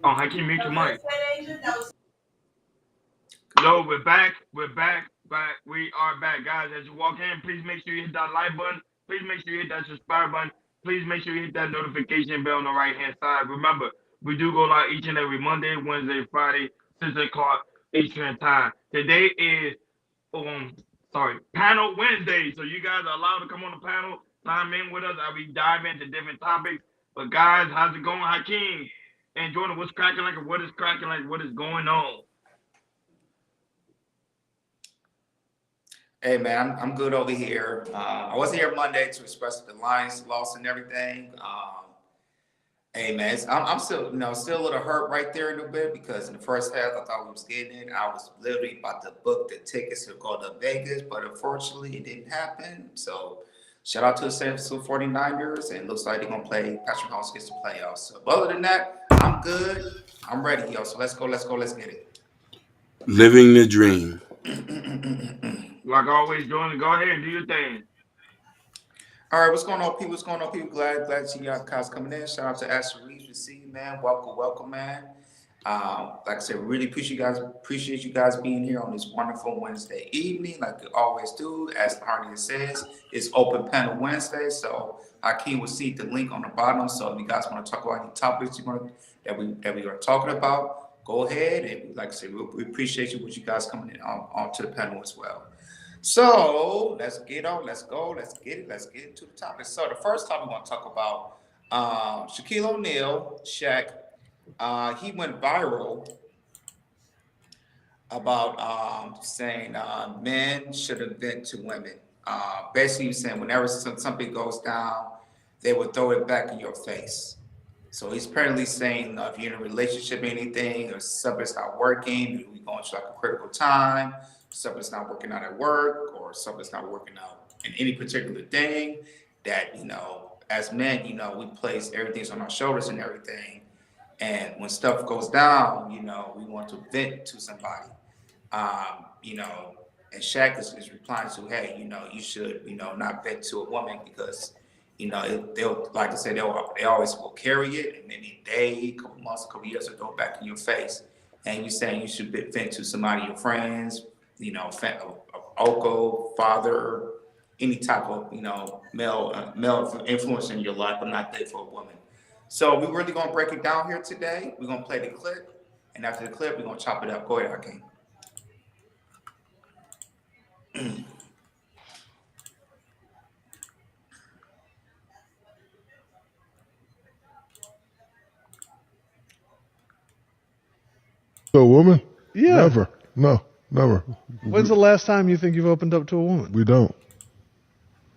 Oh, Hakeem, mute your mic. No, we're back. We're back. We are back, guys. As you walk in, please make sure you hit that like button. Please make sure you hit that subscribe button. Please make sure you hit that notification bell on the right hand side. Remember, we do go live each and every Monday, Wednesday, Friday, 6 o'clock Eastern time. Today is panel Wednesday. So you guys are allowed to come on the panel, chime in with us. I'll be diving into different topics. But guys, how's it going, Hakeem? And Jordan, what's cracking like? What is cracking like? What is going on? Hey man, I'm good over here. I wasn't here Monday to express the Lions loss and everything. Hey man, I'm still still a little hurt right there in a bit because in the first half I thought we was getting it. I was literally about to book the tickets to go to Vegas, but unfortunately it didn't happen. So shout out to the San Francisco 49ers, and it looks like they're gonna play Patrick Mahomes against the playoffs. So but other than that, I'm good. I'm ready, yo. So let's go, let's get it. Living the dream. Like always, Jordan, go ahead and do your thing. All right, what's going on, people? What's going on, people? Glad to see y'all guys coming in. Shout out to Asher Reeves. We see you, man. Welcome, man. Like I said, really appreciate you guys being here on this wonderful Wednesday evening, like we always do. As Hardy says, it's Open Panel Wednesday. So Hakeem will see the link on the bottom. So if you guys want to talk about any topics that we are talking about, go ahead. And like I said, we appreciate what you guys coming in onto the panel as well. So let's get on. Let's go. Let's get it to the topic. So the first topic we want to talk about Shaquille O'Neal, Shaq. He went viral about saying men should have been to women. Basically, saying whenever something goes down, they would throw it back in your face. So he's apparently saying if you're in a relationship, anything, or something's not working, we going through like a critical time, something's not working out at work, or something's not working out in any particular thing, that as men, we place everything's on our shoulders and everything. And when stuff goes down, we want to vent to somebody. And Shaq is replying to, hey, you should, not vent to a woman because, they'll, like I said, they always will carry it, and maybe a day, a couple months, a couple years, they'll go back in your face. And you're saying you should vent to somebody, your friends, uncle, father, any type of, male influence in your life, but not that for a woman. So we're really gonna break it down here today. We're gonna play the clip, and after the clip, we're gonna chop it up. Go ahead, Hakeem. To a woman? Yeah. Never. No, never. When's the last time you think you've opened up to a woman? We don't.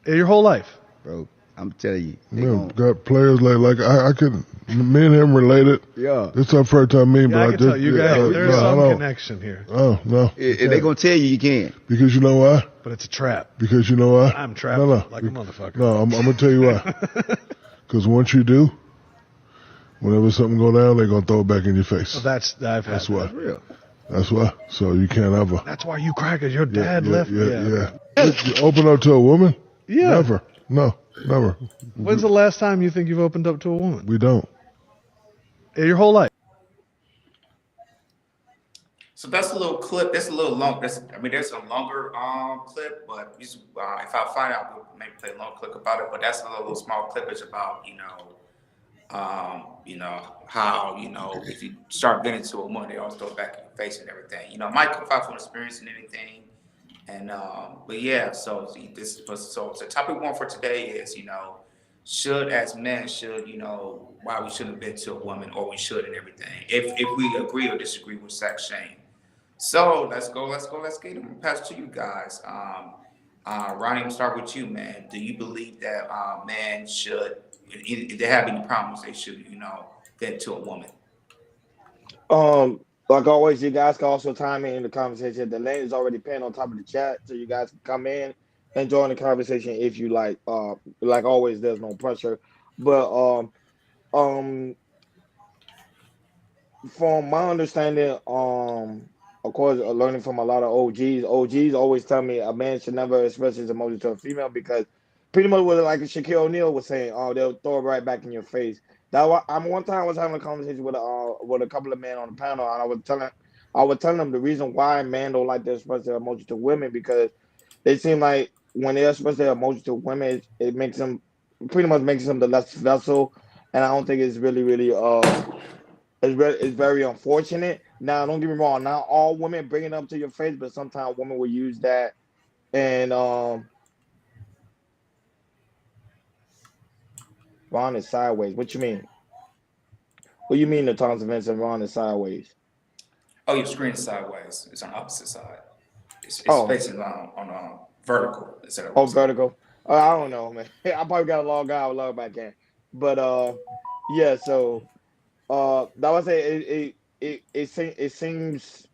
Your whole life? Bro, I'm telling you. Got players like I could, me and him related. Yeah. It's our first time meeting, Yeah, I but can tell you guys, there's some connection here. Oh, no. If they going to tell you can. Because you know why? But it's a trap. Because you know why? I'm trapped like a motherfucker. No, I'm going to tell you why. Because once you do, whenever something go down, they're going to throw it back in your face. Well, that's why. That's real. That's why. So you can't ever. That's why you crackers, your dad left. Yeah. You open up to a woman? Yeah. Never. No, never. When's the last time you think you've opened up to a woman? We don't. Your whole life. So that's a little clip. That's a little long. There's a longer clip, but if I find out, we'll maybe play a long clip about it. But that's a little small clippage about how if you start getting to a woman, they always throw it back in your face and everything. It might come out from experience and anything. And but yeah, so the topic one for today is should why we shouldn't have been to a woman, or we should, and everything. If we agree or disagree with sex shame. So let's get it. I'm gonna pass to you guys. Ronnie, I'm gonna start with you, man. Do you believe that men should, if they have any problems, they should vent to a woman? Like always, you guys can also time in the conversation. The link is already pinned on top of the chat, so you guys can come in and join the conversation if you like. Like always, there's no pressure. But from my understanding, of course, learning from a lot of OGs always tell me a man should never express his emotions to a female because pretty much what like Shaquille O'Neal was saying, they'll throw it right back in your face. One time I was having a conversation with a couple of men on the panel, and I was telling them the reason why men don't like to express their emotions to women because they seem like when they express their emotions to women, it makes them pretty much makes them the less vessel, and I don't think it's really it's very unfortunate. Now, don't get me wrong, not all women bring it up to your face, but sometimes women will use that and Ron is sideways. What you mean? What you mean the Thompson Vincent Ron is sideways? Oh, your screen is sideways. It's on the opposite side. It's Oh, facing on vertical instead of oh, horizontal. vertical. I don't know, man. I probably got to log out, log back in. But yeah. So that was it seems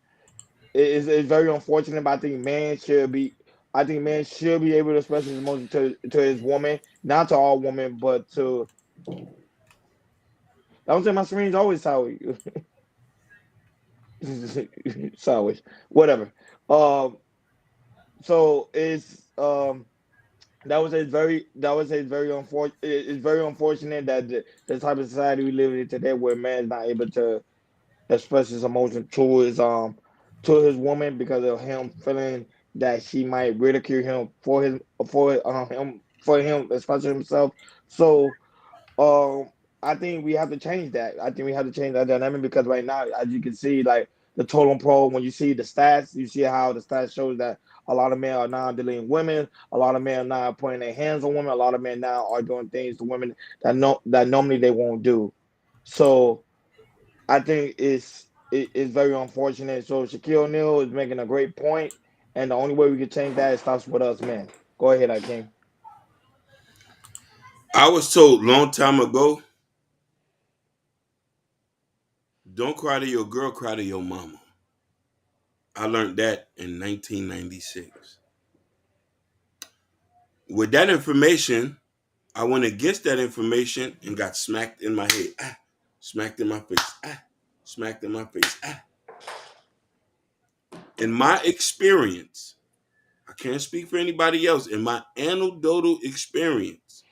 it's very unfortunate. But I think man should be able to express his emotion to his woman, not to all women, but to. I don't say my screen's always sideways. Sideways, whatever. Um, so it's that was a very unfortunate. It's very unfortunate that the type of society we live in today, where man is not able to express his emotion to his woman because of him feeling that she might ridicule him for him expressing himself. So um, I think we have to change that. I think we have to change that dynamic because right now, as you can see, like the totem pole, when you see the stats, you see how the stats shows that a lot of men are now deleting women. A lot of men are now putting their hands on women. A lot of men now are doing things to women that normally they won't do. So I think it's very unfortunate. So Shaquille O'Neal is making a great point, and the only way we can change that is starts with us men. Go ahead, Akeem. I was told long time ago, don't cry to your girl, cry to your mama. I learned that in 1996. With that information, I went against that information and got smacked in my head. Smacked in my face. Smacked in my face. In my experience, I can't speak for anybody else. In my anecdotal experience,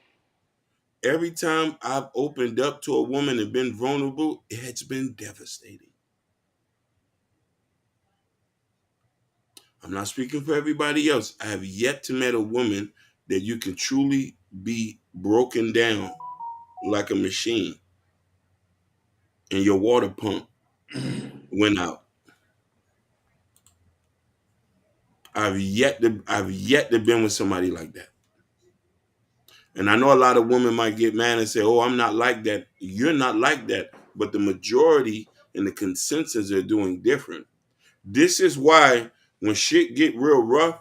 every time I've opened up to a woman and been vulnerable, it's been devastating. I'm not speaking for everybody else. I have yet to meet a woman that you can truly be broken down like a machine and your water pump went out. I've yet to been with somebody like that. And I know a lot of women might get mad and say, "Oh, I'm not like that." You're not like that, but the majority and the consensus are doing different. This is why when shit get real rough,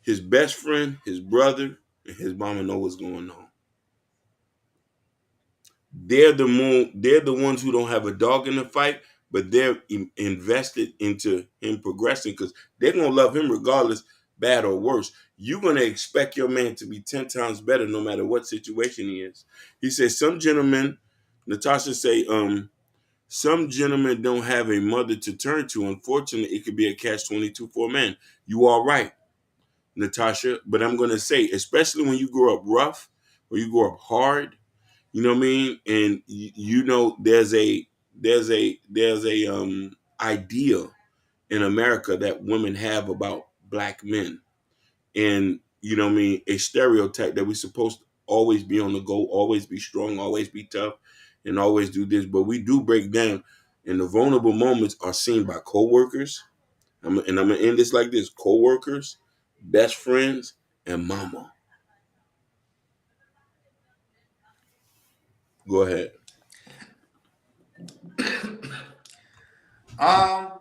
his best friend, his brother, and his mama know what's going on. They're the ones who don't have a dog in the fight, but they're invested into him progressing because they're gonna love him regardless, bad or worse. You're gonna expect your man to be 10 times better no matter what situation he is. He says some gentlemen, Natasha say, some gentlemen don't have a mother to turn to. Unfortunately, it could be a catch-22 for a man. You are right, Natasha, but I'm gonna say, especially when you grow up rough or you grow up hard, you know what I mean? And you know, there's a idea in America that women have about black men, and you know what I mean, a stereotype that we're supposed to always be on the go, always be strong, always be tough, and always do this. But we do break down, and the vulnerable moments are seen by coworkers. And I'm gonna end this like this: coworkers, best friends, and mama. Go ahead.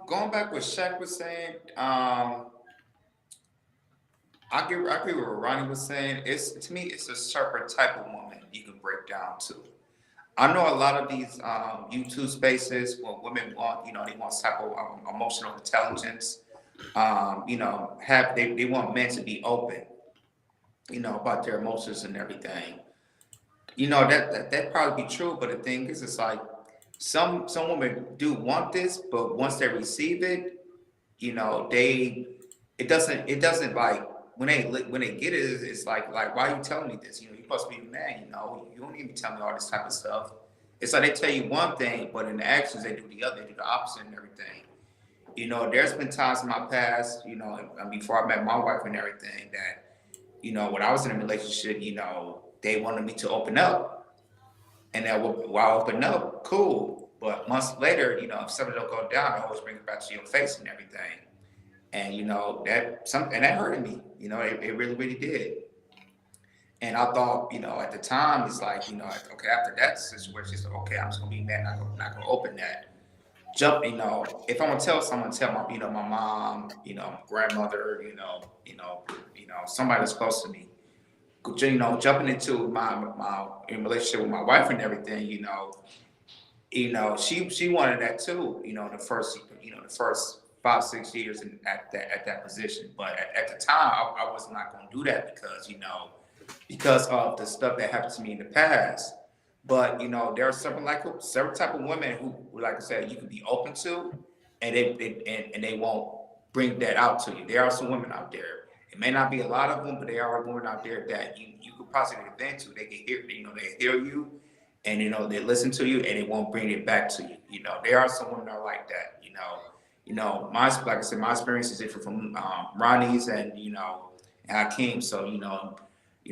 Going back what Shaq was saying, I agree with what Ronnie was saying. It's to me, it's a certain type of woman you can break down to. I know a lot of these YouTube spaces where women want, they want type of emotional intelligence. They want men to be open, about their emotions and everything. That probably be true, but the thing is, it's like some women do want this, but once they receive it, they it doesn't like when they get it, it's like why are you telling me this? You're supposed to be a man. You don't need to tell me all this type of stuff. it's like they tell you one thing, but in the actions they do the other, they do the opposite and everything. You know, there's been times in my past, you know, before I met my wife and everything, that, you know, when I was in a relationship, you know, they wanted me to open up. And that while I open up, cool. But months later, you know, if something don't go down, I always bring it back to your face and everything. And, you know, that hurted me. You know, it really, really did. And I thought, you know, at the time, it's like, you know, okay, after that situation, it's like, okay, I'm just gonna be mad, not gonna open that. Jump, you know, if I'm gonna tell someone, tell my, you know, my mom, you know, my grandmother, you know, somebody that's close to me. You know, jumping into my in relationship with my wife and everything, you know, she wanted that too, you know, the first 5-6 years at that position. But at the time, I was not gonna do that because, you know, because of the stuff that happened to me in the past. But, you know, there are several type of women who, like I said, you can be open to, and they won't bring that out to you. There are some women out there. It may not be a lot of them, but there are women out there that you could possibly vent to. They can hear, you know, they hear you, and, you know, they listen to you, and they won't bring it back to you. You know, there are some women that are like that. You know, like I said, my experience is different from Ronnie's and, you know, and Hakeem. So, you know,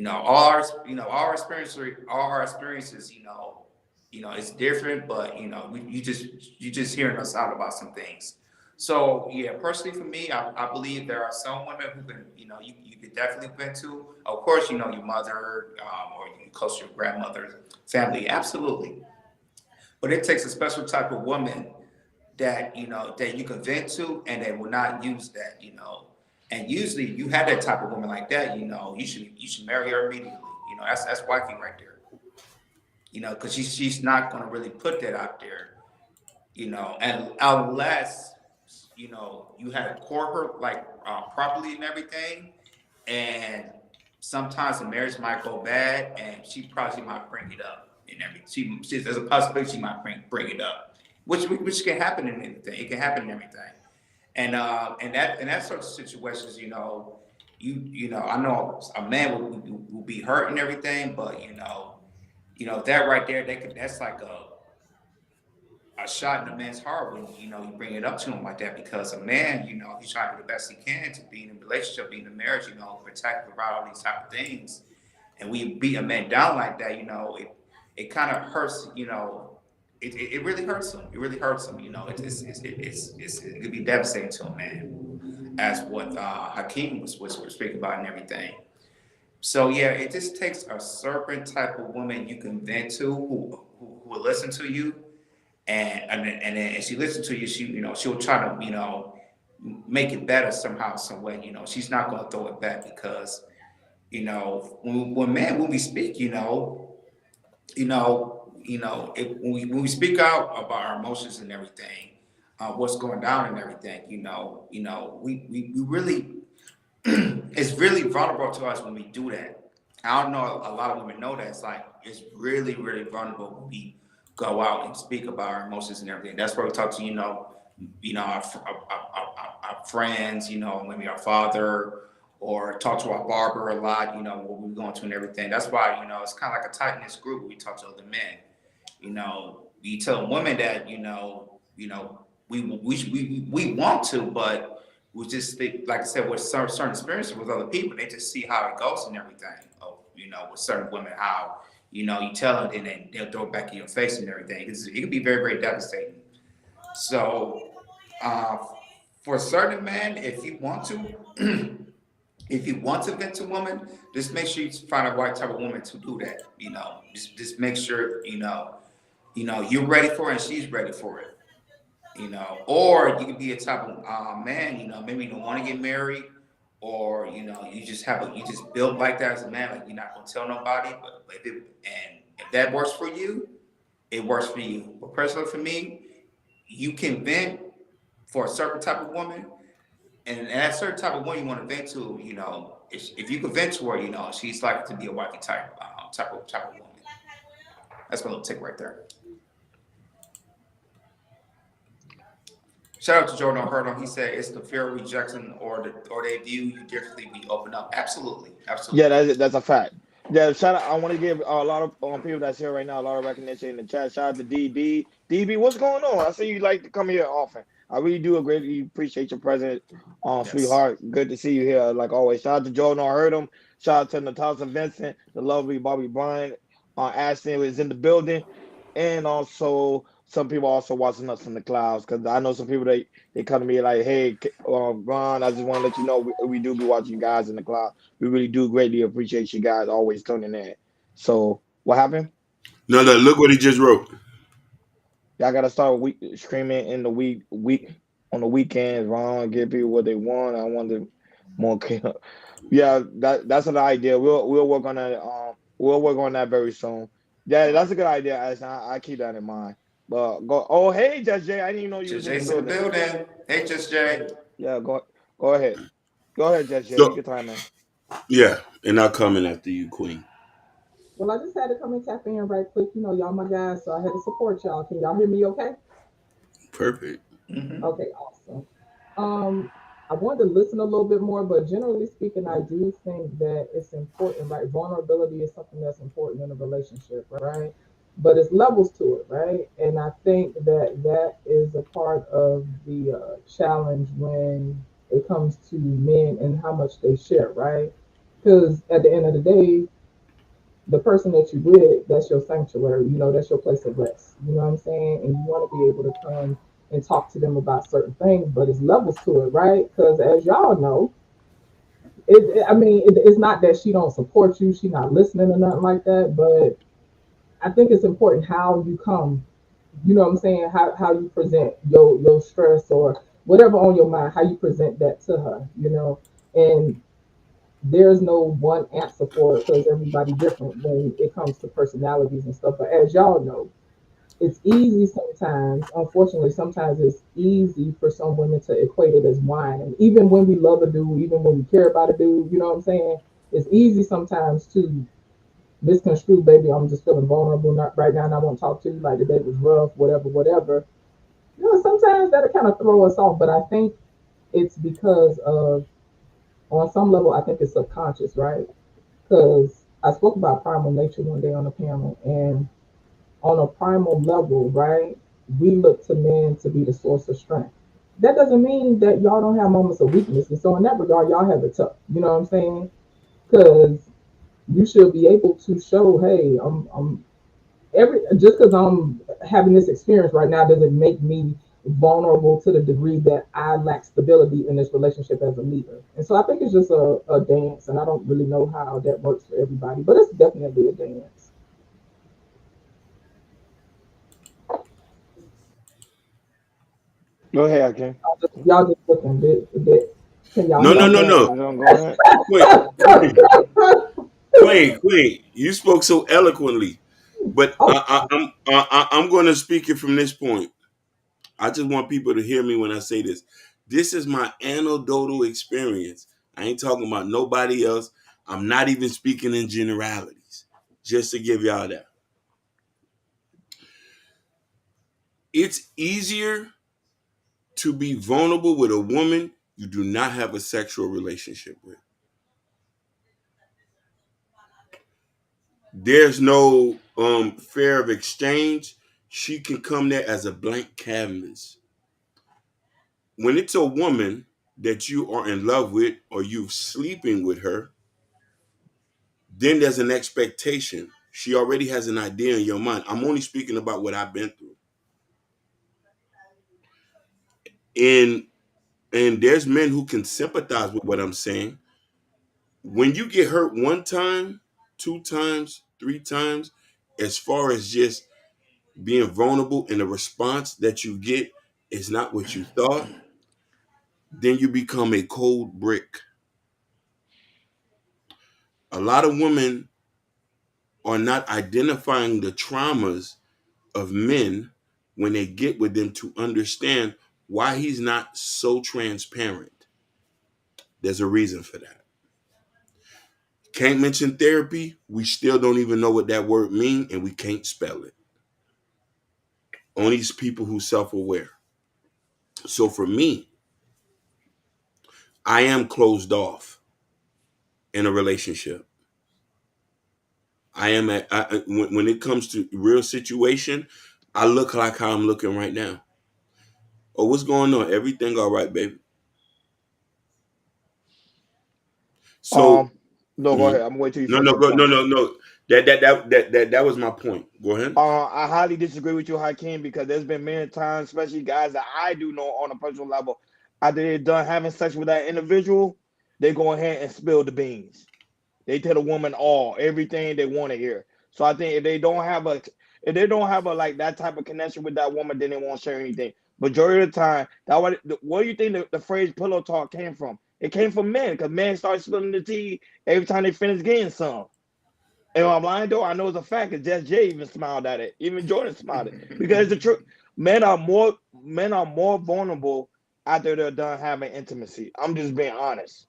all our experiences, you know, it's different, but, you know, you just hearing us out about some things. So yeah, personally for me, I believe there are some women who can, you know, you could definitely vent to. Of course, you know, your mother, or you close to your grandmother, family, absolutely. But it takes a special type of woman that, you know, that you can vent to, and they will not use that, you know. And usually, you have that type of woman like that, you know, you should marry her immediately. You know, that's wifey right there. You know, because she's not going to really put that out there, you know, and unless, you know, you had to court her like properly and everything, and sometimes the marriage might go bad, and she probably might bring it up and everything. There's a possibility she might bring it up, which can happen in anything. It can happen in everything. And that sort of situations, you know, you know, I know a man will be hurt and everything, but you know that right there, that's like a shot in a man's heart when, you know, you bring it up to him like that, because a man, you know, he's trying to do the best he can to be in a relationship, be in a marriage, you know, protect, provide all these type of things, and we beat a man down like that, you know, it kind of hurts, you know. It really hurts him. It really hurts him. You know, it could be devastating to a man, as what Hakeem was speaking about and everything. So yeah, it just takes a certain type of woman you can vent to, who will listen to you, and then if she listens to you, she'll try to, you know, make it better somehow, some way. You know, she's not going to throw it back, because, you know, when we speak, when we speak out about our emotions and everything, what's going down and everything, we really, it's really vulnerable to us when we do that. I don't know, a lot of women know that. It's like, it's really, really vulnerable when we go out and speak about our emotions and everything. That's where we talk to, our friends, maybe our father, or talk to our barber a lot, what we're going to and everything. That's why, it's kind of like a tight-knit group. We talk to other men. We tell women that, we want to, but we just think, like I said, with certain experiences with other people, they just see how it goes and everything. With certain women, how, you tell them and then they'll throw it back in your face and everything. It can be very, very devastating. So, for certain men, if you want to, if you want to vent to woman, just make sure you find the right type of woman to do that. Just make sure you're ready for it and she's ready for it. Or you could be a type of man. Maybe you don't want to get married, or you just built like that as a man. Like, you're not gonna tell nobody, but if that works for you, it works for you. But personally, for me, you can vent for a certain type of woman. And that certain type of woman you want to vent to, if you can vent to her, she's likely to be a wifey type of woman. That's my little take right there. Shout out to Jordan Hurdle. He said it's the fear of rejection or they view you differently when you open up. Absolutely. Yeah, that's a fact. Yeah, shout out. I want to give a lot of people that's here right now a lot of recognition in the chat. Shout out to DB. DB, what's going on? I see you like to come here often. I really do greatly appreciate your presence, Yes. sweetheart. Good to see you here, like always. Shout out to Joe, no heard him. Shout out to Natasha Vincent, the lovely Bobby Bryant. Ashton is in the building, and also some people also watching us from the clouds because I know some people they come to me like, hey, Ron, I just want to let you know we do be watching you guys in the cloud. We really do greatly appreciate you guys always tuning in. So what happened? No, no, look what he just wrote. Y'all gotta start streaming in the week on the weekends, Ron, give people what they want. I want to more yeah, that's an idea. We'll work on that. We'll work on that very soon. Yeah, that's a good idea, Ashton. I keep that in mind. But go. Oh, hey, Just Jay. I didn't even know you was Just in the Jay's in the building. building. Hey, Just Jay. Yeah, go ahead. Go ahead, Just Jay. Take So your time, man. yeah, and I'll come in after you, Queen. Well, I just had to come and tap in right quick. You know, y'all my guys, so I had to support y'all. Can y'all hear me okay? Perfect. Mm-hmm. Okay, awesome. Um, I wanted to listen a little bit more, but generally speaking, I do think that it's important, right? Vulnerability is something that's important in a relationship, right? But it's levels to it, right? And I think that that is a part of the challenge when it comes to men and how much they share, right? Because at the end of the day, the person that you with, that's your sanctuary, you know, that's your place of rest. You know what I'm saying? And you want to be able to come and talk to them about certain things, but it's levels to it, right? Because as y'all know, it's not that she don't support you, she not listening or nothing like that, but I think it's important how you come, you know what I'm saying, how you present your stress or whatever on your mind, how you present that to her, you know. And there's no one answer for it because everybody different when it comes to personalities and stuff. But as y'all know, it's easy sometimes. Unfortunately, sometimes it's easy for some women to equate it as whining. Even when we love a dude, even when we care about a dude, you know what I'm saying? It's easy sometimes to misconstrue, baby, I'm just feeling vulnerable right now and I won't talk to you. Like the day was rough, whatever, whatever. You know, sometimes that'll kind of throw us off. But I think it's because of, on some level, I think it's subconscious, right? Because I spoke about primal nature one day on a panel, and on a primal level, right, we look to men to be the source of strength. That doesn't mean that y'all don't have moments of weakness. And so in that regard, y'all have it tough. You know what I'm saying? Because you should be able to show, hey, I'm every just because I'm having this experience right now doesn't make me vulnerable to the degree that I lack stability in this relationship as a leader. And so I think it's just a dance, and I don't really know how that works for everybody, but it's definitely a dance. Go ahead, King. Y'all just looking bit. Can y'all No, hear no, No, me? no, no. go ahead. Queen, Queen. You spoke so eloquently, but Oh, I'm going to speak it from this point. I just want people to hear me when I say this. This is my anecdotal experience. I ain't talking about nobody else. I'm not even speaking in generalities. Just to give y'all that. It's easier to be vulnerable with a woman you do not have a sexual relationship with. There's no fear of exchange. She can come there as a blank canvas. When it's a woman that you are in love with or you're sleeping with her, then there's an expectation. She already has an idea in your mind. I'm only speaking about what I've been through. And there's men who can sympathize with what I'm saying. When you get hurt one time, two times, three times, as far as just being vulnerable and the response that you get is not what you thought, then you become a cold brick. A lot of women are not identifying the traumas of men when they get with them to understand why he's not so transparent. There's a reason for that. Can't mention therapy. We still don't even know what that word means, and we can't spell it. Only people who self-aware. So for me, I am closed off in a relationship. I am at when it comes to real situation, I look like how I'm looking right now. Oh, what's going on? Everything all right, baby? So No, go ahead. I'm waiting till you no, finish no, your go, point. no. That was my point. Go ahead. I highly disagree with you, Hakeem, because there's been many times, especially guys that I do know on a personal level, after they're done having sex with that individual, they go ahead and spill the beans. They tell the woman everything they want to hear. So I think if they don't have a like that type of connection with that woman, then they won't share anything. Majority of the time, what do you think the phrase pillow talk came from? It came from men, because men start spilling the tea every time they finish getting some. And I'm lying though, I know it's a fact, because Just Jay even smiled at it. Even Jordan smiled at it. Because it's the truth. Men are more vulnerable after they're done having intimacy. I'm just being honest.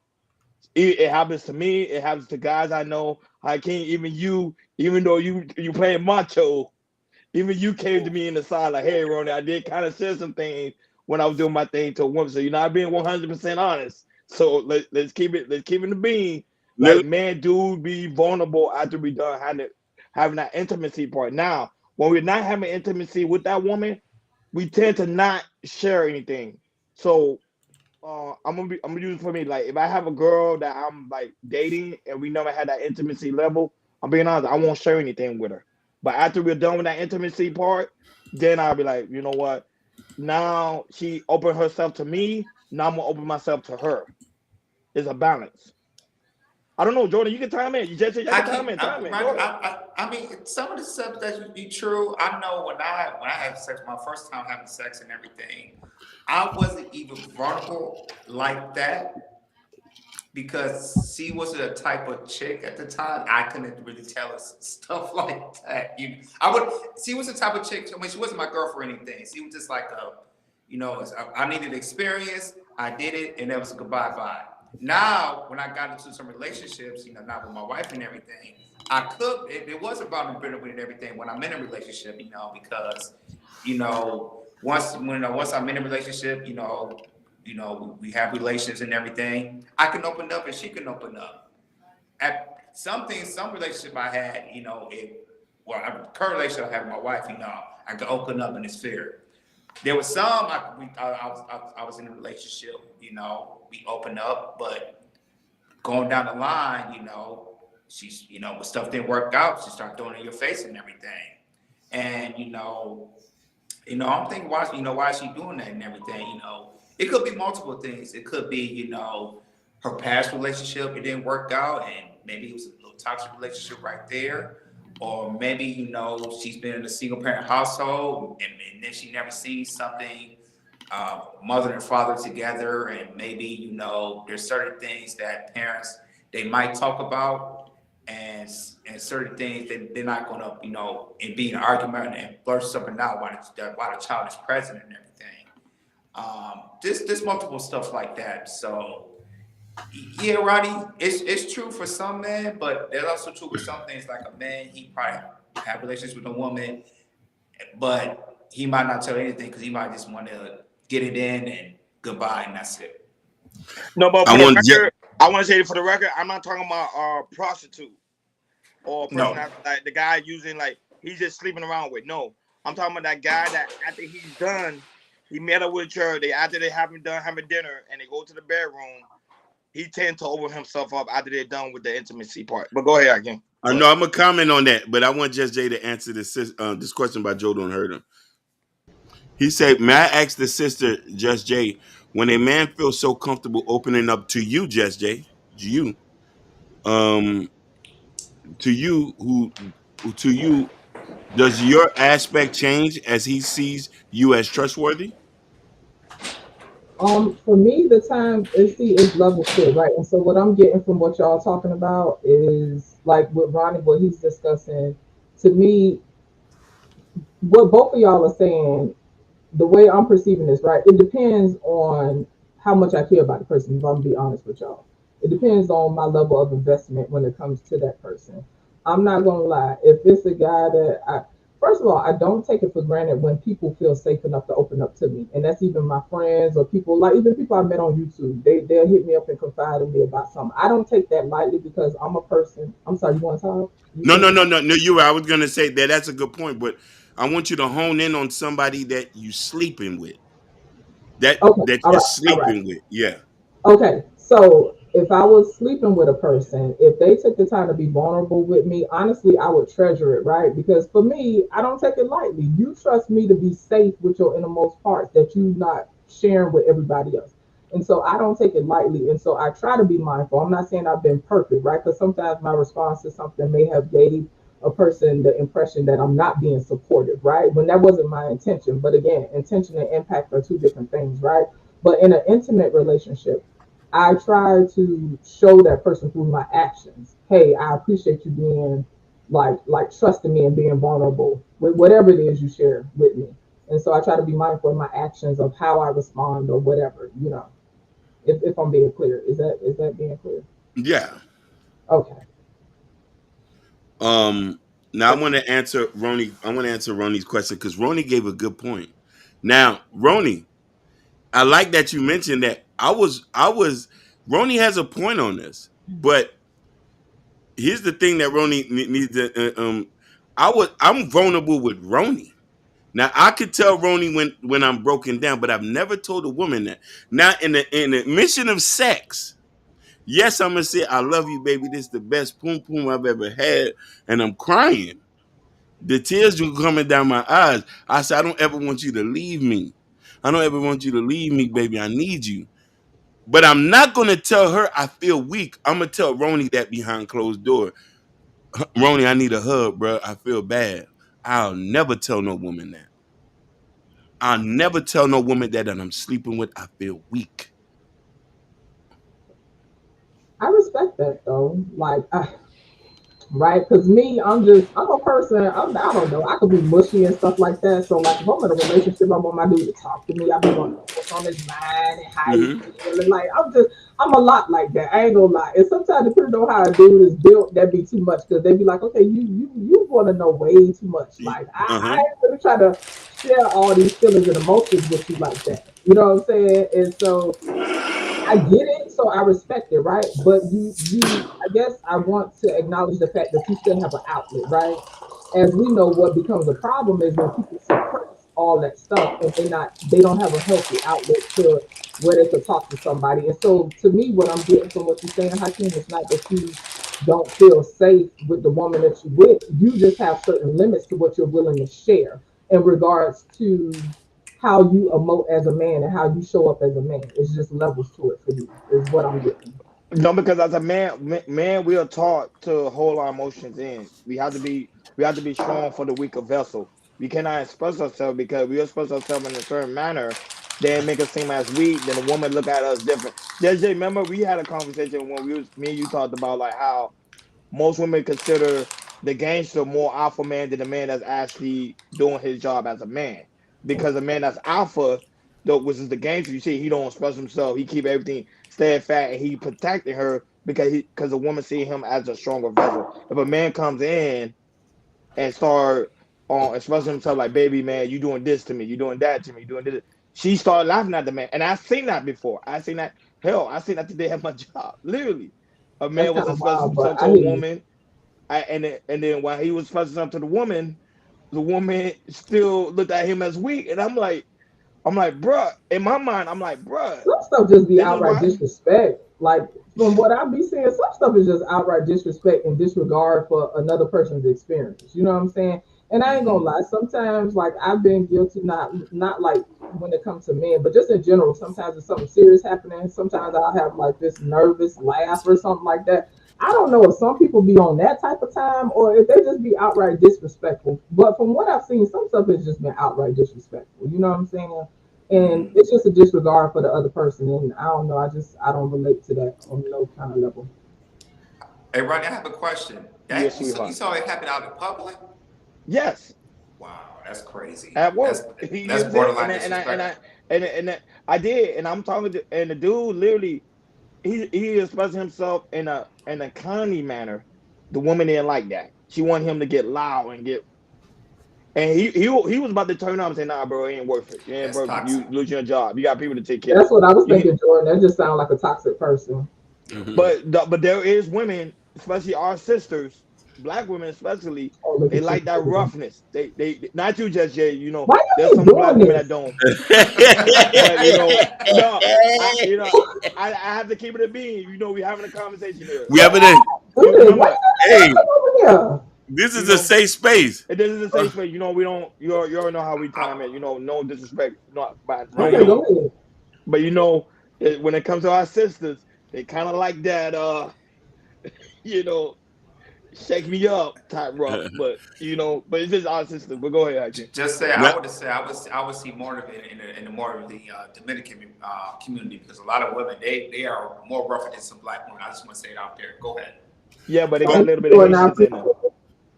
It happens to me. It happens to guys I know. I can't even you, even though you playing macho, even you came to me in the side like, hey, Ronnie, I did kind of say some things when I was doing my thing to a woman. So you're not being 100% honest. So let's keep it in the bean. Like, man, dude, be vulnerable after we done having that intimacy part. Now, when we're not having intimacy with that woman, we tend to not share anything. So I'm gonna use it for me. Like, if I have a girl that I'm like dating and we never had that intimacy level, I'm being honest, I won't share anything with her. But after we're done with that intimacy part, then I'll be like, you know what? Now she opened herself to me. Now I'm gonna open myself to her. It's a balance. I don't know, Jordan. You can time in. You just said you can time in. I mean, some of the stuff that you be true. I know when I had sex, my first time having sex and everything, I wasn't even vulnerable like that because she was a type of chick at the time. I couldn't really tell her stuff like that. She was the type of chick. I mean, she wasn't my girl for anything. She was just like I needed experience. I did it, and that was a goodbye bye. Now, when I got into some relationships, now with my wife and everything, it was about vulnerability and everything when I'm in a relationship, because, once I'm in a relationship, we have relations and everything, I can open up and she can open up. At some relationship I had, a current relationship I have with my wife, I could open up in this fear. There was some I was in a relationship, we opened up, but going down the line, she's, when stuff didn't work out, she started throwing it in your face and everything. And, I'm thinking, why is she doing that and everything? It could be multiple things. It could be, her past relationship, it didn't work out, and maybe it was a little toxic relationship right there. Or maybe, she's been in a single parent household and then she never seen something, mother and father together. And maybe, there's certain things that parents, they might talk about and certain things that they're not going to, and be an argument and blurt something out while the child is present and everything. There's multiple stuff like that. So, yeah, Roddy, it's true for some men, but there's also true for some things. Like a man, he probably have relations with a woman, but he might not tell anything because he might just want to get it in and goodbye, and that's it. No, but for the record, I want to say it for the record, I'm not talking about prostitute or person like the guy using, like, he's just sleeping around with. No, I'm talking about that guy that after he's done, he met up with her. After they haven't done having dinner and they go to the bedroom, he tends to open himself up after they're done with the intimacy part. But go ahead again. I know I'm gonna comment on that, but I want Just Jay to answer this question by Joe Don't Hurt Him. He said, "May I ask the sister, Just Jay, when a man feels so comfortable opening up to you, Just Jay, to you, does your aspect change as he sees you as trustworthy?" For me, the time is level shit, right? And so what I'm getting from what y'all talking about is like with Ronnie, what he's discussing. To me, what both of y'all are saying, the way I'm perceiving this, right? It depends on how much I care about the person. If I'm gonna be honest with y'all, it depends on my level of investment when it comes to that person. I'm not gonna lie. If it's a guy that first of all, I don't take it for granted when people feel safe enough to open up to me, and that's even my friends or people like even people I met on YouTube. They'll hit me up and confide in me about something. I don't take that lightly because I'm a person. I'm sorry, you want to talk? You No, said no, something. no, no, no. You. I was gonna say that that's a good point, but I want you to hone in on somebody that you sleeping with. Okay, That all you're right, all right. sleeping with. Yeah. Okay, so if I was sleeping with a person, if they took the time to be vulnerable with me, honestly, I would treasure it, right? Because for me, I don't take it lightly. You trust me to be safe with your innermost parts that you not sharing with everybody else. And so I don't take it lightly. And so I try to be mindful. I'm not saying I've been perfect, right? Because sometimes my response to something may have gave a person the impression that I'm not being supportive, right? When that wasn't my intention. But again, intention and impact are two different things, right? But in an intimate relationship, I try to show that person through my actions. Hey, I appreciate you being like trusting me and being vulnerable with whatever it is you share with me. And so I try to be mindful of my actions of how I respond or whatever, if I'm being clear. Is that being clear? Yeah. Okay. Um. Now I want to answer Roni. I want to answer Roni's question because Roni gave a good point. Now, Roni, I like that you mentioned that. Roni has a point on this, but here's the thing that Roni needs to. I'm vulnerable with Roni. Now I could tell Roni when I'm broken down, but I've never told a woman that. Now in the mission of sex, yes, I'm gonna say I love you, baby. This is the best poom poom I've ever had, and I'm crying. The tears were coming down my eyes. I said, I don't ever want you to leave me. I don't ever want you to leave me, baby. I need you. But I'm not gonna tell her I feel weak. I'm gonna tell Roni that behind closed door. Roni, I need a hug, bro. I feel bad. I'll never tell no woman that. I'll never tell no woman that I'm sleeping with. I feel weak. I respect that though. Right? Because me, I'm a person, I don't know, I could be mushy and stuff like that. So, like, if I'm in a relationship, I want my dude to talk to me. I be wanting to know what's on his mind and how he Mm-hmm. feeling. Like, I'm a lot like that. I ain't gonna lie. And sometimes, depending on how a dude is built, that be too much because they be like, okay, you want to know way too much. Like, I Uh-huh. ain't gonna try to share all these feelings and emotions with you like that. You know what I'm saying? And so, I get it, so I respect it, right? But I guess I want to acknowledge the fact that you still have an outlet, right? As we know, what becomes a problem is when people suppress all that stuff and they don't have a healthy outlet to where they could talk to somebody. And so, to me, what I'm getting from what you're saying, Hakeem, is not that you don't feel safe with the woman that you're with. You just have certain limits to what you're willing to share in regards to how you emote as a man and how you show up as a man. It's just levels to it for you, is what I'm getting. No, because as a man, we are taught to hold our emotions in. We have to be strong for the weaker vessel. We cannot express ourselves because we express ourselves in a certain manner, then make us seem as weak. Then a woman look at us different. JJ, remember we had a conversation when me and you talked about like how most women consider the gangster more alpha man than the man that's actually doing his job as a man. Because the man that's alpha, though, which is the gangster, you see, he don't express himself. He keep everything steadfast and he protecting her because the woman see him as a stronger vessel. If a man comes in and start expressing himself like, baby man, you doing this to me, you doing that to me, you doing this. She started laughing at the man. And I've seen that before. I seen that. Hell, I seen that today at my job. Literally. A That's man was kind of expressing wild, but himself to I a hear you. woman. And then while he was expressing something to the woman still looked at him as weak. And I'm like, bruh, in my mind, I'm like, bruh, Some stuff just be this is outright why. disrespect. Like from what I be seeing, some stuff is just outright disrespect and disregard for another person's experience. You know what I'm saying? And I ain't gonna Mm-hmm. lie, sometimes like I've been guilty, not like when it comes to men, but just in general. Sometimes if something serious happening, sometimes I'll have like this nervous laugh or something like that. I don't know if some people be on that type of time or if they just be outright disrespectful. But from what I've seen, some stuff has just been outright disrespectful. You know what I'm saying? And Mm-hmm. it's just a disregard for the other person. And I don't know. I don't relate to that on no kind of level. Hey, Ronnie, I have a question. Yes, You sweetheart. saw it happen out in public? Yes, Wow, that's crazy. at That's work. You know that's what I'm saying? borderline disrespectful. I did, and I'm talking to, and the dude literally he expressing himself in a kindly manner. The woman didn't like that. She wanted him to get loud and get And he was about to turn on and say, "Nah, bro, it ain't worth it. It ain't That's worth it. You toxic. lose your job. You got people to take care That's of. what I was You get, thinking, Jordan. That just sounds like a toxic person. Mhm. but there is women, especially our sisters, black women especially. Oh, look They at like that you. roughness. They not you just yet. You know, Why you there's keep some black doing women this? that don't. But you know, no, I have to keep it a bean. You know, we having a conversation here. We have it in. Do this. Why Remember, you Hey, over this you is a know, safe space. this is a safe space. You know, we don't. You already know how we time it. You know, no disrespect, not by here? no Okay, Right. go means. ahead. But you know, when it comes to our sisters, they kind of like that. You know, shake me up type rough. But you know, but it's just our sisters. But go ahead, Action. Just say Now, I would say I would see more of it in the more of the Dominican community because a lot of women they are more rougher than some black women. I just want to say it out there. Go ahead. Yeah, but they got a Thank little you bit of for now. Haitians in them.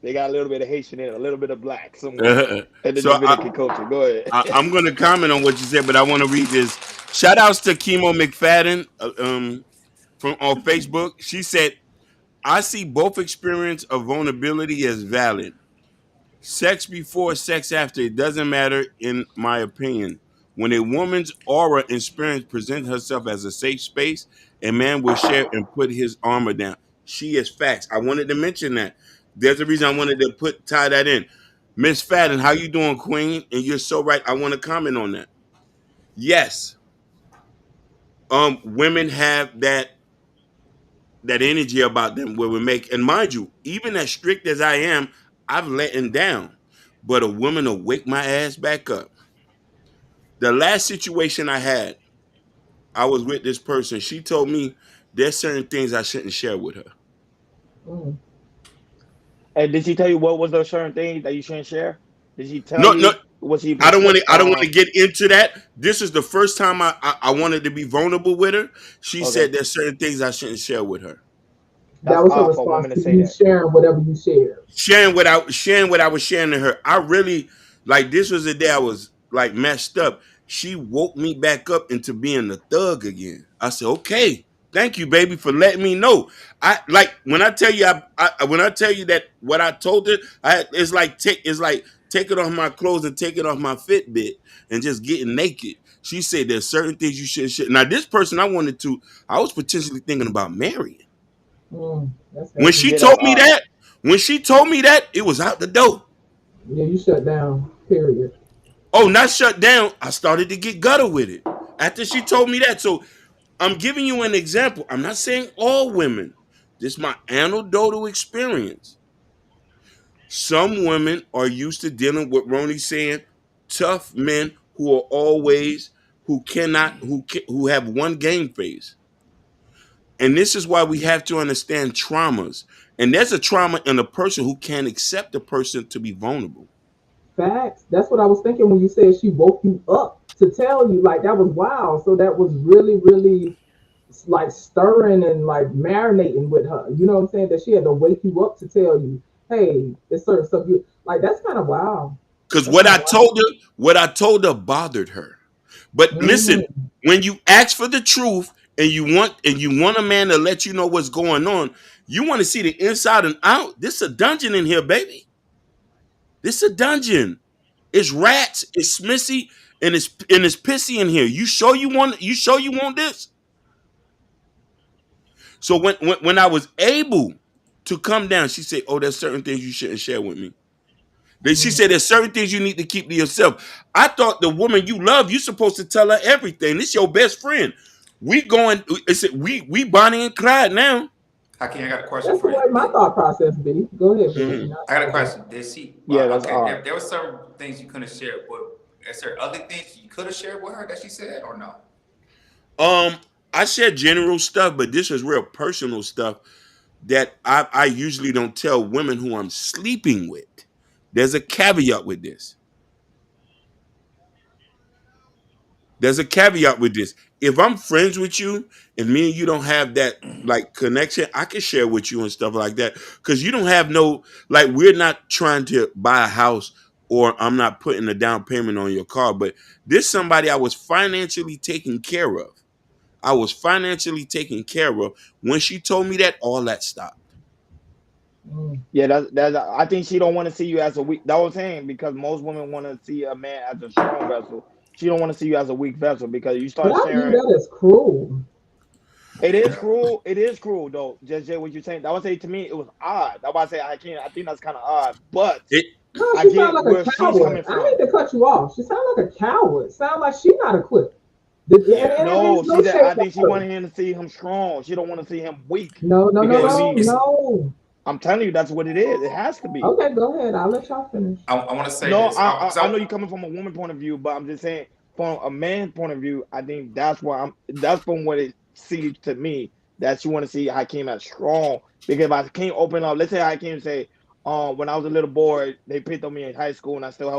They got a little bit of Haitian in it, a little bit of black somewhere in the so Dominican culture. Go ahead. I'm going to comment on what you said, but I want to read this. Shout outs to Chemo McFadden from on Facebook. She said, "I see both experience of vulnerability as valid. Sex before, sex after, it doesn't matter, in my opinion. When a woman's aura and spirit presents herself as a safe space, a man will share and put his armor down. She is facts." I wanted to mention that. There's a reason I wanted to tie that in. Miss Fadden, how you doing, Queen? And you're so right. I want to comment on that. Yes, women have that energy about them where we make, and mind you, even as strict as I am, I've letting down. But a woman will wake my ass back up. The last situation I had, I was with this person. She told me there's certain things I shouldn't share with her. Mm. And did she tell you what was the certain thing that you shouldn't share? Did she tell No, no, you was she I don't want to. I don't want to get into that. This is the first time I wanted to be vulnerable with her. She okay? said there's certain things I shouldn't share with her. That That's was her odd for a response woman to to say you that. sharing whatever you shared. Sharing what I was sharing to her. I really like this was the day I was like messed up. She woke me back up into being a thug again. I said, "Okay, thank you, baby, for letting me know." I like when I tell you when I tell you that what I told her, it's like taking off my clothes and taking off my Fitbit and just getting naked. She said there's certain things you shouldn't share. Now this person I was potentially thinking about marrying. That's When heavy. she Yeah, told that's me odd. that, it was out the door. Yeah, you shut down. Period. Oh, not shut down. I started to get gutter with it after she told me that. So I'm giving you an example. I'm not saying all women. This is my anecdotal experience. Some women are used to dealing with Ronnie saying tough men who are always who have one game face. And this is why we have to understand traumas. And there's a trauma in a person who can't accept a person to be vulnerable. Facts. That's what I was thinking when you said she woke you up to tell you. Like that was wild. So that was really, really like stirring and like marinating with her. You know what I'm saying? That she had to wake you up to tell you, hey, there's certain stuff you like. That's kind of wild. Because That's kind of wild. what I told her bothered her. But listen, Mm-hmm. when you ask for the truth and you want a man to let you know what's going on, you want to see the inside and out. This is a dungeon in here, baby. This is a dungeon. It's rats, it's smissy, and it's pissy in here. You sure you want this? So when I was able to come down, she said, "Oh, there's certain things you shouldn't share with me." She said there's certain things you need to keep to yourself. I thought the woman you love, you're supposed to tell her everything. This your best friend. We Bonnie and Clyde now. Hakeem, I got a question That's the for way you. my thought process be. Go ahead, Mhm. baby. I got a question. Did she? Yeah, that's Okay, odd. there were certain things you couldn't share, but is there other things you could have shared with her that she said or no? I said general stuff, but this is real personal stuff that I usually don't tell women who I'm sleeping with. There's a caveat with this. There's a caveat with this. If I'm friends with you and me and you don't have that like connection, I can share with you and stuff like that. Because you don't have no like we're not trying to buy a house or I'm not putting a down payment on your car. But this somebody I was financially taken care of. I was financially taken care of. When she told me that, all that stopped. Yeah, that's. I think she don't want to see you as a weak. That was saying because most women want to see a man as a strong vessel. She don't want to see you as a weak vessel because you But start I view sharing. that as cruel. It is Yeah. cruel. It is cruel though. Just what you're saying. That would say to me it was odd. That's why I say I can't. I think that's kind of odd. But It, No, I she sounds get like where a she's coward. coming I from. hate to cut you off. She sounds like a coward. Sound like she's not equipped. yeah. And No, there's she no said. shade I to think she her. wanted him to see him strong. She don't want to see him weak No, no, no, because Well, to it's, no, me, it's no. I'm telling you that's what it is. It has to be. Okay, go ahead. I'll let y'all finish. I want to say No, this. I know you're coming from a woman point of view, but I'm just saying from a man's point of view, I think that's why I'm. That's from what it seems to me that you want to see Hakeem as strong because if Hakeem open up, let's say Hakeem say, when I was a little boy, they picked on me in high school, and I still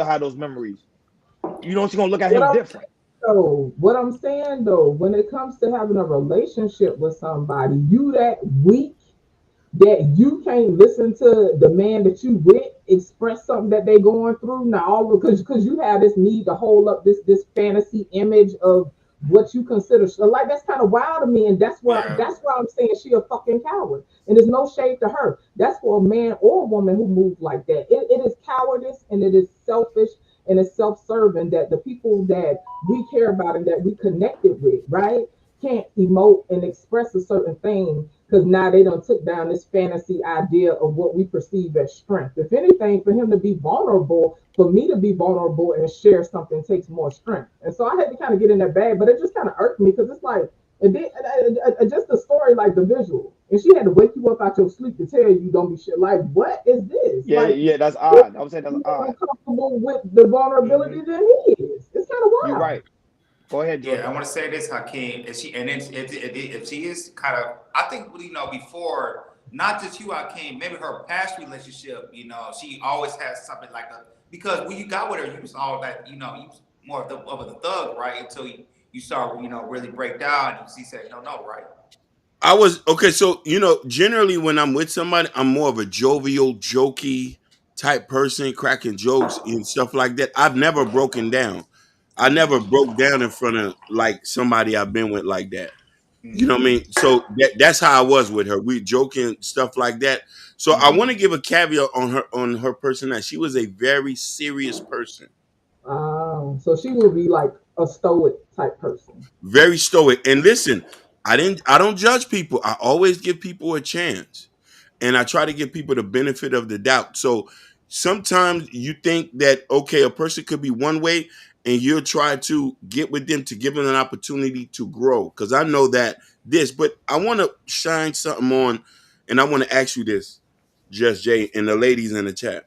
have those memories. You know, she's gonna look at What him I'm different. what I'm saying though, when it comes to having a relationship with somebody, you that weak that you can't listen to the man that you with express something that they going through now all because you have this need to hold up this fantasy image of what you consider so like that's kind of wild to me and Yeah. that's why I'm saying she a fucking coward and there's no shade to her. That's for a man or a woman who move like that. It is cowardice and it is selfish and it's self-serving that the people that we care about and that we connected with, right, can't emote and express a certain thing because now they don't took down this fantasy idea of what we perceive as strength. If anything, for him to be vulnerable, for me to be vulnerable and share something takes more strength. And so I had to kind of get in that bag, but it just kind of irked me because it's like it did, just the story, like the visual, and she had to wake you up out your sleep to tell you don't be shit. Like, what is this? Yeah, Like, yeah, that's odd. I would say that's you're more odd. uncomfortable with the Hmm. vulnerability than he is. It's kind of You're wild. right. Go ahead, Yeah, I Jordan. want to say this, Hakeem. If she and then if she is kind of, I think before, not just you, Hakeem, maybe her past relationship, she always has something like a because when you got with her, you was all that, you was more of the thug, right? Until you start, really break down. And she said, no, no, right? I was okay. So generally when I'm with somebody, I'm more of a jovial, jokey type person, cracking jokes and stuff like that. I've never broken down. I never broke down in front of like somebody I've been with like that. You know what I Mm-hmm. mean? So that's how I was with her. We joking stuff like that. So I want to Mm-hmm. give a caveat on her personality. She was a very serious person, So she will be like a stoic type person. very stoic. And listen, I don't judge people. I always give people a chance, and I try to give people the benefit of the doubt. So sometimes you think that okay, a person could be one way, and you'll try to get with them to give them an opportunity to grow. Because I know that but I want to shine something on, and I want to ask you this, Just Jay, and the ladies in the chat.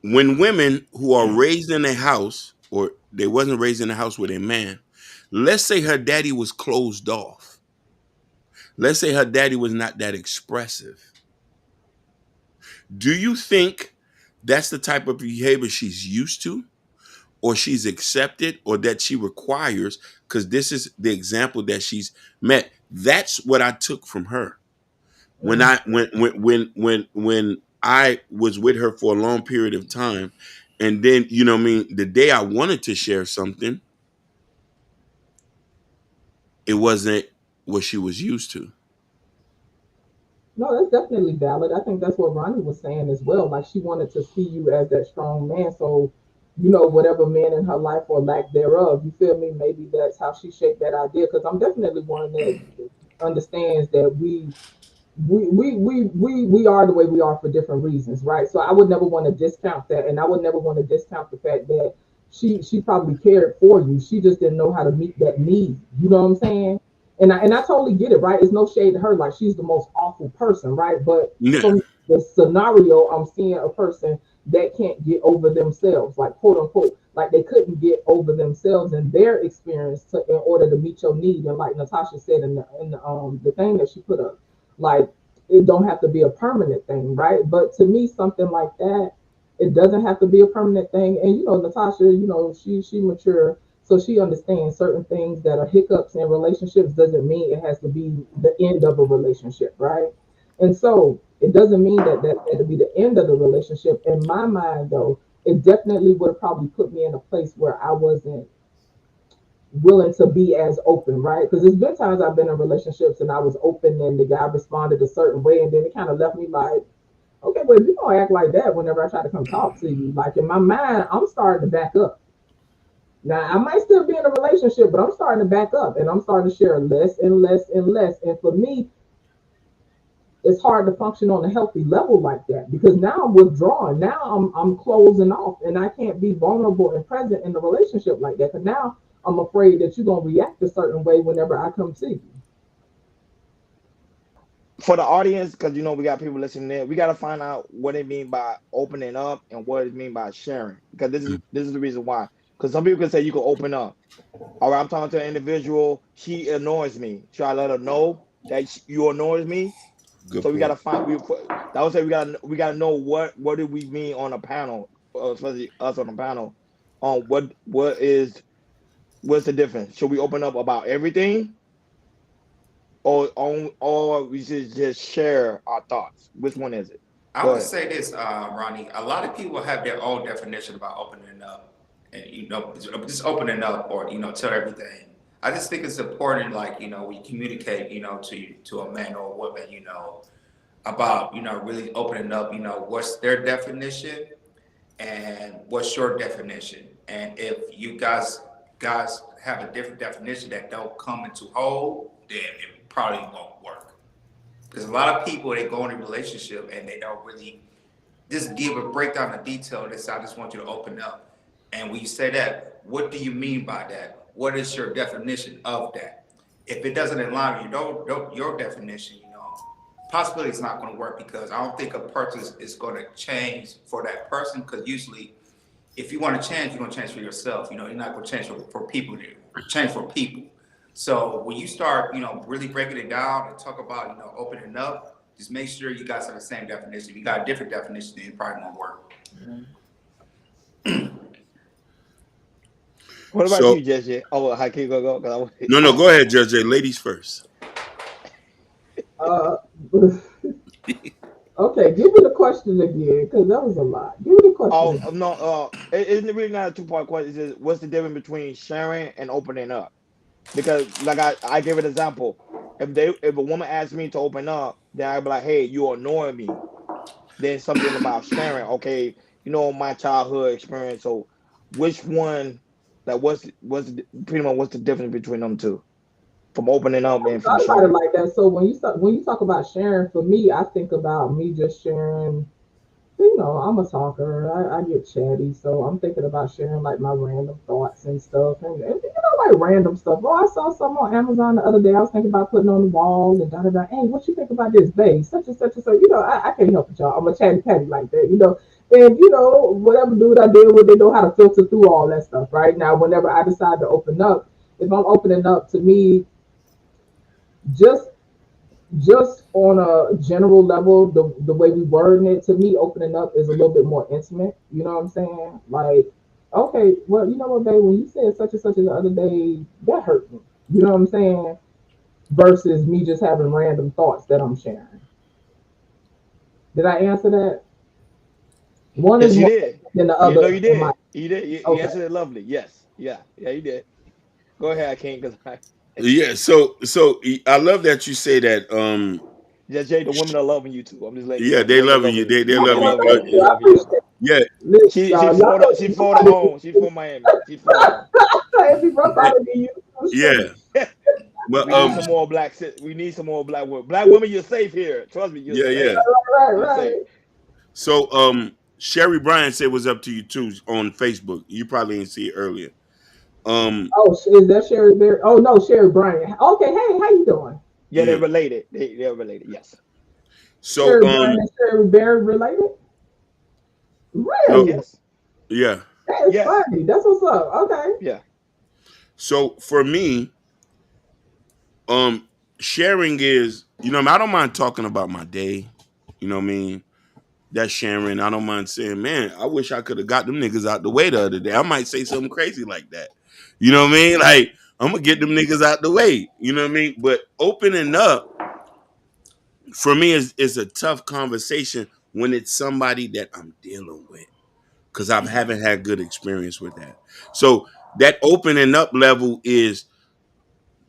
When women who are raised in a house, or they wasn't raised in a house with a man, let's say her daddy was closed off. Let's say her daddy was not that expressive. Do you think that's the type of behavior she's used to, or she's accepted, or that she requires? Because this is the example that she's met. That's what I took from her when Mm. I when I was with her for a long period of time, and then what I mean, the day I wanted to share something, it wasn't what she was used to. No, that's definitely valid. I think that's what Ronnie was saying as well. Like she wanted to see you as that strong man. So, whatever man in her life or lack thereof, you feel me? Maybe that's how she shaped that idea. Because I'm definitely one that understands that we are the way we are for different reasons, right? So I would never want to discount that, and I would never want to discount the fact that she probably cared for you. She just didn't know how to meet that need. You know what I'm saying? And I totally get it, right? It's no shade to her, like she's the most awful person, right? But Yeah. from the scenario, I'm seeing a person that can't get over themselves, like quote unquote, like they couldn't get over themselves and their experience in order to meet your need. And like Natasha said in the thing that she put up, like it don't have to be a permanent thing, right? But to me, something like that, it doesn't have to be a permanent thing. And Natasha, she mature, so she understands certain things that are hiccups in relationships doesn't mean it has to be the end of a relationship, right? And so it doesn't mean that had to be the end of the relationship. In my mind, though, it definitely would have probably put me in a place where I wasn't willing to be as open, right? Because there's been times I've been in relationships and I was open and the guy responded a certain way, and then it kind of left me like, okay, but if you don't act like that whenever I try to come talk to you, like in my mind, I'm starting to back up. Now I might still be in a relationship, but I'm starting to back up and I'm starting to share less and less and less. And for me, it's hard to function on a healthy level like that because now I'm withdrawing. Now I'm closing off, and I can't be vulnerable and present in the relationship like that. Because now I'm afraid that you're gonna react a certain way whenever I come see you. For the audience, because you know we got people listening there, we got to find out what it mean by opening up and what it mean by sharing. Because this is the reason why. Because some people can say you can open up. All right, I'm talking to an individual. She annoys me. Should I let her know that you annoys me? Good So we point. gotta find. That would say we gotta know what do we mean on a panel, especially us on the panel, on what's the difference? Should we open up about everything, or we should just share our thoughts? Which one is it? I Go would ahead. say this, Ronnie. A lot of people have their own definition about opening up, and just opening up, or tell everything. I just think it's important, like we communicate, to a man or a woman, about really opening up. What's their definition and what's your definition, and if you guys have a different definition that don't come into whole, then it probably won't work. Because a lot of people, they go in a relationship and they don't really just give a breakdown of detail. They say, I just want you to open up. And when you say that, what do you mean by that? What is your definition of that? If it doesn't align with your definition, possibility it's not going to work, because I don't think a person is going to change for that person. Because usually, if you want to change, you're going to change for yourself. You're not going to change for people. Change for people. So when you start, really breaking it down and talk about, opening up, just make sure you guys have the same definition. If you got a different definition, then it probably won't work. What about So you, Jesse? Oh, how can you go? no, go ahead, Judge J. Ladies first. Uh, okay, give me the question again because that was a lot. Give me the question Oh again. no, isn't it really not a two-part question? It's just, what's the difference between sharing and opening up? Because like I give an example. If a woman asks me to open up, then I'd be like, hey, you annoying me. Then something about sharing. Okay, my childhood experience. So which one, like pretty much what's the difference between them two? From opening up and from Thought about it sharing. like that. So when you talk about sharing, for me, I think about me just sharing. I'm a talker. I get chatty, so I'm thinking about sharing like my random thoughts and stuff, and like random stuff. Oh, I saw something on Amazon the other day. I was thinking about putting on the wall and da da da. Hey, what you think about this, babe? Such and such and such. I can't help it, y'all. I'm a chatty patty like that. And whatever dude I deal with, they know how to filter through all that stuff. Right now, whenever I decide to open up, if I'm opening up, to me, just just on a general level, the way we wording it, to me, opening up is a little bit more intimate. You know what I'm saying? Like, okay, well, you know what, babe, when you said such and such the other day, that hurt me. You know what I'm saying? Versus me just having random thoughts that I'm sharing. Did I answer that? One is Yes, you more did. than the Yeah, no, other you in my. did. You did. You Okay. answered it lovely. Yes. Yeah, you did. Go ahead, King, because Yeah, so I love that you say that. just Jay, the women are loving you too. I'm just letting you Yeah, know. The they women loving loving you. you. They The love women you. Okay, loving thank you. you. They I loving you. appreciate it. Yeah, Listen, She's y'all Florida. know She's you Florida probably home. She's from Miami. She's Florida home. if you rough out of me, you yeah. straight. But We need some more we need some more black women. Black women, you're safe here. Trust me, you're yeah. safe. Right, You're right. safe. So Sherry Bryan said was up to you too on Facebook. You probably didn't see it earlier. Um Oh, is that Sherry Berry? Oh no, Sherry Bryan. Okay, hey, how you doing? Yeah, they're yeah. related. They're related. Yes. So Sherry Bryan and Sherry Berry related? so Really? Yes. yeah. That is Yes. funny. That's what's up. Okay. Yeah. So for me, sharing is, I don't mind talking about my day. You know what I mean? That's sharing. I don't mind saying, man, I wish I could have got them niggas out the way the other day. I might say something crazy like that. You know what I mean? Like, I'm gonna get them niggas out the way. You know what I mean? But opening up for me is a tough conversation when it's somebody that I'm dealing with. Because I haven't had good experience with that. So that opening up level is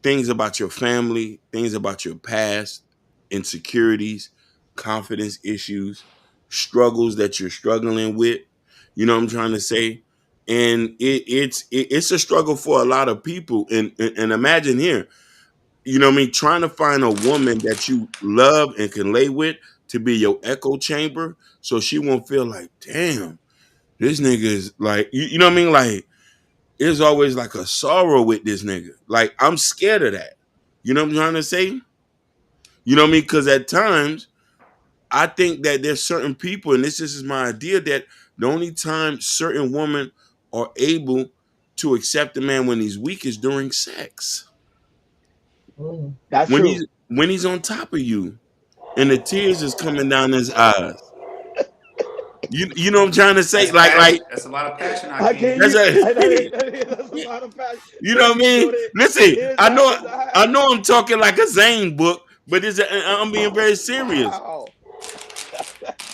things about your family, things about your past, insecurities, confidence issues, struggles that you're struggling with. You know what I'm trying to say? And it's a struggle for a lot of people. And imagine here, you know what I mean, trying to find a woman that you love and can lay with to be your echo chamber, so she won't feel like, damn, this nigga is like, you know what I mean? Like, there's always like a sorrow with this nigga. Like, I'm scared of that. You know what I'm trying to say? You know what I mean? Because at times, I think that there's certain people, and this is my idea, that the only time certain women are able to accept a man when he's weak is during sex. That's When true. he's on top of you, and the tears is coming down his eyes. You know what I'm trying to say? That's Like passion. That's a lot of passion. I can't that's use. a, That's a lot of passion. you know what I mean? Put it Listen, his I eyes. know I'm talking like a Zane book, but I'm being very serious. Wow.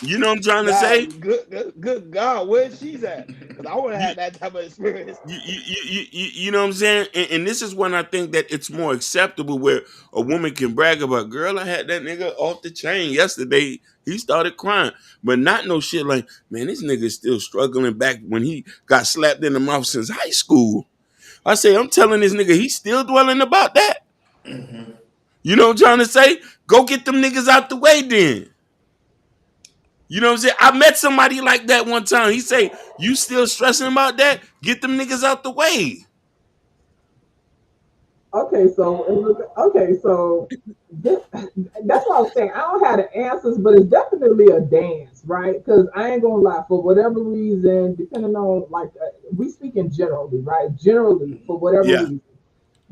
You know what I'm trying to Nah, say? good God, where's she's at? Because I want to have that type of experience. You know what I'm saying? And this is when I think that it's more acceptable, where a woman can brag about, girl, I had that nigga off the chain yesterday. He started crying. But not no shit like, man, this nigga's still struggling back when he got slapped in the mouth since high school. I say, I'm telling this nigga, he's still dwelling about that. Mm-hmm. You know what I'm trying to say? Go get them niggas out the way then. You know what I'm saying? I met somebody like that one time. He say, you still stressing about that? Get them niggas out the way. Okay, so that's what I was saying. I don't have the answers, but it's definitely a dance, right? Because I ain't gonna lie, for whatever reason, depending on like we speaking generally, right? Generally, for whatever Yeah. reason,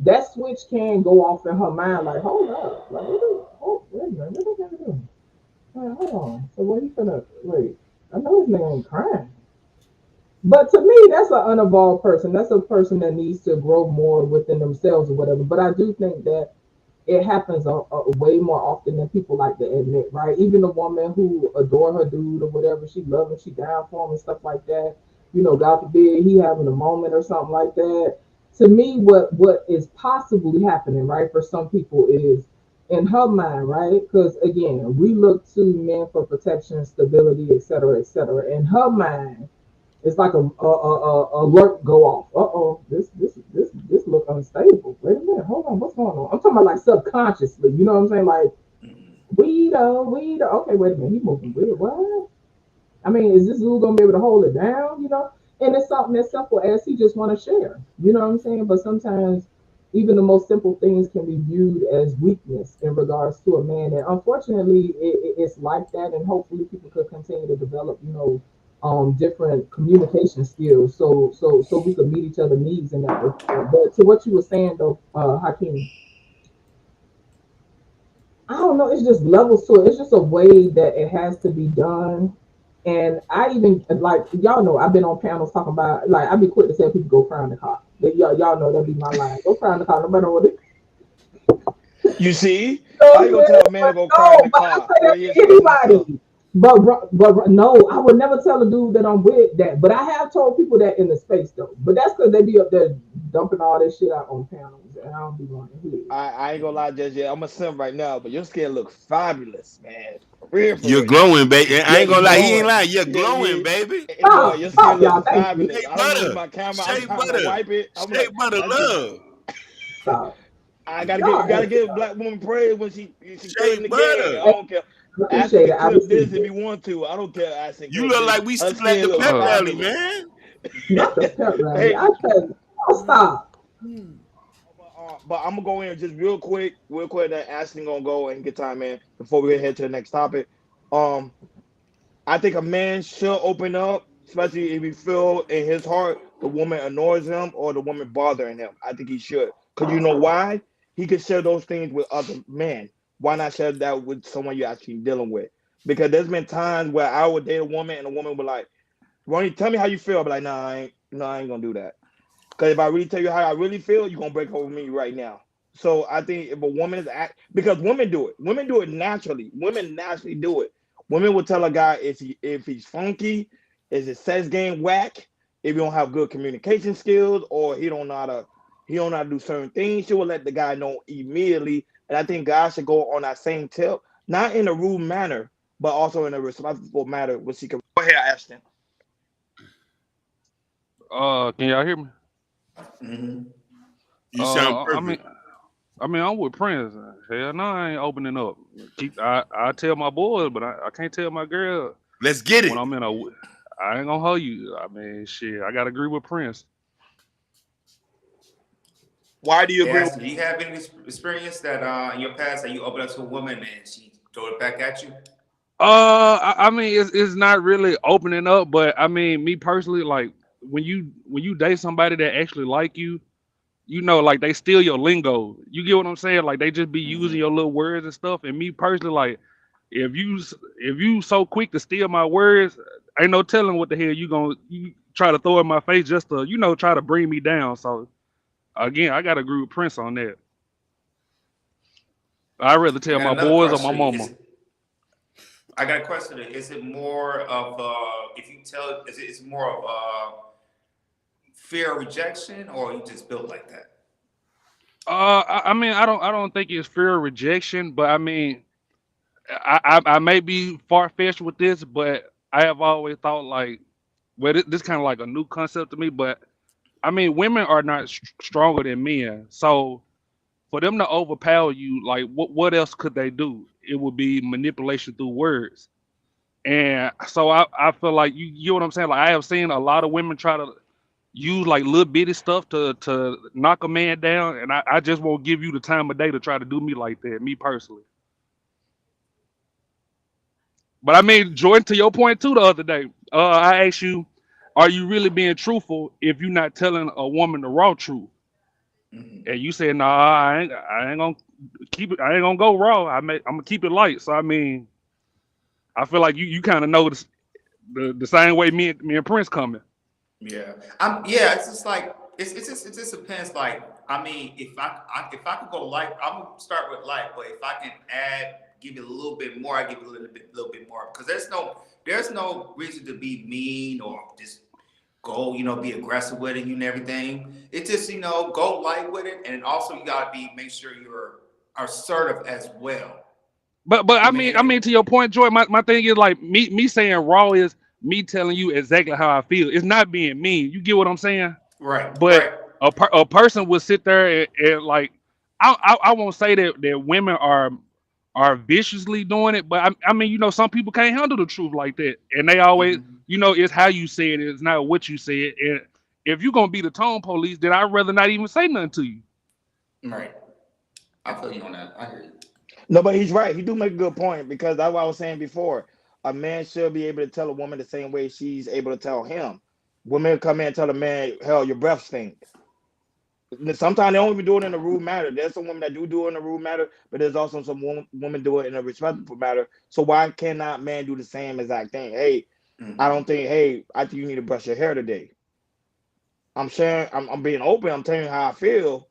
that switch can go off in her mind. Like, hold up, like, wait a minute, what are they doing? Hold on. So what you finna wait? I know his name ain't crying. But to me, that's an unevolved person. That's a person that needs to grow more within themselves or whatever. But I do think that it happens a way more often than people like to admit, right? Even a woman who adore her dude or whatever, she love him, she down for him and stuff like that. You know, God forbid he having a moment or something like that. To me, what is possibly happening, right, for some people is in her mind, right? Because again, we look to men for protection, stability, et cetera, et cetera. In her mind, it's like a alert go off. This look unstable. Wait a minute, hold on, what's going on? I'm talking about like subconsciously. You know what I'm saying? Like weed. Okay, wait a minute, he moving weird. What? I mean, is this dude gonna be able to hold it down? You know? And it's something as simple as he just want to share. You know what I'm saying? But sometimes even the most simple things can be viewed as weakness in regards to a man. And unfortunately, it's like that. And hopefully, people could continue to develop, different communication skills, so we could meet each other's needs in that respect. But to what you were saying though, Hakeem, I don't know. It's just levels to it. It's just a way that it has to be done. And I even like y'all know I've been on panels talking about like I'd be quick to tell people go cry in the car. Y'all know that'd be my line. Go cry in the car, no matter what it. You see, So, how you gonna tell a man to go cry in the but I car? say that to anybody. But no, I would never tell a dude that I'm with that. But I have told people that in the space though. But that's because they be up there dumping all this shit out on panels, and I don't be wanting to hear it. I ain't gonna lie, just yet. I'm a sim right now, but your skin look fabulous, man. For real, for You're real. glowing, baby. I Yeah, ain't you gonna lie, he ain't glowing. lying. You're Yeah, glowing, yeah. baby. Boy, your skin Y'all. look Thank you. fabulous. Shea I don't know if butter. my camera. I'm Shea trying to butter. wipe it. I'm Shea like, butter I just, love. Stop. I gotta Y'all gotta ain't give a stop. black woman praise when she Shea cutting the game. I butter. don't care. I Ashton appreciate it. can I clip this received if it. you want to. I don't care. Ashton You clip look this. like we Her still at skin the look pep rally, fabulous. man. Not the pet rally. Hey, I said, oh, stop. but I'm gonna go in just real quick. That Ashton gonna go and get time in before we head to the next topic. Um, I think a man should open up, especially if he feel in his heart the woman annoys him or the woman bothering him. I think he should. Cause you know why? He can share those things with other men. Why not share that with someone you're actually dealing with? Because there's been times where I would date a woman and a woman would like, Ronnie, tell me how you feel. I'd be like, nah, I ain't gonna do that. Because if I really tell you how I really feel, you're gonna break up with me right now. So I think if a woman is because women do it naturally. Women naturally do it. Women will tell a guy if he's funky, is his sex game whack, if you don't have good communication skills or he don't know how to do certain things, she will let the guy know immediately. And I think guys should go on that same tip, not in a rude manner, but also in a respectful manner. Which she can. Go ahead, Ashton. Can y'all hear me? Mm-hmm. You sound perfect. I mean, I'm with Prince. Hell no, I ain't opening up. I tell my boys, but I can't tell my girl. Let's get it. When I'm in I ain't gonna hold you. I mean, shit, I gotta agree with Prince. Why do you agree? Ashton, do you have any experience that in your past that you opened up to a woman and she throw it back at you? I mean, it's not really opening up, but I mean, me personally, like when you date somebody that actually like you, you know, like they steal your lingo. You get what I'm saying? Like they just be using your little words and stuff. And me personally, like if you so quick to steal my words, ain't no telling what the hell you try to throw in my face just to, you know, try to bring me down. So again, I gotta agree with Prince on that. I'd rather tell my boys or my mama. I got a question. Is it more of if you tell it's more of fear of rejection, or you just built like that? I mean, I don't think it's fear of rejection, but I mean, I may be far-fetched with this, but I have always thought like, well, this kind of like a new concept to me, but I mean, women are not stronger than men, so for them to overpower you, like what else could they do? It would be manipulation through words. And so I feel like you know what I'm saying? Like I have seen a lot of women try to use like little bitty stuff to knock a man down, and I just won't give you the time of day to try to do me like that, me personally. But I mean, Jordan, to your point too the other day, I asked you, are you really being truthful if you're not telling a woman the raw truth? Mm-hmm. And you said, nah, I ain't gonna keep it. I ain't gonna go raw. I'm gonna keep it light. So I mean, I feel like you kind of know the same way me and Prince coming. Yeah, yeah. It's just like it just depends. Like I mean, if I could go light, I'm gonna start with light. But if I can give you a little bit more, I give you a little bit more, because there's no reason to be mean or just go, be aggressive with it and everything. It's just, go light with it. And also you gotta make sure you're assertive as well. But I mean, to your point, Joy, my thing is like me saying raw is me telling you exactly how I feel. It's not being mean. You get what I'm saying? Right. But right. A person would sit there and like, I won't say that women are viciously doing it, but I mean, some people can't handle the truth like that, and they always, it's how you say it, it's not what you say it. And if you're gonna be the tone police, then I'd rather not even say nothing to you. Right. I feel you on that. I hear you. No, but he's right. He do make a good point, because that's what I was saying before. A man should be able to tell a woman the same way she's able to tell him. Women come in and tell a man, hell, your breath stinks. Sometimes they don't even do it in a rude manner. There's some women that do it in a rude manner, but there's also some women do it in a respectful manner. So why cannot man do the same exact thing? Hey, I think you need to brush your hair today. I'm sharing, I'm being open, I'm telling you how I feel,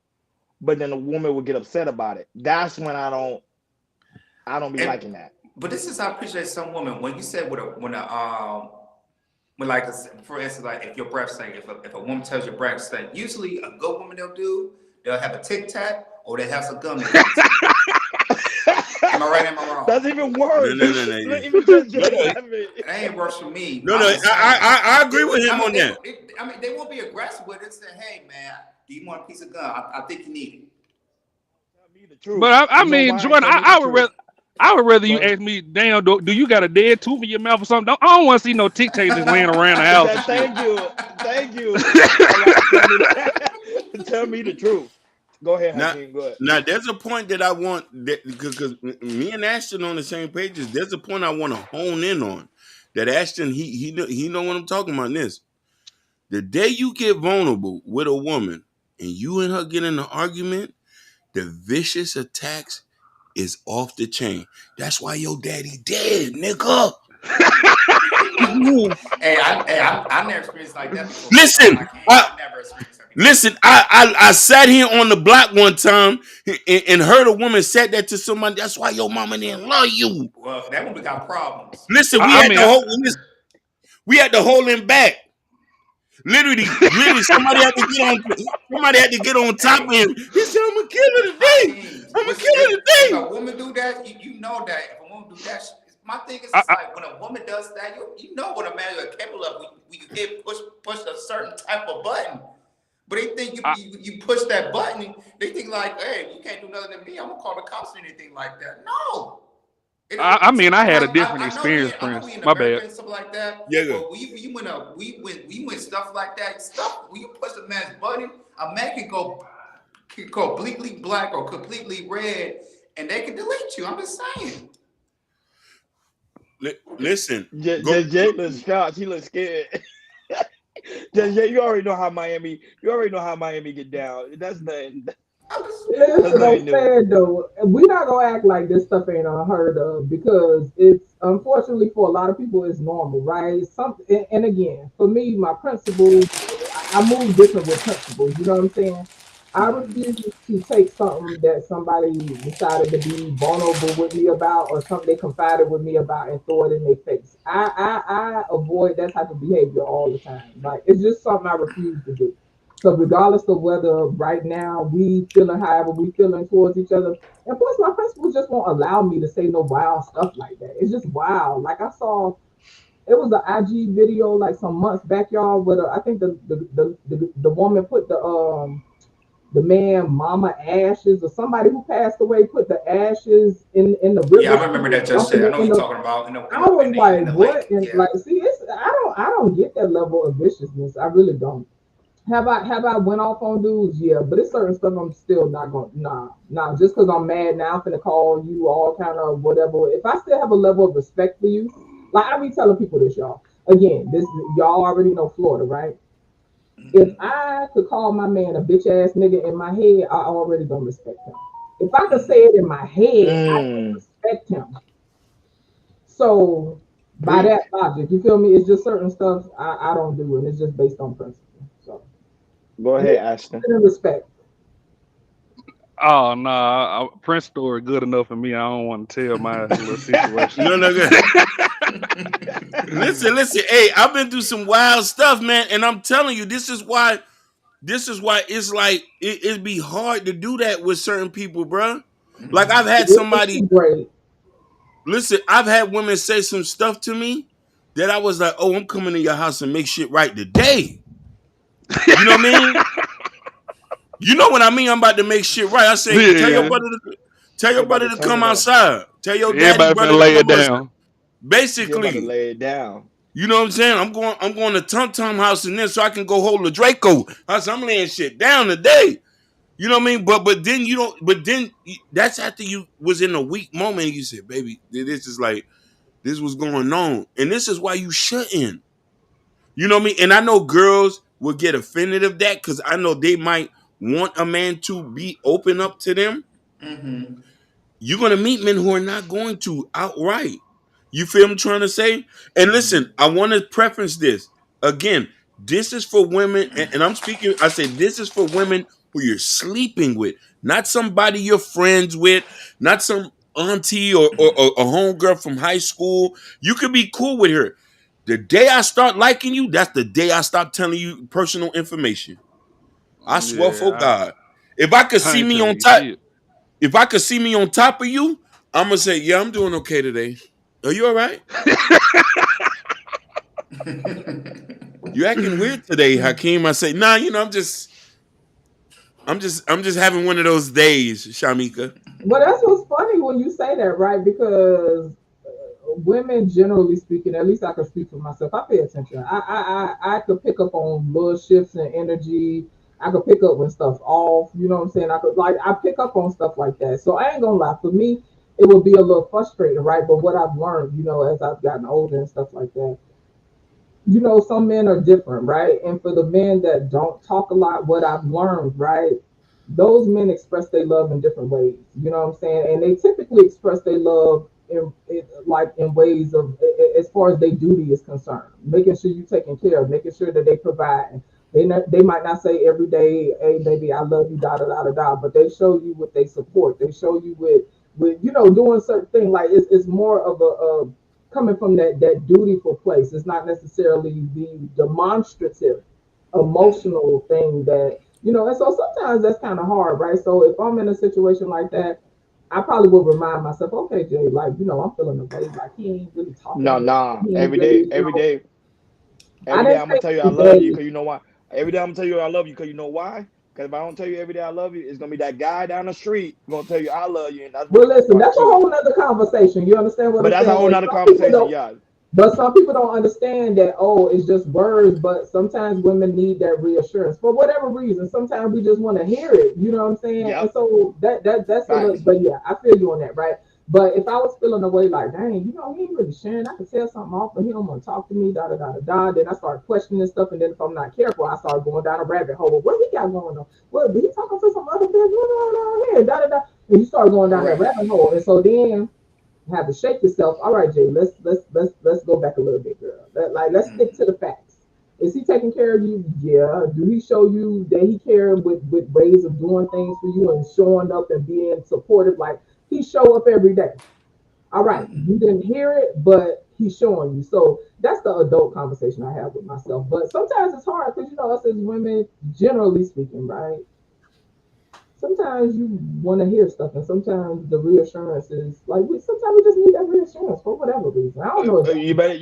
but then the woman would get upset about it. That's when I don't be liking that. But this is, I appreciate some women, when you said when like, for instance, like if your breath stink, if a woman tells your breath stink, usually a good woman they'll have a Tic Tac or they have some gum. Am I right? Am I wrong? That's even worse. No. It ain't worse for me. No, I agree with him on that. They won't be aggressive with it. Say, hey man, do you want a piece of gum? I think you need it. Tell me the truth. But I mean, Jordan, I would rather you ask me, damn, do you got a dead tooth in your mouth or something? I don't want to see no Tic Tacs just laying around the house. Thank you. Tell me the truth. Go ahead, Hakeem. Go ahead. Now, there's a point that I want, because me and Ashton on the same pages. There's a point I want to hone in on. That Ashton, he know what I'm talking about. This, the day you get vulnerable with a woman and you and her get in an argument, the vicious attacks is off the chain. That's why your daddy dead, nigga. Hey, I never experienced like that before. Listen, I sat here on the block one time and heard a woman said that to somebody. That's why your mama didn't love you. Well, that woman got problems. Listen, we had to hold him back. Literally, somebody had to get on top of him. He said, "I'm gonna kill her today. I'm gonna kill her If today." a woman do that, you know that. If a woman do that, my thing is, I, it's I, like when a woman does that, you know what a man is capable of. We can hit push a certain type of button, but they think I, you push that button, they think like, hey, you can't do nothing to me. I'm gonna call the cops or anything like that. No. It ain't. I mean, I had a Like different I know experience, I know Prince. we in My America bad. and stuff like that, Yeah, but we win stuff like that. Stuff when you push a man's button, a man can go completely black or completely red, and they can delete you. I'm just saying. Listen, Just Jay looks shocked. He looks scared. Just Jay, you already know how Miami get down. That's nothing. Listen, I'm saying though, we're not gonna act like this stuff ain't unheard of because it's unfortunately for a lot of people it's normal, right? Something, and again, for me, my principles, I move different with principles. You know what I'm saying? I refuse to take something that somebody decided to be vulnerable with me about or something they confided with me about and throw it in their face. I avoid that type of behavior all the time. Like it's just something I refuse to do. So regardless of whether right now we feeling however we feeling towards each other, and plus my principals just won't allow me to say no wild stuff like that. It's just wild. Like I saw, it was an IG video like some months back, y'all, with I think the woman put the man mama ashes or somebody who passed away put the ashes in the river. Yeah, I remember that just said. I know you're talking about. I was like, in the what? lake. And Yeah. like, see, it's I don't get that level of viciousness. I really don't. Have I went off on dudes? Yeah, but it's certain stuff I'm still not going. Nah. Just because I'm mad now, I'm finna call you all kind of whatever. If I still have a level of respect for you, like I be telling people this, y'all. Again, this y'all already know Florida, right? If I could call my man a bitch ass nigga in my head, I already don't respect him. If I could say it in my head, I don't respect him. So by that logic, you feel me? It's just certain stuff I don't do, and it's just based on principle. So Go ahead, Ashton. Respect. Oh no, Prince story good enough for me. I don't want to tell my little situation. No, good. Listen. Hey, I've been through some wild stuff, man, and I'm telling you, this is why it's like it'd be hard to do that with certain people, bro. Like I've had somebody. Listen, I've had women say some stuff to me that I was like, "Oh, I'm coming to your house and make shit right today." You know what I mean? You know what I mean? I'm about to make shit right. I say, tell your brother to come outside. Tell your daddy brother to lay it come outside. down. Basically, lay it down. You know what I'm saying? I'm going to Tum Tum house and then so I can go hold the Draco. I'm laying shit down today. You know what I mean? But then you don't. But then that's after you was in a weak moment. And you said, "Baby, this was going on, and this is why you shouldn't." You know what I mean? And I know girls will get offended of that because I know they might want a man to be open up to them. Mm-hmm. You're gonna meet men who are not going to outright. You feel I'm trying to say? And listen, I want to preference this again. This is for women, and I'm speaking. I say this is for women who you're sleeping with, not somebody you're friends with, not some auntie or a homegirl from high school. You could be cool with her. The day I start liking you, that's the day I stop telling you personal information. I swear for God. If I could see me on top, if I could see me on top of you, I'm gonna say, yeah, I'm doing okay today. Are you all right? You acting weird today, Hakeem. I say, nah, I'm just having one of those days, Shamika. But that's what's funny when you say that, right? Because women, generally speaking, at least I can speak for myself. I pay attention. I could pick up on little shifts in energy. I could pick up when stuff's off. You know what I'm saying? I pick up on stuff like that. So I ain't gonna lie. For me, it would be a little frustrating, right? But what I've learned, as I've gotten older and stuff like that, some men are different, right? And for the men that don't talk a lot, what I've learned, right? Those men express their love in different ways. You know what I'm saying? And they typically express their love in ways of as far as their duty is concerned, making sure you're taking care of, making sure that they provide. They might not say every day, "Hey, baby, I love you," da da da da da, but they show you with they support. They show you with doing certain things. Like it's more of a coming from that dutiful place. It's not necessarily the demonstrative emotional thing that, you know, and so sometimes that's kind of hard, right? So if I'm in a situation like that, I probably will remind myself, okay, Jay, like, you know, I'm feeling the way, like he ain't really talking No, to me. nah. He ain't Every really, day, you every know, day, I every day didn't I'm say gonna tell you I every love you day. because you know why? Every day I'm gonna tell you I love you because you know why? Because if I don't tell you every day I love you, it's gonna be that guy down the street gonna tell you I love you, and that's what But we're gonna listen, start that's a to. whole nother conversation. You understand what But I'm that's a saying? whole And nother some people conversation, don't. yeah. But some people don't understand that, oh, it's just words, but sometimes women need that reassurance for whatever reason. Sometimes we just want to hear it, you know what I'm saying? And Yep. so that's a little, Facts. but yeah, I feel you on that, right? But if I was feeling away like, dang, you know, he ain't really sharing, I could tell something off, but he don't want to talk to me, da da da da da. Then I start questioning stuff, and then if I'm not careful, I start going down a rabbit hole. What he got going on? What, did he talking to some other bitch? What's going on here? Da da da. And you start going down that Correct. rabbit hole, and so then have to shake yourself. All right, Jay, let's go back a little bit, girl. Let's stick Mm-hmm. to the facts. Is he taking care of you? Yeah. Do he show you that he cares with ways of doing things for you and showing up and being supportive? Like he show up every day. All right, Mm-hmm. you didn't hear it, but he's showing you. So that's the adult conversation I have with myself. But sometimes it's hard because you know us as women, generally speaking, right? Sometimes you want to hear stuff, and sometimes the reassurance is like sometimes we just need that reassurance for whatever reason. I don't know You exactly. better,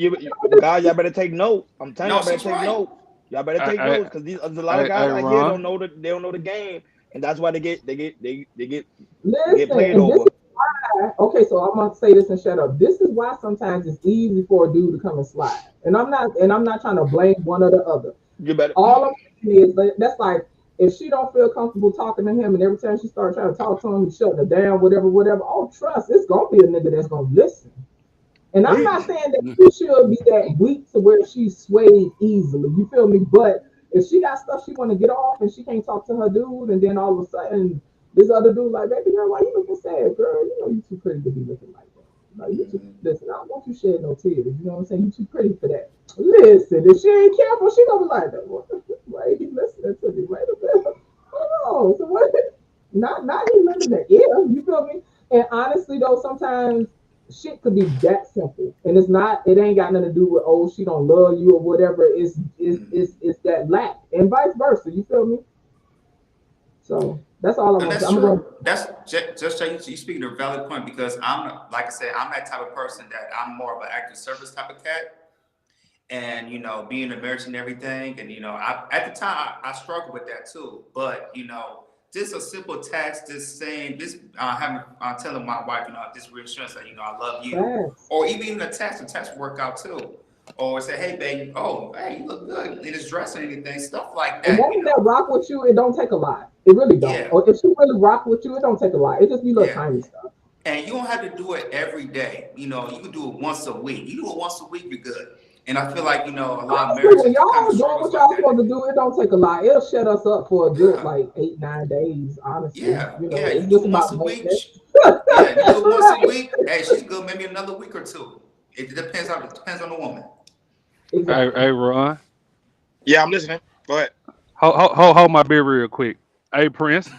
guys, y'all better take notes. I'm telling you, No, y'all better she's take right. notes. Y'all better take I, notes because these there's a lot of I, guys out here Ron. they don't know the game, and that's why they get Listen, played and this over. is why. Okay, so I'm gonna say this and shut up. This is why sometimes it's easy for a dude to come and slide, and I'm not trying to blame one or the other. You better. All I'm saying is that's like if she don't feel comfortable talking to him, and every time she starts trying to talk to him, he's shutting her down, whatever, whatever. Oh, trust, it's gonna be a nigga that's gonna listen. And I'm not saying that she should be that weak to where she's swayed easily. You feel me? But if she got stuff she want to get off and she can't talk to her dude, and then all of a sudden this other dude like, baby girl, why you looking sad, girl? You know you too pretty to be looking like that. Like you too, listen, I don't want you shed no tears. You know what I'm saying? You too pretty for that. Listen, if she ain't careful, she gonna be like, wait, he listening to me. Wait a minute. Hold on. So what? Not he lending the ear. You feel me? And honestly though, sometimes shit could be that simple, and it ain't got nothing to do with, oh, she don't love you or whatever. It's that lack, and vice versa. You feel me? So that's all I'm And gonna say. that's I'm gonna true. That's just you speaking a valid point because like I said, I'm that type of person that I'm more of an active service type of cat. And being a marriage and everything, and at the time I struggled with that too. But just a simple text, just saying, just telling my wife, this reassurance that I love you, facts. or even a text work out too, or say, hey baby, oh hey, you look good in this dress or anything, stuff like A that. woman that rock with you, it don't take a lot. It really don't. Yeah, Or if she really rock with you, it don't take a lot. It just be little yeah. tiny stuff. And you don't have to do it every day. You can do it once a week. You do it once a week, you're good. And I feel like, a lot of Honestly, when marriages kind y'all of doing struggles what like y'all that. supposed to do, it don't take a lot. It'll shut us up for a good Yeah, like 8, 9 days. Honestly, yeah, you yeah. know, You it's do just it once about a week. maintenance. Yeah, you do it once a Right. week. Hey, she's good. Maybe another week or two. It depends on the woman. Exactly. Hey, Ron. Yeah, I'm listening. Go ahead. Hold my beer real quick. Hey, Prince.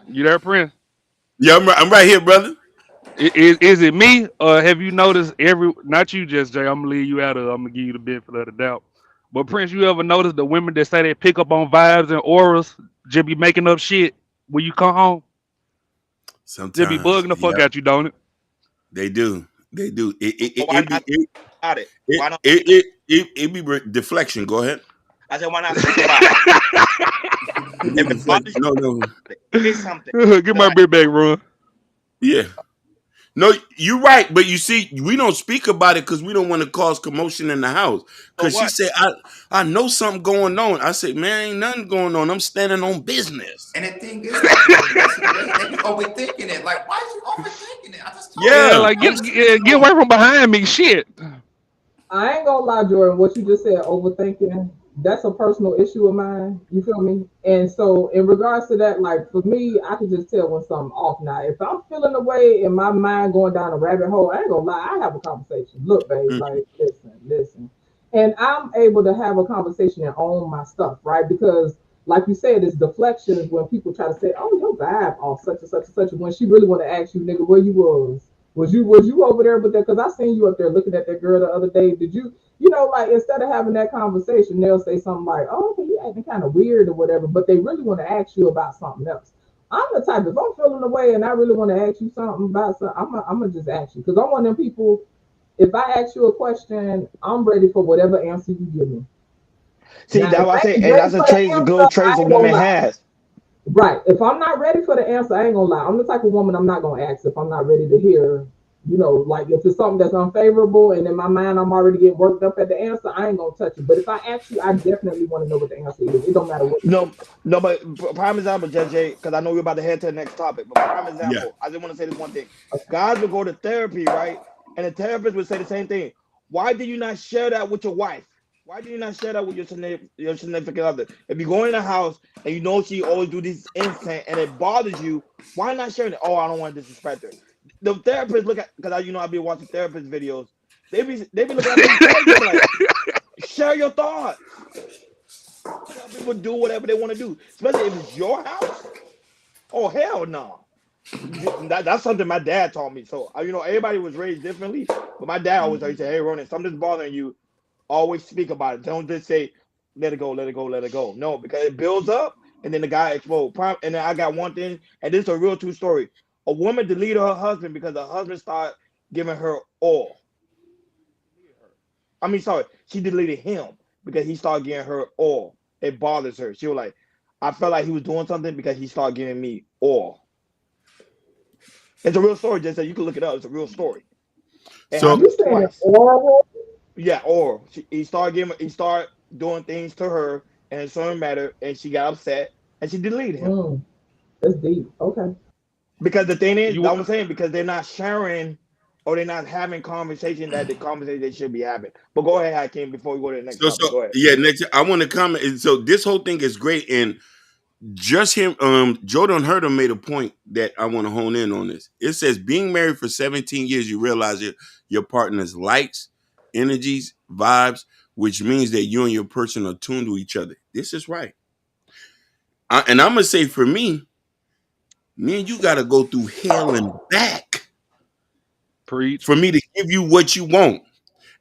You there, Prince? Yeah, I'm right here, brother. Is it me or have you noticed not you just Jay, I'm gonna leave you out of it. I'm gonna give you the benefit of the doubt. But Prince, you ever notice the women that say they pick up on vibes and auras just be making up shit when you come home? Just be Sometimes, bugging the fuck yep, out you, don't it? they do. They do. But why It be not about it? Why not? it be deflection. Go ahead. I said, why not speak about it? It be If it deflection. bothers No, no. you, say something. Get my Like, beer back, Ron. Yeah. No, you're right, but you see, we don't speak about it because we don't want to cause commotion in the house. so Because she what? said, I know something going on. I said, man, ain't nothing going on. I'm standing on business. And the thing is, like, they be overthinking it. Like, why is you overthinking it? I just told Yeah, Yeah, you. like I'm get away from behind me, shit. I ain't gonna lie, Jordan. What you just said, overthinking, that's a personal issue of mine. You feel me? And so, in regards to that, like for me, I can just tell when something off. Now, if I'm feeling away and my mind going down a rabbit hole, I ain't gonna lie. I have a conversation. Look, babe, mm, like listen, and I'm able to have a conversation and own my stuff, right? Because, like you said, it's deflections when people try to say, "Oh, your vibe off such and such and such," when she really want to ask you, nigga, where you was. Was you over there with that? Because I seen you up there looking at that girl the other day. Did you, like instead of having that conversation, they'll say something like, "Oh, okay, you acting kind of weird or whatever," but they really want to ask you about something else. I'm the type, if I'm feeling away and I really want to ask you something about something, I'm gonna just ask you because I'm one of them people. If I ask you a question, I'm ready for whatever answer you give me. See, Now, that's if what I I say, ain't and ready that's a for the trait, a answer, good trait I a ain't gonna woman lie. has. Right. If I'm not ready for the answer, I ain't gonna lie. I'm the type of woman I'm not gonna ask if I'm not ready to hear. Like if it's something that's unfavorable and in my mind I'm already getting worked up at the answer, I ain't gonna touch it. But if I ask you, I definitely want to know what the answer is. It don't matter what you say. No, no, but prime example, JJ, because I know we're about to head to the next topic. But prime Yeah. example, I just want to say this one thing: guys will go to therapy, right? And the therapist would say the same thing. Why did you not share that with your wife? Why did you not share that with your significant other? If you go in the house and you know she always do this instant and it bothers you, why not share it? Oh, I don't want to disrespect her. The therapist look at, because I be watching therapist videos. They be looking at me crazy. They be like, share your thoughts. Tell people do whatever they want to do, especially if it's your house. Oh hell no! That's something my dad taught me. So everybody was raised differently, but my dad always used to say, "Hey, Ronan, something's bothering you. Always speak about it. Don't just say, let it go, let it go, let it go." No, because it builds up, and then the guy explodes. And then I got one thing, and this is a real true story. A woman deleted her husband because the husband started giving her all. I mean, sorry, she deleted him because he started giving her all. It bothers her. She was like, I felt like he was doing something because he started giving me all. It's a real story, just so you can look it up. It's a real story. It So You happened saying twice. oral? Yeah, or he started doing things to her and it certain matter, and she got upset and she deleted him. That's deep. Okay. Because the thing is, You that's what I'm saying, because they're not sharing or they're not having the conversation they should be having. But go ahead, Hakeem, before we go to the next topic. Go ahead. yeah, next I want to comment. And so this whole thing is great, and just him, Jordan Hurter made a point that I want to hone in on this. It says being married for 17 years, you realize your partner's likes, energies, vibes, which means that you and your person are tuned to each other. This is right. And I'm gonna say for me and you got to go through hell and back preach. for me to give you what you want.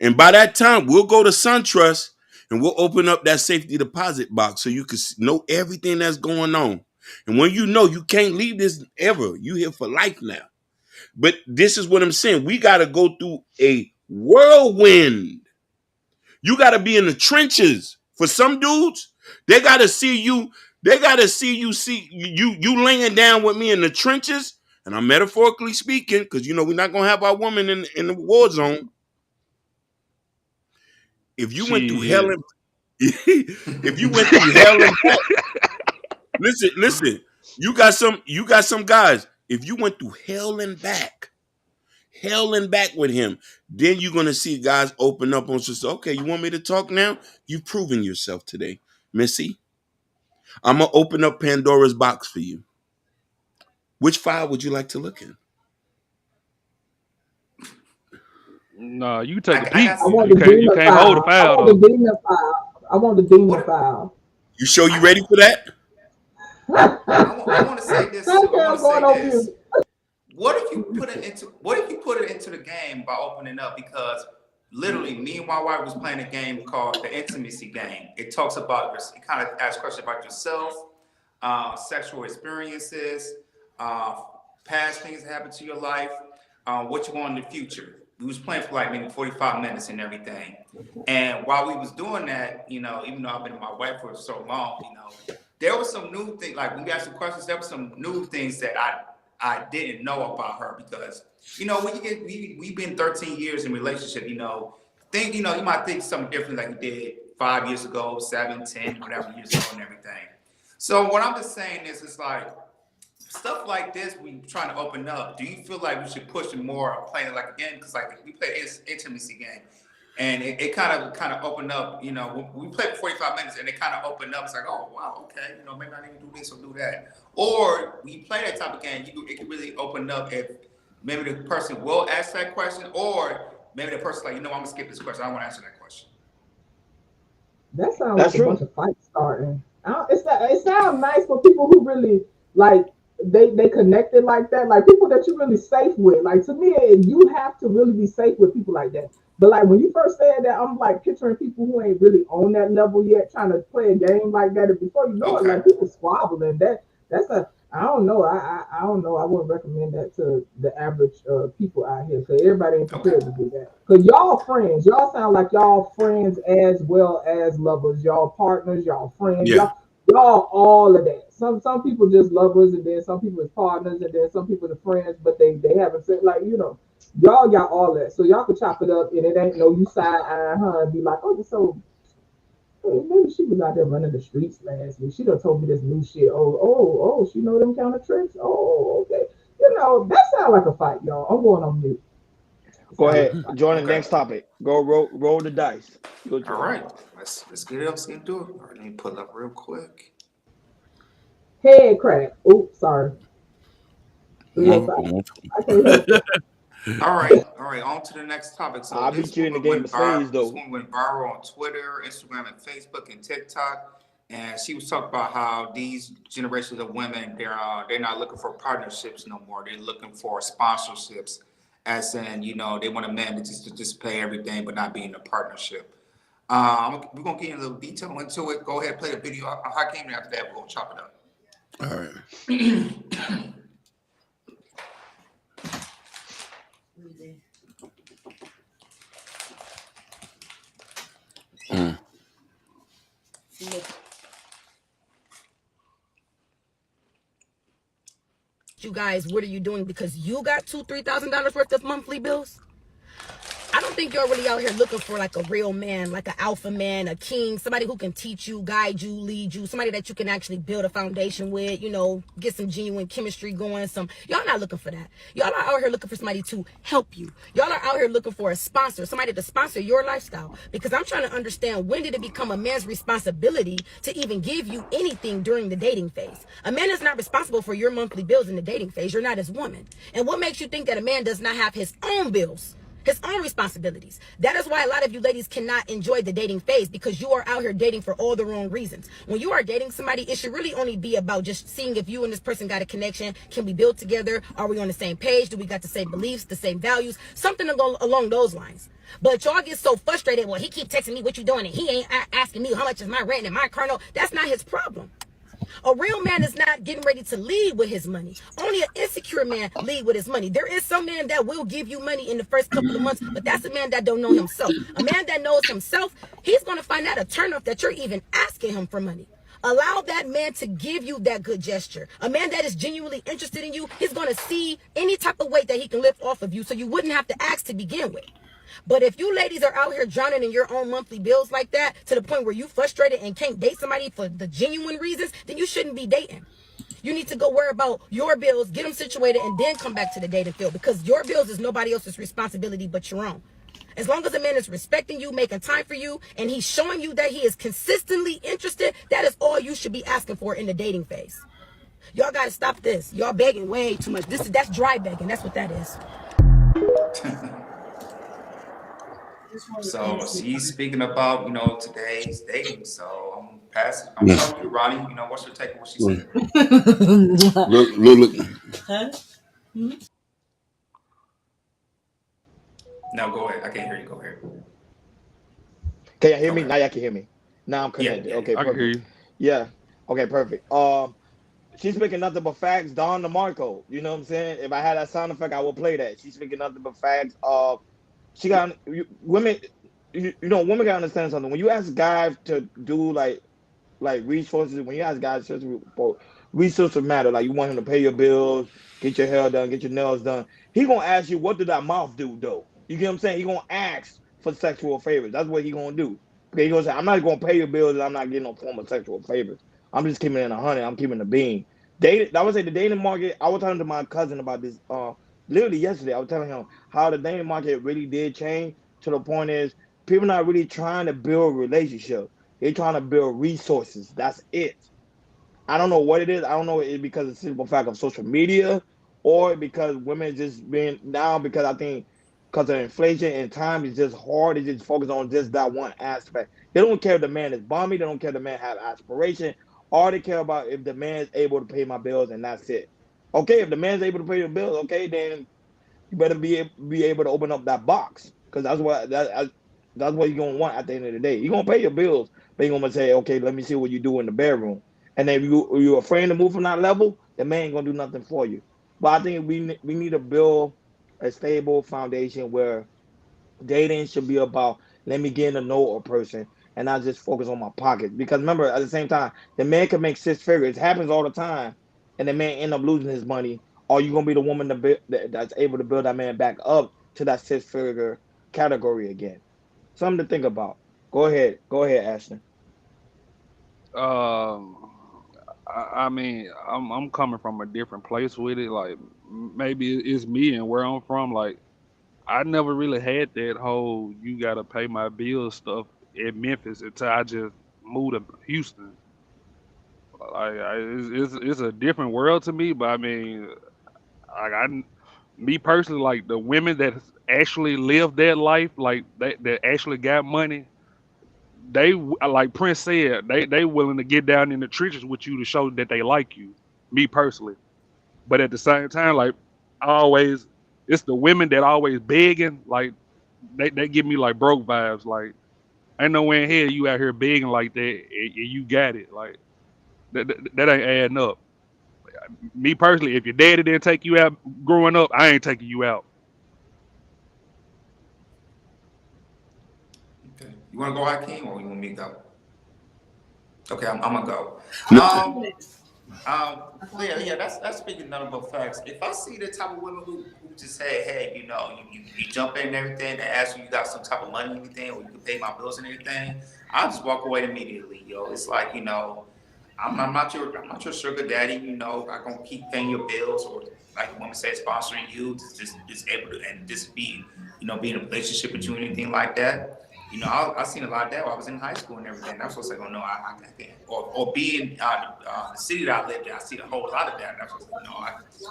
And by that time, we'll go to SunTrust and we'll open up that safety deposit box so you can know everything that's going on. And when you know you can't leave this ever, you here for life now. But this is what I'm saying. We got to go through a whirlwind. You got to be in the trenches. For some dudes, they got to see you. They got to see you laying down with me in the trenches. And I'm metaphorically speaking, because we're not gonna have our woman in the war zone. If you went through hell Shit. and if you went through hell and back, listen. You got some guys. If you went through hell and back with him, then you're gonna see guys open up on sister. Okay, you want me to talk now? You've proven yourself today, Missy. I'm gonna open up Pandora's box for you. Which file would you like to look in? No, you take a I peek. got I some. want You the can't. You demon can't hold the file. I file want though. the demon file. I want the demon What file. You sure you ready for that? I want to say this That too. I want girl to going say on this. mute. What if you put it into the game by opening up? Because literally, me and my wife was playing a game called the intimacy game. It talks about it kind of asks questions about yourself, sexual experiences, past things that happened to your life, what you want in the future. We was playing for like maybe 45 minutes and everything. And while we was doing that, even though I've been with my wife for so long, there was some new things. Like when we asked some questions, there were some new things that I didn't know about her because when we've been 13 years in relationship, you might think something different like you did 5 years ago, 7, 10, whatever years ago and everything. So what I'm just saying is it's like stuff like this we trying to open up. Do you feel like we should push it more, playing it like again? Because like we played intimacy game. And it kind of opened up, we played for 45 minutes and it kind of opened up. It's like, oh, wow, okay, maybe I need to do this or do that. Or we play that type of game, it can really open up if maybe the person will ask that question or maybe the person's like, I'm going to skip this question. I don't want to answer that question. That sounds That's like a true. bunch of fights starting. It sounds nice for people who really like they connected like that, like people that you're really safe with. Like to me, you have to really be safe with people like that. But like when you first said that, I'm like picturing people who ain't really on that level yet, trying to play a game like that, and before you know it, Okay. like people squabbling. That's a I don't know. I don't know. I wouldn't recommend that to the average people out here because everybody ain't Okay. prepared to do that. Because y'all friends, y'all sound like y'all friends as well as lovers. Y'all partners, y'all friends, Yeah. y'all all of that. Some people just lovers, and then some people is partners, and then some people are friends, but they haven't said like y'all got all that, so y'all can chop it up, and it ain't no you side eye her and be like, oh, so hey, maybe she was out there running the streets last week. She done told me this new shit. Oh, she know them kind of tricks. Oh, okay. That sound like a fight, y'all. I'm going on mute. Go Sound like ahead, a fight. Jordan. Okay. Next topic. Go roll the dice. Your All turn. right. Let's get it. Let's get into it. All right, let me pull up real quick. Head crack. Oops, sorry. 305. I can't help it. All right. On to the next topic. So I'll this beat you in the woman game went of spades, viral. This though. woman went viral on Twitter, Instagram, and Facebook, and TikTok. And she was talking about how these generations of women, they're not looking for partnerships no more. They're looking for sponsorships, as in they want a man to just pay everything, but not be in a partnership. We're gonna get in a little detail into it. Go ahead, play the video. Hakeem, and after that, we're gonna chop it up. All right. Mm. You guys, what are you doing? Because you got $2,000-$3,000 worth of monthly bills. I don't think you're really out here looking for like a real man, like an alpha man, a king, somebody who can teach you, guide you, lead you, somebody that you can actually build a foundation with, get some genuine chemistry going. Y'all not looking for that. Y'all are out here looking for somebody to help you. Y'all are out here looking for a sponsor, somebody to sponsor your lifestyle. Because I'm trying to understand, when did it become a man's responsibility to even give you anything during the dating phase? A man is not responsible for your monthly bills in the dating phase. You're not his woman. And what makes you think that a man does not have his own bills? His own responsibilities. That is why a lot of you ladies cannot enjoy the dating phase, because you are out here dating for all the wrong reasons. When you are dating somebody, it should really only be about just seeing if you and this person got a connection. Can we build together? Are we on the same page? Do we got the same beliefs, the same values? Something along those lines. But y'all get so frustrated. Well, he keep texting me what you doing, and he ain't asking me how much is my rent and my car note. That's not his problem. A real man is not getting ready to lead with his money. Only an insecure man lead with his money. There is some man that will give you money in the first couple of months, but that's a man that don't know himself. A man that knows himself, he's going to find out a turnoff that you're even asking him for money. Allow that man to give you that good gesture. A man that is genuinely interested in you, he's going to see any type of weight that he can lift off of you, so you wouldn't have to ask to begin with. But if you ladies are out here drowning in your own monthly bills like that, to the point where you frustrated and can't date somebody for the genuine reasons, then you shouldn't be dating. You need to go worry about your bills, get them situated, and then come back to the dating field, because your bills is nobody else's responsibility but your own. As long as a man is respecting you, making time for you, and he's showing you that he is consistently interested, that is all you should be asking for in the dating phase. Y'all got to stop this. Y'all begging way too much. That's dry begging. That's what that is. So she's speaking about today's dating. So I'm talking to you, Ronnie. What's your take on what she said? Look. Huh? No, go ahead. I can't hear you. Go ahead. Can you hear me? Now y'all can hear me. Now I'm connected. Yeah. Okay, I can hear you. Yeah. Okay, perfect. She's speaking nothing but facts. Don DeMarco. You know what I'm saying? If I had that sound effect, I would play that. She's speaking nothing but facts. She got women. Women gotta understand something. When you ask guys to do like resources, when you ask guys for resources matter, like you want him to pay your bills, get your hair done, get your nails done, he gonna ask you, what did that mouth do though? You get what I'm saying? He gonna ask for sexual favors. That's what he gonna do. Okay, he gonna say, I'm not gonna pay your bills and I'm not getting no form of sexual favors. I'm just keeping it in 100. I'm keeping the bean. I would say the dating market. I was talking to my cousin about this literally yesterday. I was telling him how the dating market really did change, to the point is people not really trying to build relationships. They're trying to build resources. That's it. I don't know what it is. I don't know if it's because of the simple fact of social media, or because women just being now, because I think because of inflation and time is just hard. They just focus on just that one aspect. They don't care if the man is balmy. They don't care if the man have aspiration. All they care about if the man is able to pay my bills, and that's it. Okay, if the man's able to pay your bills, okay, then you better be able to open up that box, because that's what you're gonna want at the end of the day. You're gonna pay your bills, but you're gonna say, okay, let me see what you do in the bedroom. And then you're afraid to move from that level, the man ain't gonna do nothing for you. But I think we need to build a stable foundation where dating should be about, let me get to know a person and not just focus on my pockets. Because remember, at the same time, the man can make 6 figures. It happens all the time, and the man end up losing his money. Or you gonna be the woman that's able to build that man back up to that 6 figure category again. Something to think about. Go ahead, Ashton. Um, I mean, I'm coming from a different place with it. Like maybe it's me and where I'm from. Like I never really had that whole "you gotta pay my bills" stuff in Memphis until I just moved to Houston. It's a different world to me. But I mean, me personally, like the women that actually live that life, like that actually got money, like Prince said, they willing to get down in the trenches with you to show that they like you. Me personally, but at the same time, like I always, it's the women that always begging. Like they give me like broke vibes. Like ain't no way in hell you out here begging like that and you got it. Like that ain't adding up. Me personally, if your daddy didn't take you out growing up, I ain't taking you out. Okay. You want to go, Hakeem, or you want me to go? Okay, I'm gonna go. No, Yeah, that's speaking nothing but facts. If I see the type of women who just say, hey, you jump in and everything, they ask you got some type of money and anything, or you can pay my bills and everything, I'll just walk away immediately, yo. It's like, I'm not your sugar daddy, I'm gonna keep paying your bills, or like the woman said, sponsoring you, just able to and just be in a relationship with you or anything like that. I've seen a lot of that while I was in high school and everything. That's what's like, oh no, I can't. Or being the city that I lived in, I see a whole lot of that. That's what's like, no,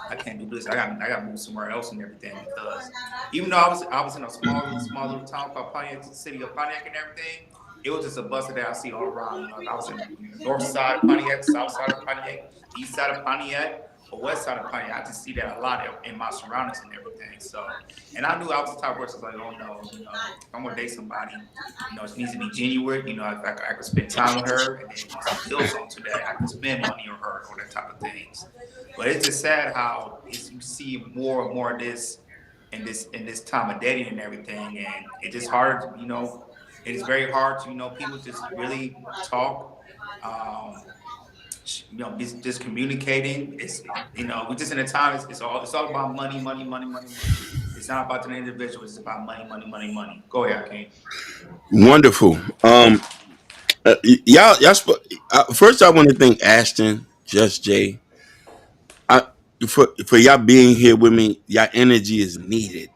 I can't do this. I got to move somewhere else and everything, because even though I was in a small little town called Pontiac, city of Pontiac and everything, it was just a bus that I see all around. I was in the north side of Pontiac, south side of Pontiac, east side of Pontiac, or west side of Pontiac. I just see that a lot in my surroundings and everything. So, and I knew I was the type of person like, oh no, if I'm gonna date somebody, it needs to be genuine. If I could spend time with her, and then once it builds onto that, I can spend money on her or that type of things. But it's just sad how you see more and more of this in this time of dating and everything, and it's just hard. It is very hard to people just really talk. Just communicating. We're just in a time. It's all about money, money, money, money, money. It's not about the individual. It's about money, money, money, money. Go ahead, King. wonderful. First, I want to thank Ashton, Just Jay, I, for y'all being here with me. Y'all energy is needed,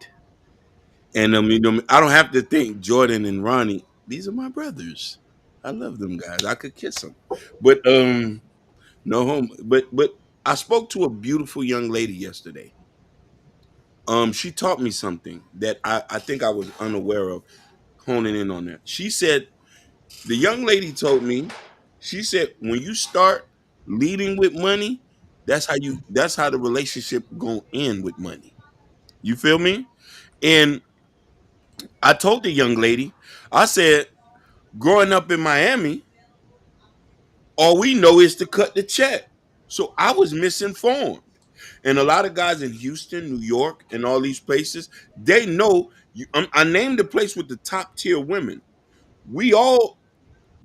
and I don't have to thank Jordan and Ronnie. These are my brothers. I love them guys. I could kiss them, but no home. But I spoke to a beautiful young lady yesterday. She taught me something that I think I was unaware of. Honing in on that, she said the young lady told me. She said when you start leading with money, that's how the relationship gonna end with money. You feel me? And I told the young lady, I said, growing up in Miami, all we know is to cut the check. So I was misinformed. And a lot of guys in Houston, New York, and all these places, they know you. I named the place with the top tier women. We all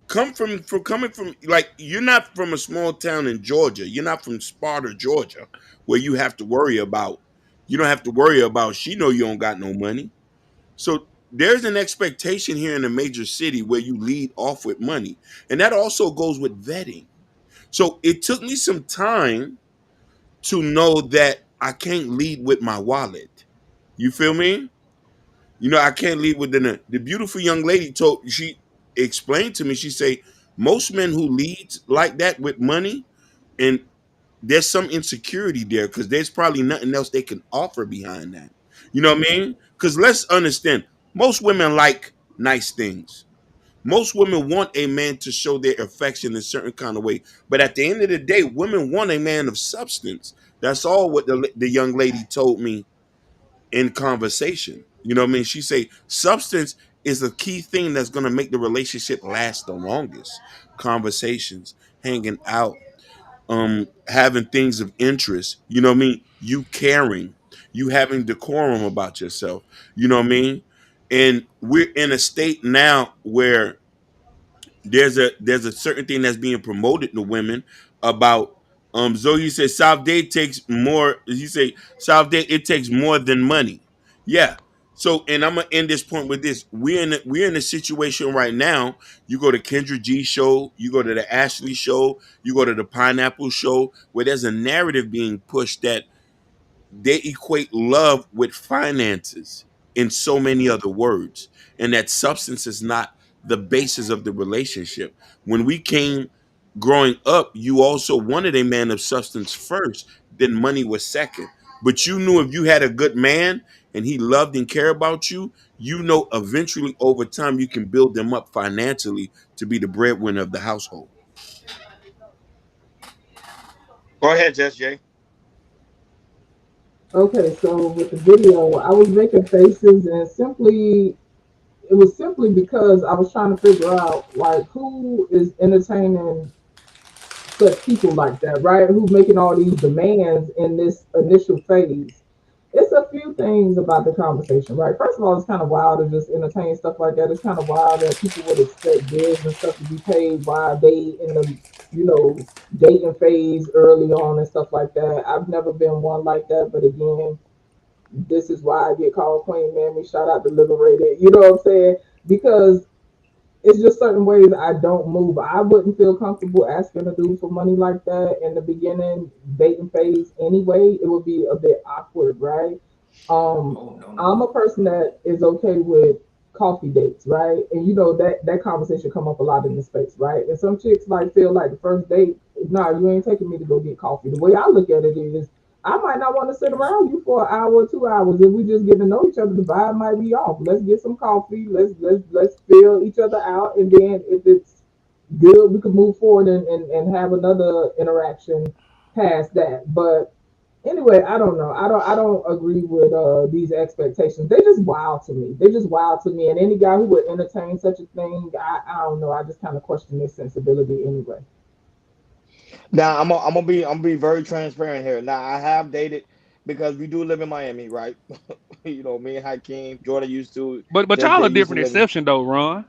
coming from, like, you're not from a small town in Georgia. You're not from Sparta, Georgia, where you have to worry about. You don't have to worry about. She know you don't got no money. So there's an expectation here in a major city where you lead off with money, and that also goes with vetting. So it took me some time to know that I can't lead with my wallet. You feel me? I can't lead with the beautiful young lady she explained to me. She say most men who lead like that with money, and there's some insecurity there because there's probably nothing else they can offer behind that. You know what I mean? Because let's understand, most women like nice things. Most women want a man to show their affection in a certain kind of way, but at the end of the day, women want a man of substance. That's all what the young lady told me in conversation. You know what I mean? She say substance is a key thing that's going to make the relationship last the longest. Conversations, hanging out, having things of interest, you know what I mean? You caring, you having decorum about yourself, you know what I mean? And we're in a state now where there's a certain thing that's being promoted to women about Zoe said South Day takes more. You say South Day it takes more than money. Yeah. So and I'm gonna end this point with this. We're in a situation right now. You go to Kendra G show, you go to the Ashley show, you go to the Pineapple show, where there's a narrative being pushed that they equate love with finances in so many other words, and that substance is not the basis of the relationship. When we came growing up, you also wanted a man of substance first, then money was second. But you knew if you had a good man and he loved and cared about you, you know eventually over time you can build them up financially to be the breadwinner of the household. Go ahead, Jess J. Okay, so with the video, I was making faces, and it was simply because I was trying to figure out like who is entertaining such people like that, right? Who's making all these demands in this initial phase? It's a few things about the conversation, right? First of all, it's kind of wild to just entertain stuff like that. It's kind of wild that people would expect bids and stuff to be paid while they in the, you know, dating phase early on and stuff like that. I've never been one like that, but again, this is why I get called Queen Mammy. Shout out to Liberated. You know what I'm saying? Because it's just certain ways I don't move. I wouldn't feel comfortable asking a dude for money like that in the beginning dating phase anyway. It would be a bit awkward, right? I'm a person that is okay with coffee dates, right? And you know that conversation come up a lot in the space, right? And some chicks like feel like the first date, nah, you ain't taking me to go get coffee. The way I look at it is I might not want to sit around you for an hour or 2 hours. If we just get to know each other, the vibe might be off. Let's get some coffee. Let's feel each other out, and then if it's good, we can move forward and have another interaction past that. But anyway, I don't know. I don't agree with these expectations. They just wild to me. They just wild to me. And any guy who would entertain such a thing, I don't know. I just kind of question their sensibility anyway. Now I'm gonna be very transparent here. Now I have dated because we do live in Miami, right? You know, me and Hakeem, Jordan used to, But Just J y'all a used to different live in. exception though, Ron.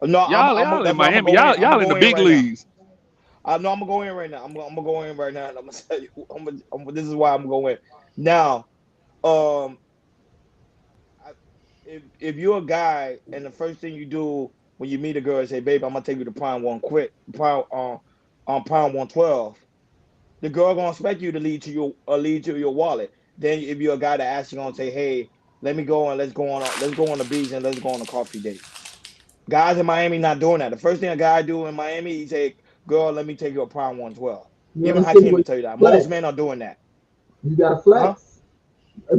No, Y'all in that's why I'm gonna Miami. go in. Y'all I'm gonna y'all in the go in big right now. leagues. No, I'm gonna go in right now. I'm gonna go in right now, and I'm gonna tell you. This is why I'm going now. Um, I, if you're a guy and the first thing you do when you meet a girl is say, "Babe, I'm gonna take you to Prime One quick, Prime on Prime 112," the girl gonna expect you to lead to your wallet. Then if you're a guy that actually gonna say, "Hey, let me go and let's go on the beach and let's go on a coffee date." Guys in Miami not doing that. The first thing a guy do in Miami, he say, "Girl, let me take you a Prime 112." You in Even a city Hakeem where will you tell you that. Most flex. men are doing that. You gotta Huh? flex.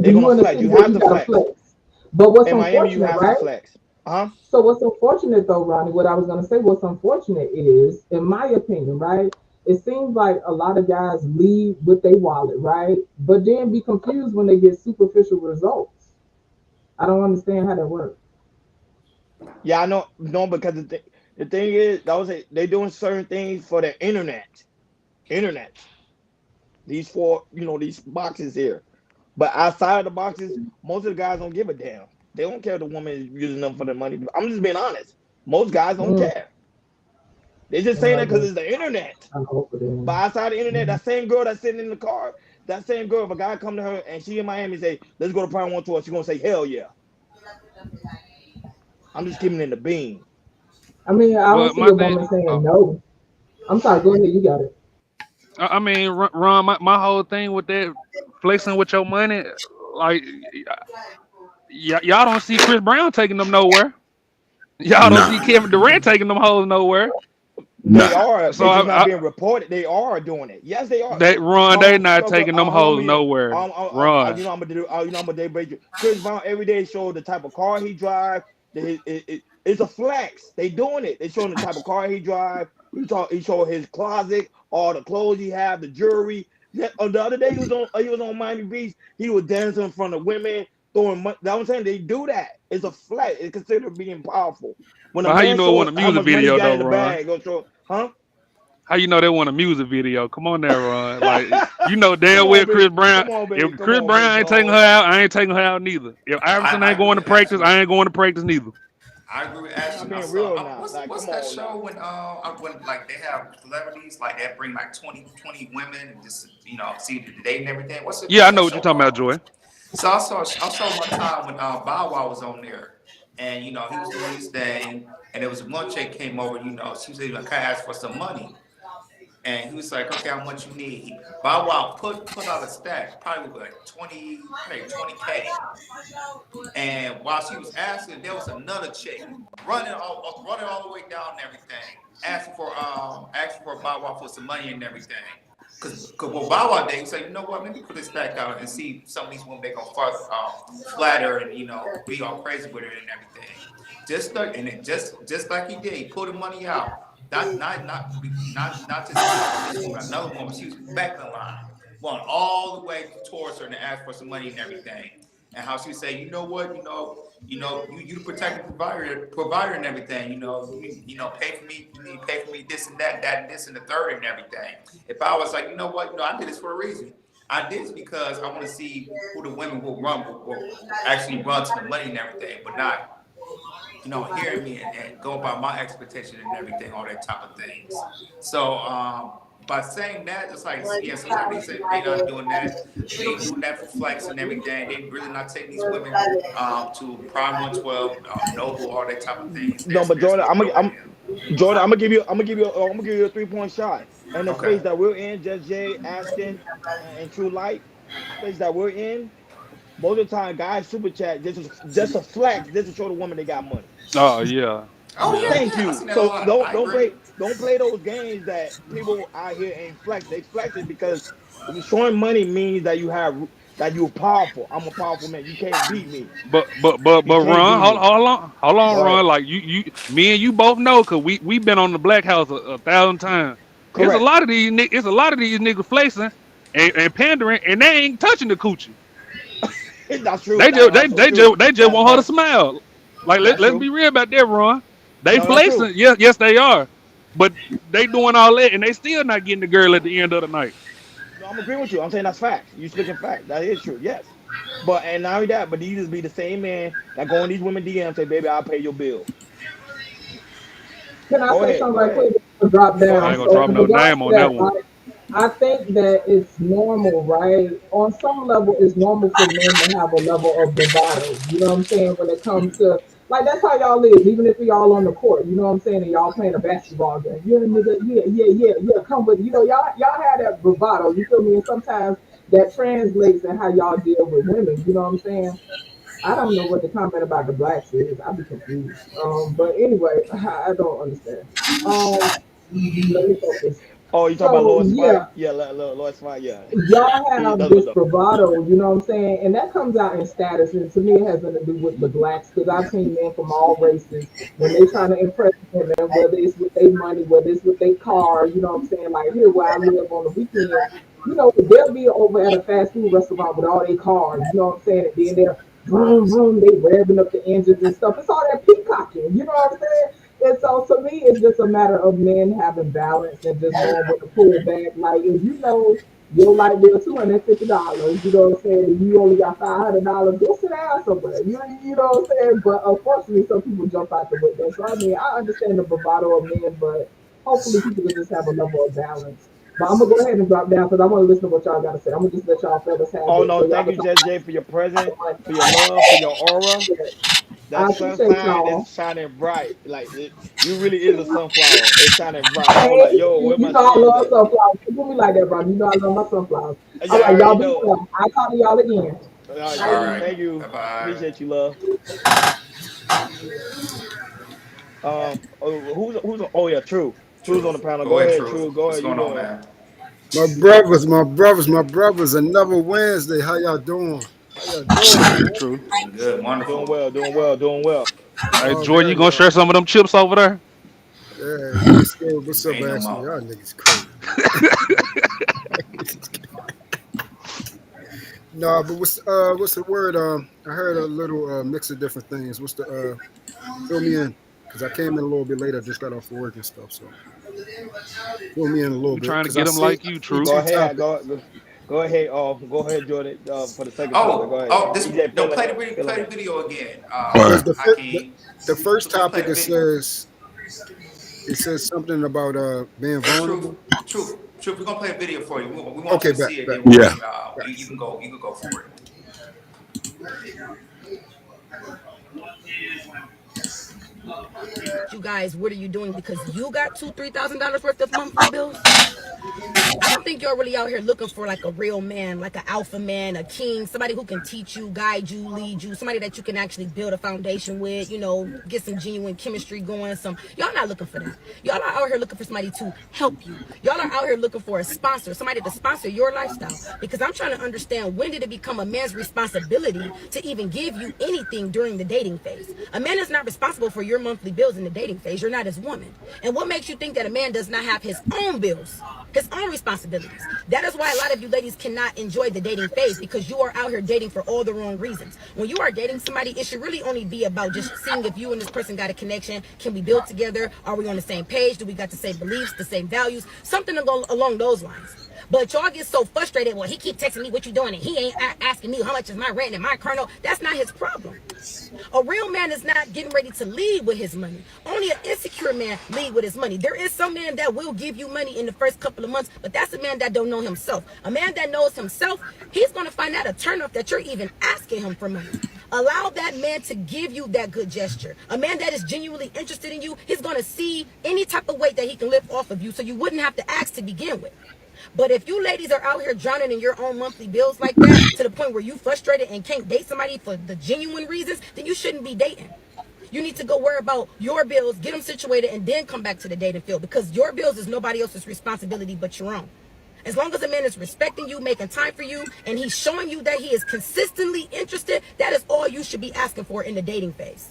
Do They're you gonna in a flex. city You where have you to gotta flex. flex? But what's In Miami, you unfortunate, have to right? flex. Huh? So what's unfortunate though, Ronnie, what I was gonna say, what's unfortunate is, in my opinion, right? It seems like a lot of guys lead with their wallet, right? But then be confused when they get superficial results. I don't understand how that works. Yeah, I know. No, because the thing is, they doing certain things for the internet. Internet. These these boxes here. But outside of the boxes, most of the guys don't give a damn. They don't care if the woman is using them for the money. I'm just being honest. Most guys don't Mm, care. They just saying I that because guess it's the internet. I hope for But them. outside the internet, Mm. that same girl that's sitting in the car, that same girl, if a guy come to her and she in Miami say, "Let's go to Prime One Tour," she gonna say, "Hell yeah." I'm just keeping it in the bean. I mean, I don't But see my a thing, woman saying no. I'm sorry, go ahead, you got it. I mean, Ron, my whole thing with that flexing with your money, like y'all don't see Chris Brown taking them nowhere. Y'all don't see Nah, Kevin Durant taking them hoes nowhere. They nah. are. So They just not being reported. They are doing it. Yes, they are. that Ron, they not So taking them hold on, hoes me. nowhere. Ron, I'm gonna do. I'm gonna day break you. Chris Brown every day show the type of car he drive. It's a flex. They doing it. They showing the type of car he drive. He showed his closet, all the clothes he have, the jewelry. The other day he was on Miami Beach. He was dancing in front of women, throwing money. That's what I'm saying. They do that. It's a flex. It's considered being powerful. When But how you know it wasn't a music video though, Ron? Bag, huh? How you know they want a music video? Come on there, Ron. Like you know damn well Chris Brown. If Chris Brown ain't taking her out, I ain't taking her out neither. If Iverson ain't going to practice, I ain't going to practice neither. I agree with Ashton. Being real now. What's that show when like they have celebrities like that bring like 20 women and just see the date and everything? What's it? Yeah, I know what you're talking about, Joy. So I saw one time when Bow Wow was on there, and he was doing his thing, and there was one chick came over, she was like, "Can I ask for some money?" And he was like, "Okay, how much you need?" Bow Wow put out a stack, probably like 20K. And while she was asking, there was another chick running all the way down and everything, asking for Bow Wow for some money and everything. Cause what Bow Wow did, he said, "You know what? Let me put this stack out and see some of these women they gonna flatter and be all crazy with it and everything." Just like he did, he pulled the money out. Not just another woman. She was back in the line, going all the way towards her and asked for some money and everything. And how she would say, "You know what? You protect the provider and everything. Pay for me. You need to pay for me this and that and this and the third and everything." If I was like, "You know what? I did this for a reason. I did this because I want to see who the women will actually run to the money and everything, but not." Hearing me and go by my expectation and everything, all that type of things. So by saying that, it's like, yeah, sometimes they say they're not doing that. They doing that for flex and everything. They really not taking these women to Prime 112, Noble, all that type of things. No, but Jordan, I'm gonna give you a 3-point shot. And the space that we're in, Just Jay, Ashton, and True Light, space that we're in. Most of the time, guys super chat just a flex, just to show the woman they got money. Oh yeah. Thank you. So don't play those games that people out here ain't flex. They flexing because showing money means that you're powerful. I'm a powerful man. You can't beat me. But Ron, hold on, Ron. Like me and you both know, cause we been on the Black House a 1,000 times. Correct. It's a lot of these niggas flexing and pandering, and they ain't touching the coochie. It's not true. They just want her to smile. Like let's be real about that, Ron. They flexing, yes they are, but they doing all that and they still not getting the girl at the end of the night. No, I'm agreeing with you. I'm saying that's facts. You speaking facts. That is true. Yes, and not only that, but you just be the same man that go in these women DM and say, "Baby, I'll pay your bill." Can I say something right quick? Drop down. I ain't gonna drop no name on that one. I think that it's normal, right? On some level, it's normal for men to have a level of bravado. You know what I'm saying? When it comes to, like, that's how y'all live, even if we all on the court. You know what I'm saying? And y'all playing a basketball game. Yeah, come with, y'all have that bravado. You feel me? And sometimes that translates in how y'all deal with women. You know what I'm saying? I don't know what the comment about the blacks is. I'd be confused. But anyway, I don't understand. Let me focus. Oh, you talking about Lord Spike? Yeah, Lord Spike, yeah. Y'all have this bravado, you know what I'm saying? And that comes out in status. And to me, it has nothing to do with the blacks, because I've seen men from all races, when they trying to impress women, whether it's with their money, whether it's with their car, you know what I'm saying? Like here where I live on the weekend, they'll be over at a fast food restaurant with all their cars, you know what I'm saying? And then they're vroom, vroom, they revving up the engines and stuff. It's all that peacocking, you know what I'm saying? And so to me, it's just a matter of men having balance and just knowing what to pull back. Like if you know your light bill $250, you know what I'm saying, you only got $500, go sit down somewhere. You know what I'm saying? But unfortunately, some people jump out the window. So I mean, I understand the bravado of men, but hopefully people can just have a level of balance. But I'm gonna go ahead and drop down because I want to listen to what y'all gotta say. I'm gonna just let y'all fellas have it. Oh no, thank you, Just Jay, for your presence, for your love, for your aura. That sunshine is shining bright. Like you really is a sunflower. It's shining bright. I'm like, yo, where my I love sunflowers. You do me like that, bro. You know I love my sunflowers. All right, y'all be well. I'll talk to y'all again. All right. Thank you. Bye-bye. Appreciate you, love. Who's oh yeah, True. True's on the panel. Go ahead, True. Go ahead. What's going on, man? My brothers, another Wednesday. How y'all doing? True. Good, wonderful. Doing well. Hey, Oh, Jordan, there you gonna you share are. some of them chips over there? Yeah, what's up, Ain't no Ashley? more. Y'all niggas crazy. No, but what's the word? I heard a little mix of different things. What's the fill me in? Because I came in a little bit later, just got off of work and stuff. So fill me in a little We bit trying to because I get them see like you, I see True. Go two ahead, topics. go ahead, go ahead, Jordan, for the second topic. Go Oh, ahead. oh, this DJ, no. fill in it, fill in Play the it. video again. All Because right. Hakeem, the first we're gonna play topic the video. it says something about being vulnerable. Truth. We're gonna play a video for you. We want you Okay, to see it. bet. Then Yeah. you can go. You can go for it. You guys, what are you doing? Because you got $2,000-$3,000 worth of monthly bills. I don't think you're really out here looking for like a real man, like an alpha man, a king, somebody who can teach you, guide you, lead you, somebody that you can actually build a foundation with, get some genuine chemistry going. Y'all not looking for that. Y'all are out here looking for somebody to help you. Y'all are out here looking for a sponsor, somebody to sponsor your lifestyle. Because I'm trying to understand, when did it become a man's responsibility to even give you anything during the dating phase? A man is not responsible for your monthly bills in the dating phase. You're not his woman. And what makes you think that a man does not have his own bills, his own responsibilities? That is why a lot of you ladies cannot enjoy the dating phase, because you are out here dating for all the wrong reasons. When you are dating somebody, it should really only be about just seeing if you and this person got a connection. Can we build together? Are we on the same page? Do we got the same beliefs, the same values? Something along those lines. But y'all get so frustrated. Well, he keep texting me, what you doing? And he ain't asking me how much is my rent and my car note. That's not his problem. A real man is not getting ready to lead with his money. Only an insecure man lead with his money. There is some man that will give you money in the first couple of months, but that's a man that don't know himself. A man that knows himself, he's going to find out a turnoff that you're even asking him for money. Allow that man to give you that good gesture. A man that is genuinely interested in you, he's going to see any type of weight that he can lift off of you, so you wouldn't have to ask to begin with. But if you ladies are out here drowning in your own monthly bills like that, to the point where you frustrated and can't date somebody for the genuine reasons, then you shouldn't be dating. You need to go worry about your bills, get them situated, and then come back to the dating field, because your bills is nobody else's responsibility but your own. As long as a man is respecting you, making time for you, and he's showing you that he is consistently interested, that is all you should be asking for in the dating phase.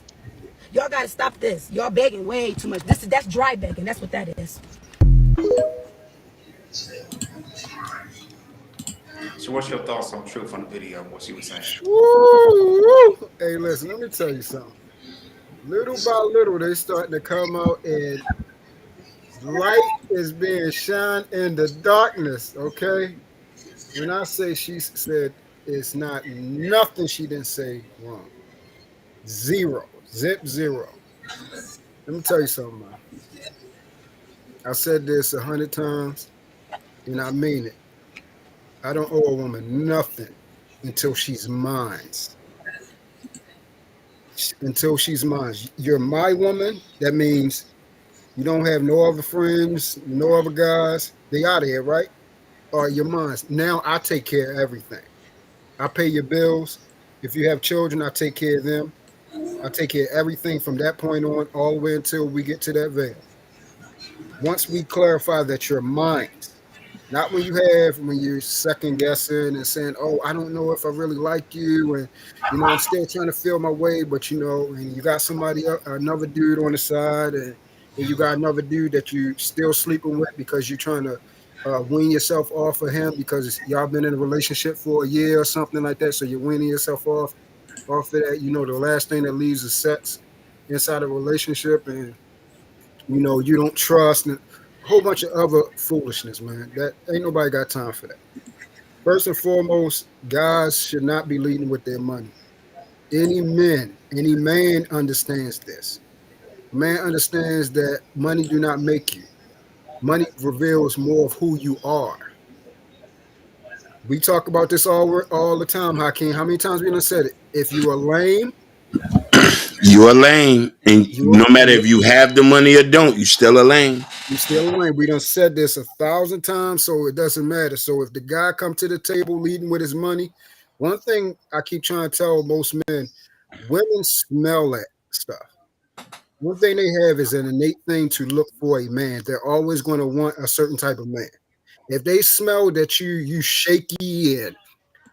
Y'all gotta stop this. Y'all begging way too much. That's dry begging. That's what that is. So, what's your thoughts on Truth on the video? What she was saying? Woo! Hey, listen, let me tell you something. Little by little, they starting to come out, and light is being shined in the darkness. Okay, when I say she said it's not nothing she didn't say wrong. Zero, zero. Let me tell you something, man. I said this 100 times, and I mean it. I don't owe a woman nothing until she's mine. Until she's mine. You're my woman. That means you don't have no other friends, no other guys. They out of here, right? Or you're mine. Now I take care of everything. I pay your bills. If you have children, I take care of them. I take care of everything from that point on, all the way until we get to that veil. Once we clarify that you're mine, not when you're second guessing and saying, oh, I don't know if I really like you. And, I'm still trying to feel my way, but, and you got another dude on the side, and you got another dude that you still sleeping with because you're trying to wean yourself off of him because y'all been in a relationship for a year or something like that. So you're weaning yourself off of that. The last thing that leaves is sex inside a relationship, and, you don't trust, and a whole bunch of other foolishness, man. That ain't nobody got time for that. First and foremost, guys should not be leading with their money. Any man understands this. Man understands that money do not make you. Money reveals more of who you are. We talk about this all the time, Hakeem. How many times we done said it? If you are lame, you're a lame, and no matter if you have the money or don't, you still a lame. You still a lame. We done said this 1,000 times, so it doesn't matter. So if the guy come to the table leading with his money, one thing I keep trying to tell most men, women smell that stuff. One thing they have is an innate thing to look for a man. They're always going to want a certain type of man. If they smell that you shaky and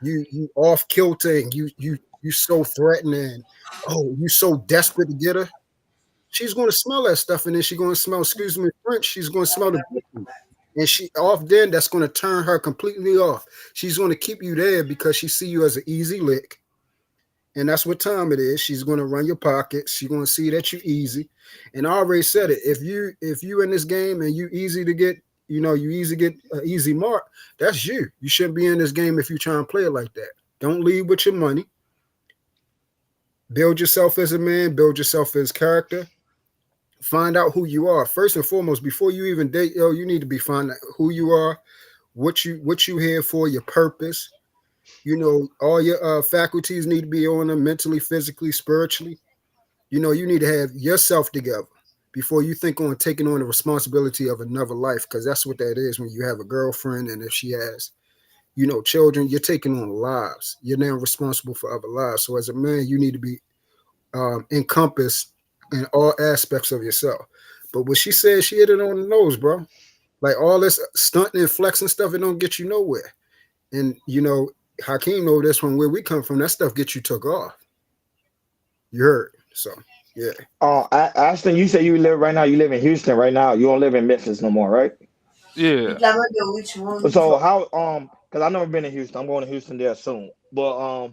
you off kilter and you you so threatening, oh, you so desperate to get her, she's going to smell that stuff, and then she's going to smell, excuse me, French, she's going to smell the bitch. And she off then, that's going to turn her completely off. She's going to keep you there because she see you as an easy lick. And that's what time it is. She's going to run your pockets. She's going to see that you easy. And I already said it. If you in this game and you easy to get, you easy get an easy mark, that's you. You shouldn't be in this game if you try and play it like that. Don't lead with your money. Build yourself as a man. Build yourself as character. Find out who you are. First and foremost, before you even date, you need to find out who you are, what you here for, your purpose. All your faculties need to be on them mentally, physically, spiritually. You need to have yourself together before you think on taking on the responsibility of another life, because that's what that is when you have a girlfriend, and if she has, children, you're taking on lives. You're now responsible for other lives. So as a man, you need to be encompassed in all aspects of yourself. But what she said, she hit it on the nose, bro. Like all this stunting and flexing stuff, it don't get you nowhere. And Hakeem know this from where we come from. That stuff gets you took off. You heard. So yeah. Ashton, you say you live in Houston right now. You don't live in Memphis no more, right? Yeah. So how because I've never been in Houston. I'm going to Houston there soon. But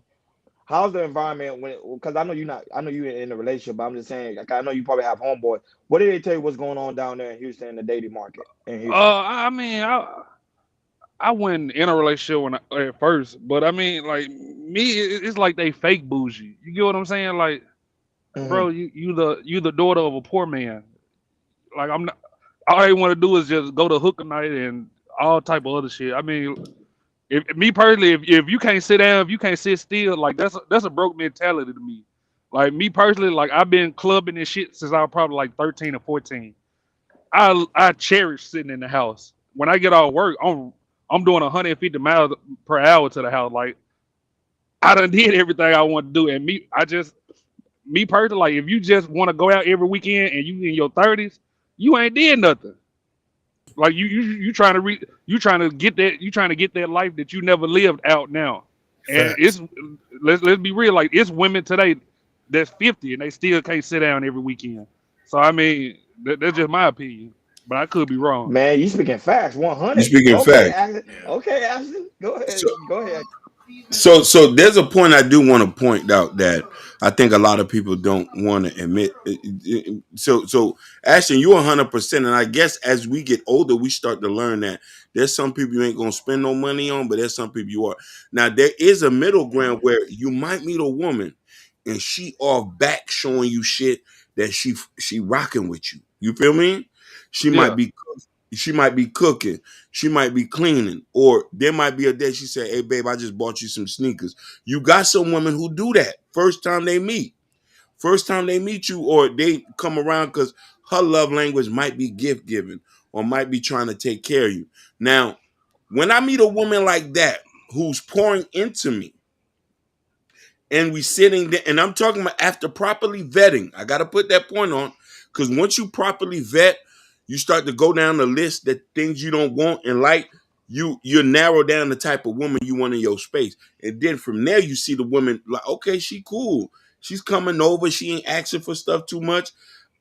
how's the environment because I know you're in a relationship, but I'm just saying, like, I know you probably have homeboys. What did they tell you what's going on down there in Houston in the dating market in Houston? I mean, I wasn't in a relationship at first, but I mean, like me, it's like they fake bougie. You get what I'm saying? Like, bro, you the daughter of a poor man. Like I'm not. All I want to do is just go to hooker night and all type of other shit. I mean, if me personally, if you can't sit down, if you can't sit still, like that's a broke mentality to me. Like me personally, like I've been clubbing and shit since I was probably like 13 or 14. I cherish sitting in the house. When I get off work, I'm doing 150 miles per hour to the house. Like I done did everything I want to do, and me personally, like if you just want to go out every weekend and you in your 30s, you ain't did nothing. Like you trying to get that life that you never lived out now. And it's let's be real, like it's women today that's 50 and they still can't sit down every weekend. So I mean, that's just my opinion, but I could be wrong. Man, you speaking facts, 100. You speaking facts. Okay, Ashton, go ahead. Go ahead. So there's a point I do want to point out that I think a lot of people don't want to admit. So Ashton, you're 100%, and I guess as we get older, we start to learn that there's some people you ain't gonna spend no money on, but there's some people you are. Now there is a middle ground where you might meet a woman and she off back showing you shit that she rocking with you. You feel me? She might be cooking, she might be cleaning, or there might be a day she said, "Hey babe, I just bought you some sneakers." You got some women who do that first time they meet you, or they come around because her love language might be gift giving or might be trying to take care of you. Now, when I meet a woman like that who's pouring into me, and we sitting there, and I'm talking about after properly vetting, I got to put that point on, because once you properly vet, you start to go down the list that things you don't want and like, you narrow down the type of woman you want in your space. And then from there, you see the woman like, okay, she cool. She's coming over. She ain't asking for stuff too much.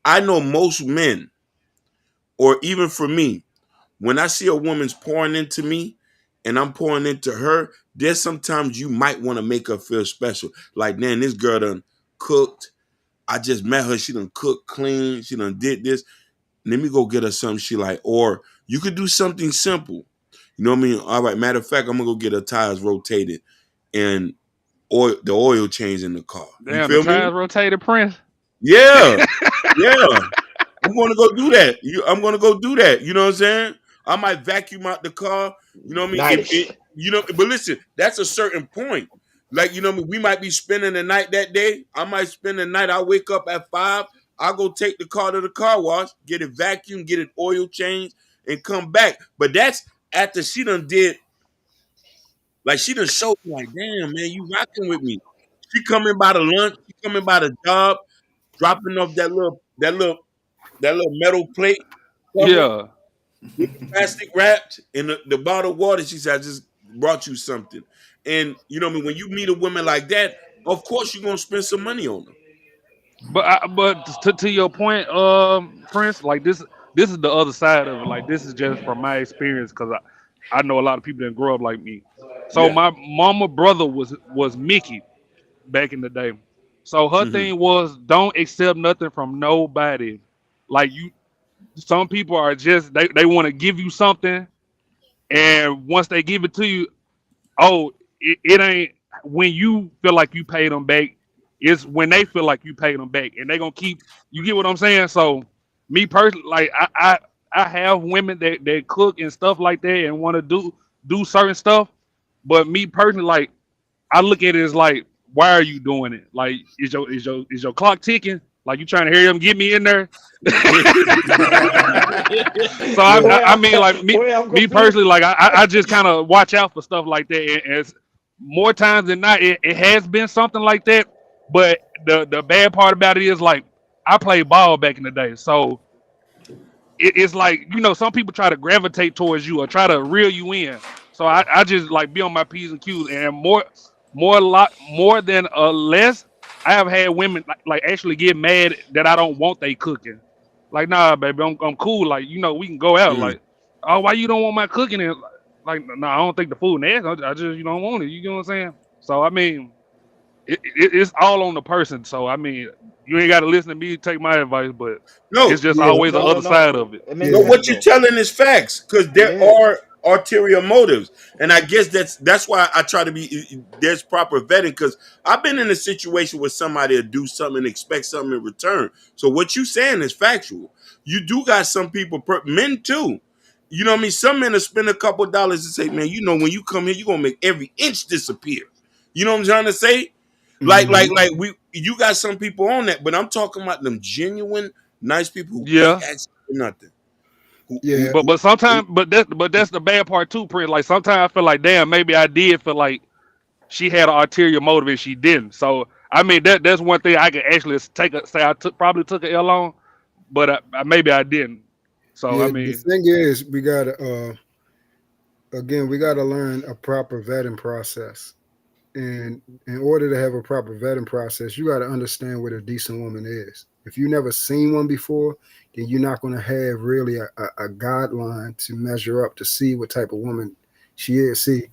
I know most men, or even for me, when I see a woman's pouring into me and I'm pouring into her, there's sometimes you might want to make her feel special. Like, man, this girl done cooked. I just met her. She done cooked clean. She done did this. Let me go get her something she like. Or you could do something simple. You know what I mean? All right, matter of fact, I'm going to go get her tires rotated and the oil change in the car. Damn, the tires rotated, Prince? Yeah. Yeah. I'm going to go do that. I'm going to go do that. You know what I'm saying? I might vacuum out the car. You know what I mean? Nice. But listen, that's a certain point. Like, you know what I mean? We might be spending the night that day. I might spend the night. I wake up at 5. I'll go take the car to the car wash, get it vacuumed, get it oil changed, and come back. But that's after she done did, like she done showed me, like, damn, man, you rocking with me. She coming by the lunch, she coming by the job, dropping off that little metal plate. Yeah. Plastic wrapped in the bottle of water. She said, I just brought you something. And you know what I mean? When you meet a woman like that, of course you're gonna spend some money on them. But to your point, Prince, like this is the other side of it. Like this is just from my experience because I know a lot of people didn't grow up like me. So Yeah. my mama brother was Mickey back in the day. So her thing was don't accept nothing from nobody. Like some people are just they want to give you something, and once they give it to you, oh, it ain't when you feel like you paid them back. It's when they feel like you paid them back, and they gonna keep. You get what I'm saying? So, me personally, like I have women that cook and stuff like that, and want to do certain stuff. But me personally, like I look at it as like, why are you doing it? Like, is your clock ticking? Like you trying to hurry up and get me in there? So I mean, like me personally, like I just kind of watch out for stuff like that. And it's more times than not, it has been something like that. But the bad part about it is like I played ball back in the day, so it's like some people try to gravitate towards you or try to reel you in. So I just like be on my P's and Q's and more than less. I have had women like actually get mad that I don't want they cooking. Like, nah, baby, I'm cool. Like, we can go out. Like, oh, why you don't want my cooking? And like, nah, I don't think the food nasty. I just don't want it. You know what I'm saying? So I mean, it's all on the person. So I mean, you ain't got to listen to me take my advice, but No, it's just always the other side of it. But what you're telling is facts, because there are ulterior motives, and I guess that's why I try to be. There's proper vetting, because I've been in a situation where somebody will do something and expect something in return. So what you saying is factual. You do got some people, men too. You know what I mean? Some men will spend a couple dollars and say, man, when you come here, you're gonna make every inch disappear. You know what I'm trying to say? Like you got some people on that, but I'm talking about them genuine, nice people who can't ask for nothing. Yeah. But sometimes, but that's the bad part too, Prince. Like sometimes I feel like, damn, maybe I did feel like she had an ulterior motive and she didn't. So I mean, that's one thing I can actually say I probably took an L on, but maybe I didn't. So I mean, the thing is, we gotta learn a proper vetting process. And in order to have a proper vetting process, you got to understand what a decent woman is. If you never seen one before, then you're not going to have really a guideline to measure up to see what type of woman she is. See,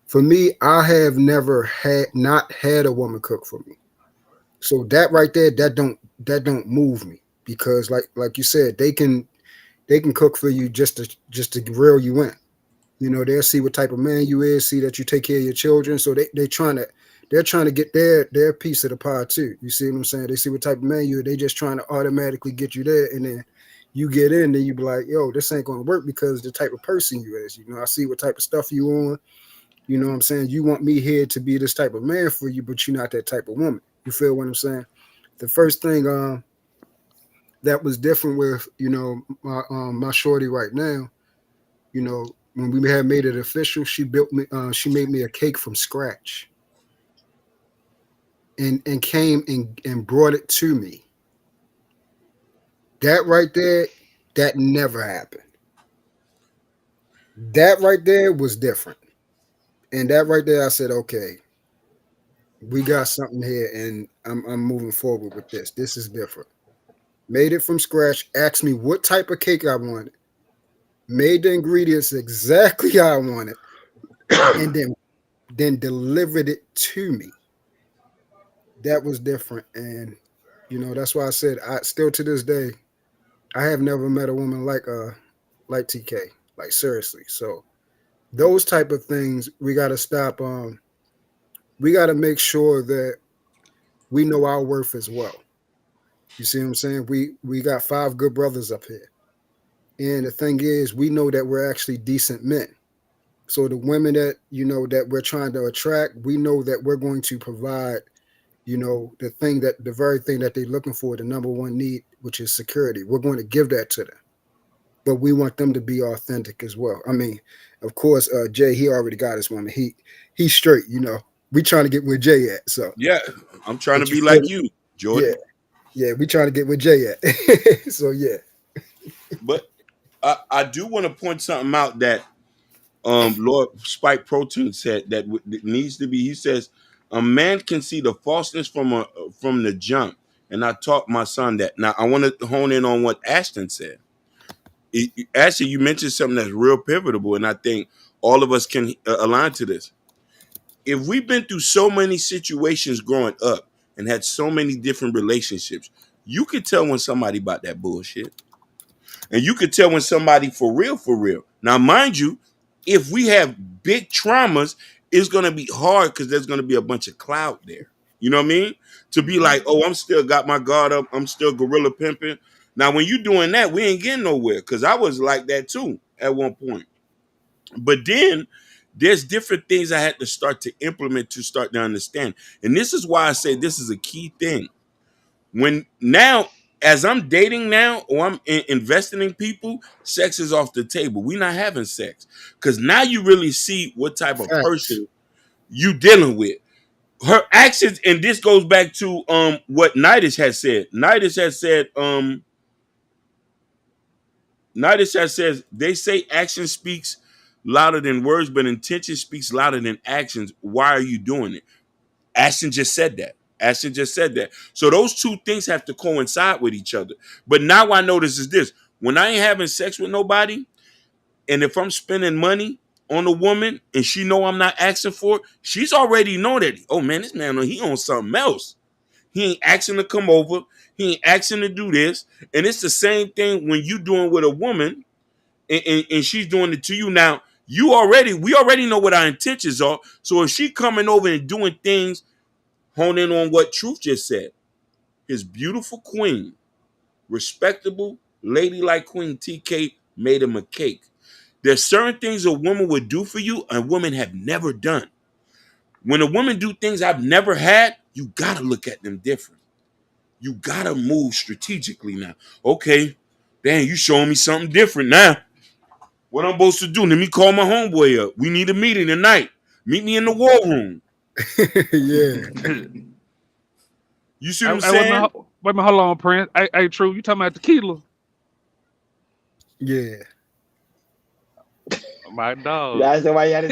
for me, I have never not had a woman cook for me. So that right there, that don't move me, because like you said, they can cook for you just to reel you in. They'll see what type of man you is, see that you take care of your children. So they're trying to get their piece of the pie too. You see what I'm saying? They see what type of man you are. They just trying to automatically get you there. And then you get in, then you be like, yo, this ain't going to work because the type of person you is. I see what type of stuff you on. You know what I'm saying? You want me here to be this type of man for you, but you're not that type of woman. You feel what I'm saying? The first thing that was different with, my shorty right now, when we had made it official, she made me a cake from scratch and came and brought it to me. That right there, that never happened. That right there was different. And that right there, I said, okay, we got something here, and I'm moving forward with this. This is different. Made it from scratch, asked me what type of cake I wanted. Made the ingredients exactly how I wanted, and then delivered it to me. That was different, and that's why I said I still to this day, I have never met a woman like TK, like seriously. So those type of things we got to stop. We got to make sure that we know our worth as well. You see what I'm saying? We got 5 good brothers up here. And the thing is, we know that we're actually decent men. So the women that, that we're trying to attract, we know that we're going to provide, the very thing that they're looking for, the number one need, which is security. We're going to give that to them. But we want them to be authentic as well. I mean, of course, Jay, he already got his woman. He's straight, We trying to get where Jay at. So yeah, I'm trying to be like you, Jordan. Yeah, we trying to get where Jay at. So yeah. But I do want to point something out that Lord Spike Protein said that needs to be. He says A man can see the falseness from the jump. And I taught my son that. Now I want to hone in on what Ashton said. Ashton, you mentioned something that's real pivotal, and I think all of us can align to this. If we've been through so many situations growing up and had so many different relationships, you could tell when somebody about that bullshit. And you could tell when somebody for real. Now, mind you, if we have big traumas, it's going to be hard because there's going to be a bunch of clout there. You know what I mean? To be like, oh, I'm still got my guard up. I'm still gorilla pimping. Now, when you doing that, we ain't getting nowhere because I was like that too at one point. But then there's different things I had to start to implement to start to understand. And this is why I say this is a key thing. When now, as I'm dating now or I'm investing in people, sex is off the table. We're not having sex because now you really see what type of person you dealing with. Her actions, and this goes back to what Nidus has said. Nidus has said they say action speaks louder than words, but intention speaks louder than actions. Why are you doing it? Ashton just said that. So those two things have to coincide with each other. But now I notice is this: when I ain't having sex with nobody, and if I'm spending money on a woman and she know I'm not asking for it, she's already know that, oh man, this man, he on something else. He ain't asking to come over. He ain't asking to do this. And it's the same thing when you doing with a woman and she's doing it to you. Now, we already know what our intentions are. So if she coming over and doing things, hone in on what Truth just said. His beautiful queen, respectable, ladylike queen TK made him a cake. There's certain things a woman would do for you and women have never done. When a woman do things I've never had, you gotta look at them different. You gotta move strategically now. Okay, damn, you showing me something different now. What I'm supposed to do? Let me call my homeboy up. We need a meeting tonight. Meet me in the war room. Yeah. You see what I'm saying? Wait a minute, hold on, Prince. Hey, True, you talking about tequila? Yeah. My dog. Yeah, that's why you had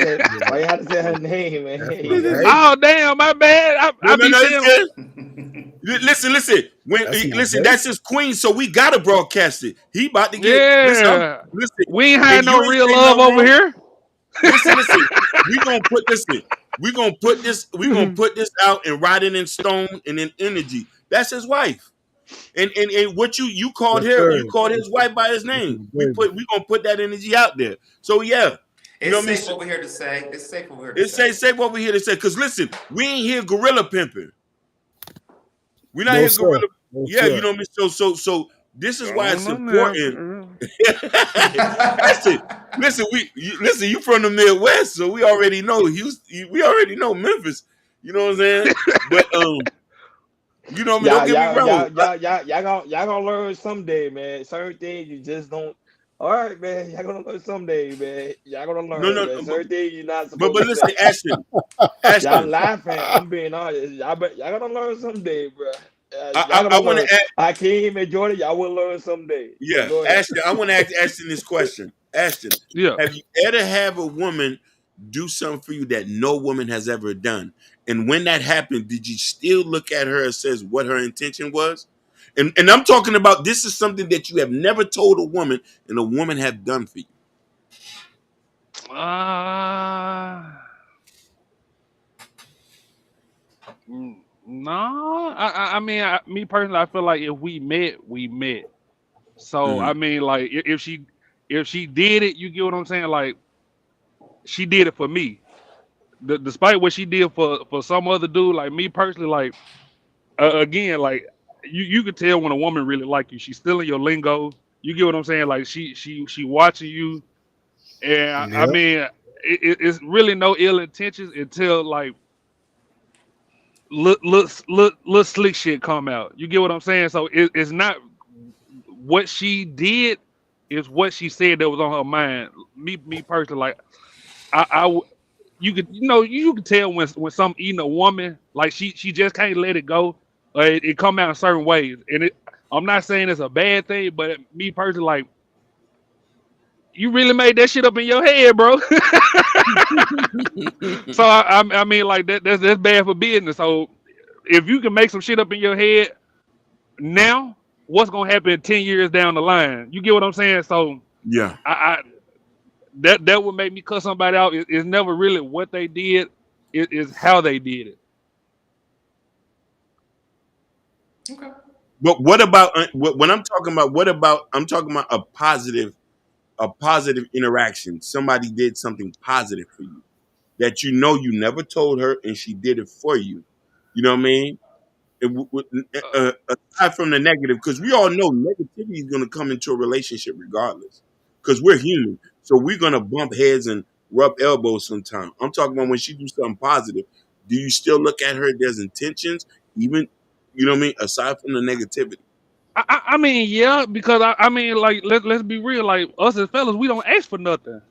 to say her name, man. Oh damn, my bad. Listen. That's his queen, so we gotta broadcast it. He about to get. Yeah. Listen. We ain't had no real love over here. Listen. We gonna put this out and write it in stone and in energy. That's his wife. And what you called her, you called his wife by his name. We gonna put that energy out there. So yeah, it's safe over here to say. It's safe over here to say. It's safe over here to say. Because listen, we ain't here gorilla pimping. We're not here gorilla. Yeah, you know what I mean. So this is why it's important. listen. You from the Midwest, so we already know Houston. We already know Memphis. You know what I'm saying? But you know what I mean? Don't get me wrong. Y'all gonna learn someday, man. Certain things you just don't. All right, man. Y'all gonna learn someday, man. Y'all gonna learn. No. Certain things you're not supposed to. But listen, Ashton. Y'all laughing. I'm being honest. Y'all gonna learn someday, bro. I want to ask Hakeem and Jordan. Y'all will learn someday. Yeah, Ashton. I want to ask Ashton this question. Ashton, have you ever had a woman do something for you that no woman has ever done? And when that happened, did you still look at her and says what her intention was? And I'm talking about this is something that you have never told a woman and a woman have done for you. No. I mean, me personally, I feel like if we met, we met. So I mean, like if she did it, you get what I'm saying? Like she did it for me. Despite what she did for some other dude, like me personally, like again, like you could tell when a woman really like you. She's still in your lingo. You get what I'm saying? Like she watching you, and I mean, it's really no ill intentions until like look slick shit come out. You get what I'm saying? So it's not what she did, is what she said that was on her mind. Me personally, like you could tell when some eating a woman, like she just can't let it go. It come out in certain ways, and I'm not saying it's a bad thing, but me personally, like you really made that shit up in your head, bro. So I mean, like that's bad for business. So if you can make some shit up in your head now, what's gonna happen 10 years down the line? You get what I'm saying? So Yeah. I that would make me cut somebody out. It's never really what they did, it is how they did it. Okay. But what about when I'm talking about? What about I'm talking about a positive interaction. Somebody did something positive for you that you know you never told her, and she did it for you. You know what I mean? Aside from the negative, because we all know negativity is going to come into a relationship regardless, because we're human, so we're going to bump heads and rub elbows sometimes. I'm talking about when she do something positive. Do you still look at her? There's intentions, even, you know what I mean, aside from the negativity. I mean, yeah, because I mean, like let's be real, like us as fellas, we don't ask for nothing.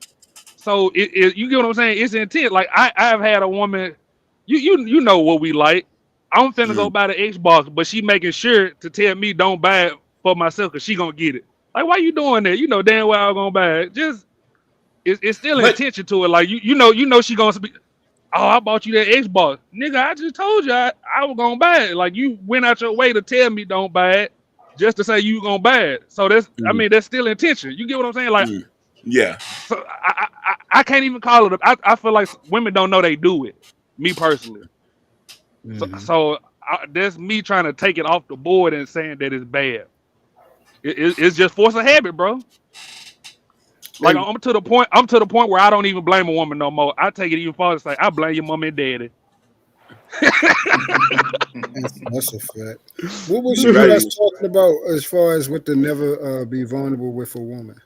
So you get what I'm saying? It's intent. Like I have had a woman, you know what we like. I'm finna go buy the Xbox, but she making sure to tell me don't buy it for myself because she gonna get it. Like, why you doing that? You know damn well I'm gonna buy it. Just it's still intention to it. Like you know she gonna be. Oh, I bought you that Xbox, nigga. I just told you I was gonna buy it. Like you went out your way to tell me don't buy it, just to say you gonna buy it. So that's I mean that's still intention. You get what I'm saying? Like yeah. So I can't even call it. I feel like women don't know they do it. Me personally. So that's me trying to take it off the board and saying that it's bad. It's just force of habit, bro. Like I'm to the point where I don't even blame a woman no more. I take it even farther. Say I blame your mom and daddy. That's a fact. What was you guys talking about as far as with the never be vulnerable with a woman?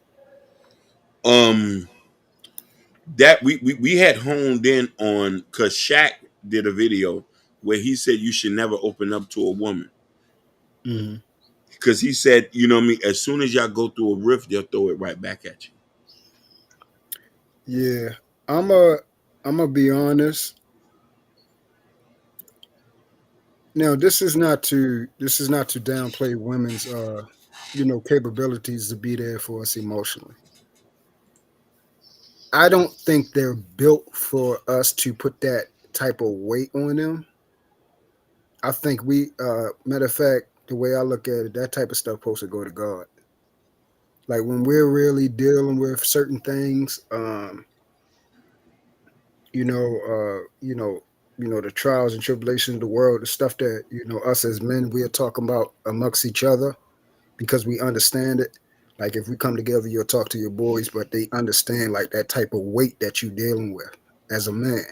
That we had honed in on because Shaq did a video where he said you should never open up to a woman. Because he said, you know what I mean, as soon as y'all go through a rift, they'll throw it right back at you. Yeah, I'm gonna be honest. Now, this is not to downplay women's capabilities to be there for us emotionally. I don't think they're built for us to put that type of weight on them. I think matter of fact, the way I look at it, that type of stuff supposed to go to God. Like when we're really dealing with certain things, the trials and tribulations of the world, the stuff that, us as men, we are talking about amongst each other because we understand it. Like if we come together, you'll talk to your boys, but they understand like that type of weight that you're dealing with as a man.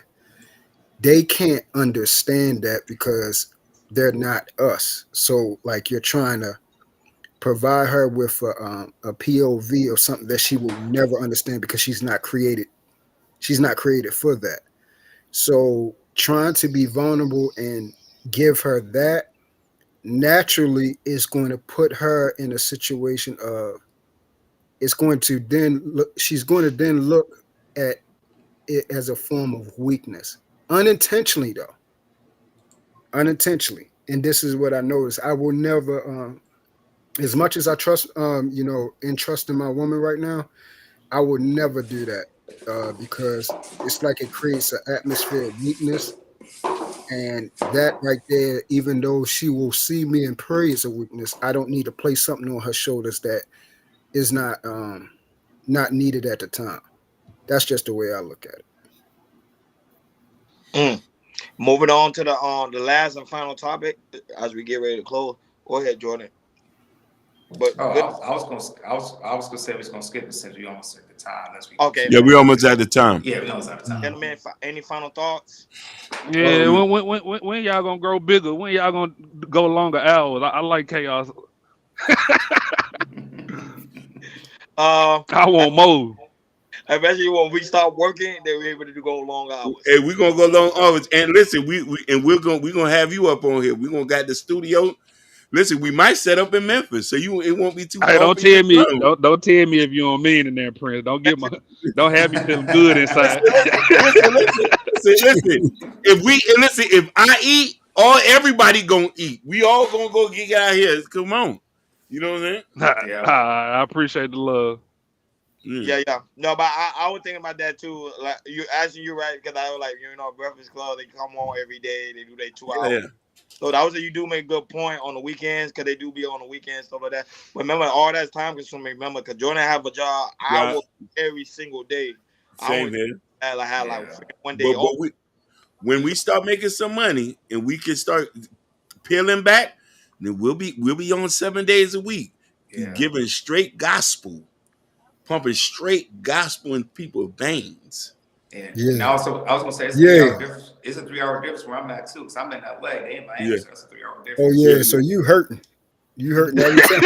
They can't understand that because they're not us. So like you're trying to provide her with a POV or something that she will never understand because she's not created for that. So trying to be vulnerable and give her that naturally is going to put her in a situation of she's going to then look at it as a form of weakness. Unintentionally though. Unintentionally. And this is what I noticed. I will never as much as I trust in trusting my woman right now, I would never do that. Because it's like it creates an atmosphere of weakness, and that right there, even though she will see me and pray as a weakness, I don't need to place something on her shoulders that is not needed at the time. That's just the way I look at it. Moving on to the last and final topic as we get ready to close. Go ahead, Jordan. But I was gonna say we're gonna skip it since we almost at the time. Okay. Yeah, we almost at the time. Yeah, we almost at the time. Gentlemen, any final thoughts? Yeah, when y'all gonna grow bigger? When y'all gonna go longer hours? I like chaos. I want more. Especially when we start working, then we're able to go long hours. Hey, we're gonna go long hours. And listen, we're gonna have you up on here. We're gonna got the studio. Listen, we might set up in Memphis, so it won't be too. Hey, don't tell me if you don't mean in there, Prince. Don't don't have me feeling good inside. listen. If I eat, everybody gonna eat. We all gonna go get out here. Come on, you know what I'm saying? I appreciate the love. Yeah. No, but I was thinking about that too. Like you asking you right because I was like, Breakfast Club, they come on every day, they do their 2 hours. Yeah. So that was you do make a good point on the weekends because they do be on the weekends, stuff like that. But remember, all that's time consuming. Remember, because Jordan have a job, I work every single day. Same here. I had like one day off. But when we start making some money and we can start peeling back, then we'll be on 7 days a week, giving straight gospel, pumping straight gospel in people's veins. Yeah. And also, I was gonna say it's a 3 hour difference. It's a 3 hour difference where I'm at too, because I'm in LA. They in Miami, so it's a 3 hour difference. Oh yeah, so you hurting. You hurting every time.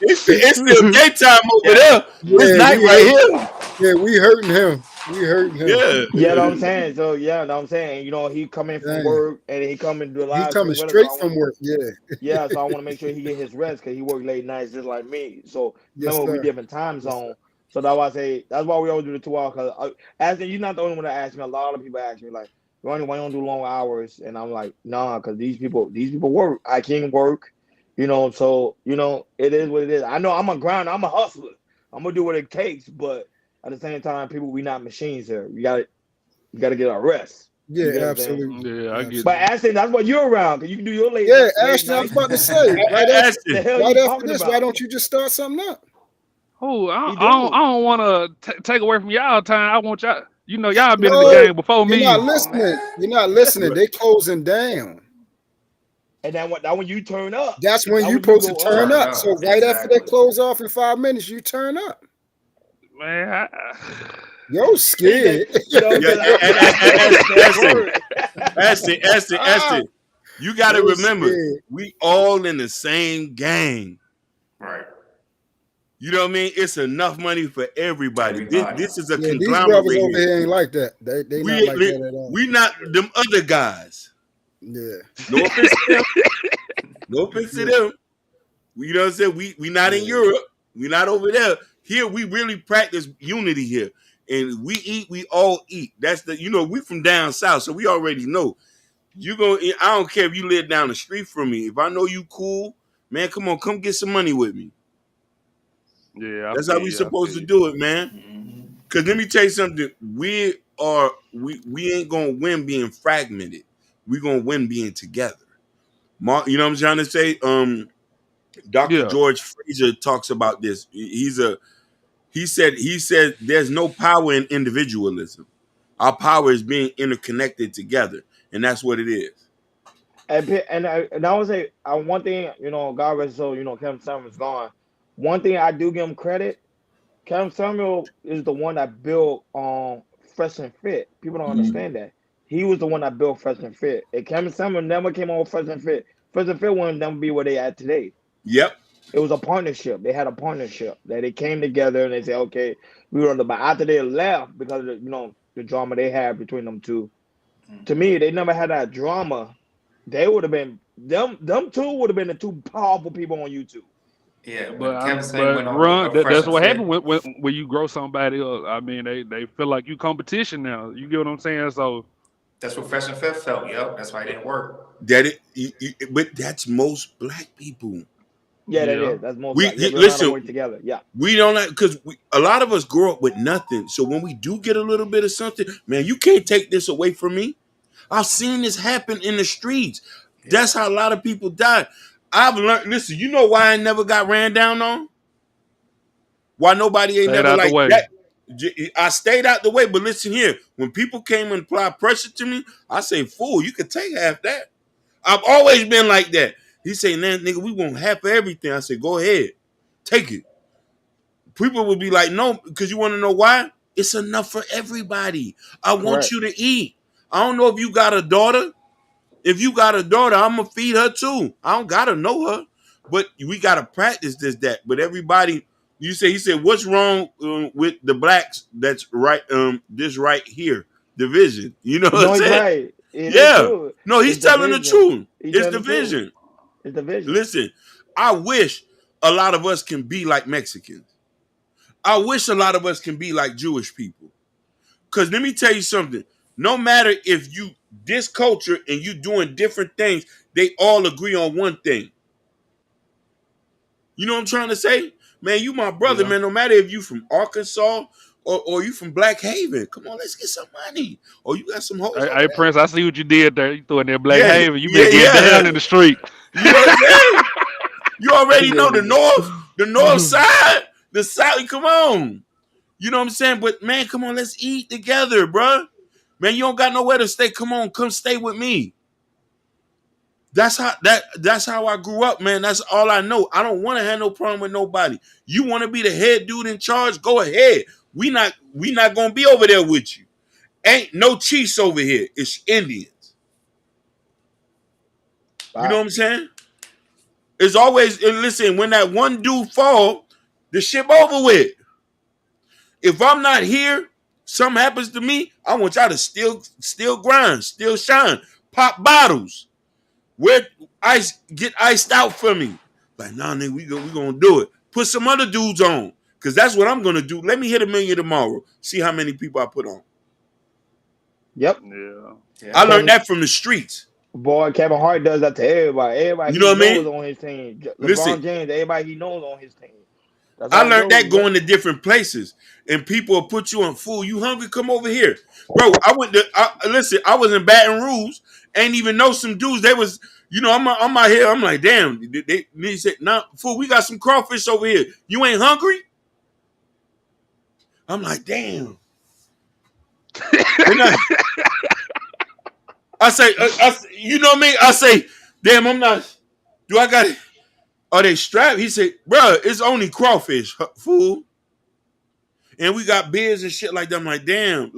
It's still daytime over there. It's night right here. Yeah, we hurting him. Yeah, know what I'm saying. So know what I'm saying. He coming from work and he coming to live. He coming straight from work. Yeah. So I want to make sure he get his rest because he work late nights just like me. So remember we different time zone. So that's why I say that's why we always do the 2 hours. Cause asking you're not the only one that asked me. A lot of people ask me like, why don't do long hours? And I'm like, nah, because these people work. I can work. So it is what it is. I know I'm a grinder. I'm a hustler. I'm gonna do what it takes, but at the same time, people, we not machines here. You gotta get our rest. Yeah, absolutely. Yeah, I get. But Ashton, that's what you're around because you can do your late. Yeah, Ashton, I was about to say. Right after this, why don't you just start something up? Oh, I don't want to take away from y'all time. I want y'all. Y'all been in the game before me. You're not listening. They closing down. And then when you turn up, that's when you supposed to turn up. So right after they close off in 5 minutes, you turn up. Man, you're scared. Ashton, you got to remember, we all in the same gang. Right. You know what I mean? It's enough money for everybody. This is a conglomerate. These brothers over here ain't like that. They not like that at all. We not them other guys. Yeah. No offense to them. No offense to them. You know what I'm saying? We not in Europe. We not over there. Here we really practice unity here. And we all eat. That's we from down south, so we already know. I don't care if you live down the street from me. If I know you cool, man, come get some money with me. Yeah, that's how we supposed to do it, man. Because let me tell you something. We ain't gonna win being fragmented. We gonna win being together. Mark, you know what I'm trying to say? Dr. George Fraser talks about this. He said there's no power in individualism. Our power is being interconnected together, and that's what it is. And I would say one thing, God rest his soul, Kevin Samuel's gone. One thing I do give him credit, Kevin Samuel is the one that built Fresh and Fit. People don't understand that. He was the one that built Fresh and Fit. And Kevin Samuel never came on with Fresh and Fit. Fresh and Fit wouldn't never be where they at today. Yep. It was a partnership. They had a partnership that they came together and they said, okay, we were on the. But after they left, because of the drama they had between them two, to me, they never had that drama. They would have been them two would have been the two powerful people on YouTube. Yeah, but Ron, that's what happened when you grow somebody up. I mean, they feel like you competition now. You get what I'm saying? So that's what Fresh and Fit felt. Yep, that's why it didn't work. But that's most black people. Yeah, that is. That's most. Listen, work together. Yeah, we don't because a lot of us grow up with nothing. So when we do get a little bit of something, man, you can't take this away from me. I've seen this happen in the streets. Yeah. That's how a lot of people die. I've learned. Listen, you know why I never got ran down on? Why nobody ain't never like that? I stayed out the way. But listen here, when people came and applied pressure to me, I say, "Fool, you could take half that." I've always been like that. He say, "Man, nigga, we want half of everything." I say, "Go ahead, take it." People would be like, "No," because you want to know why? It's enough for everybody. I want you to eat. I don't know if you got a daughter. If you got a daughter, I'm gonna feed her too. I don't gotta know her, but we gotta practice that. But everybody, he said, what's wrong with the blacks? That's right. This right here, division. You know what I'm saying? Right. No, he's telling the truth. It's division. It's division. Listen, I wish a lot of us can be like Mexicans. I wish a lot of us can be like Jewish people. Because let me tell you something. No matter if you this culture and you doing different things, they all agree on one thing. You know what I'm trying to say? Man, you my brother, Yeah. man. No matter if you from Arkansas or you from Black Haven. Come on, let's get some money. Or you got some hoes over Hey, there. Prince, I see what you did there. You threw in there Black Yeah, Haven. You been getting down in the street. You know what I'm saying? You already know the north side, the south. Come on. You know what I'm saying? But man, come on, let's eat together, bro. Man, you don't got nowhere to stay. Come on, come stay with me. That's how I grew up, man. That's all I know. I don't want to have no problem with nobody. You want to be the head dude in charge? Go ahead. We not gonna be over there with you. Ain't no Chiefs over here. It's Indians. You know what I'm saying? It's always, and listen, when that one dude fall, the ship over with. If I'm not here, something happens to me, I want y'all to still grind, still shine, pop bottles. Where ice get iced out for me. Like, nah, nigga, we gonna do it. Put some other dudes on. Cause that's what I'm gonna do. Let me hit 1 million tomorrow. See how many people I put on. Yep. Yeah. I learned that from the streets. Boy, Kevin Hart does that to everybody. Everybody You know what I mean? knows on his team. LeBron Listen. James, everybody he knows on his team. That's I how it learned that goes, going to different places. And people will put you on, fool, you hungry? Come over here. Bro, I was in Baton Rouge. Ain't even know some dudes. They was, you know, I'm out here. I'm like, damn. They said, nah, fool, we got some crawfish over here. You ain't hungry? I'm like, damn. I say, you know what I mean? I say, damn, I'm not. Do I got it? Are they strapped? He said, bro, it's only crawfish, fool. And we got beers and shit like that. I'm like, damn.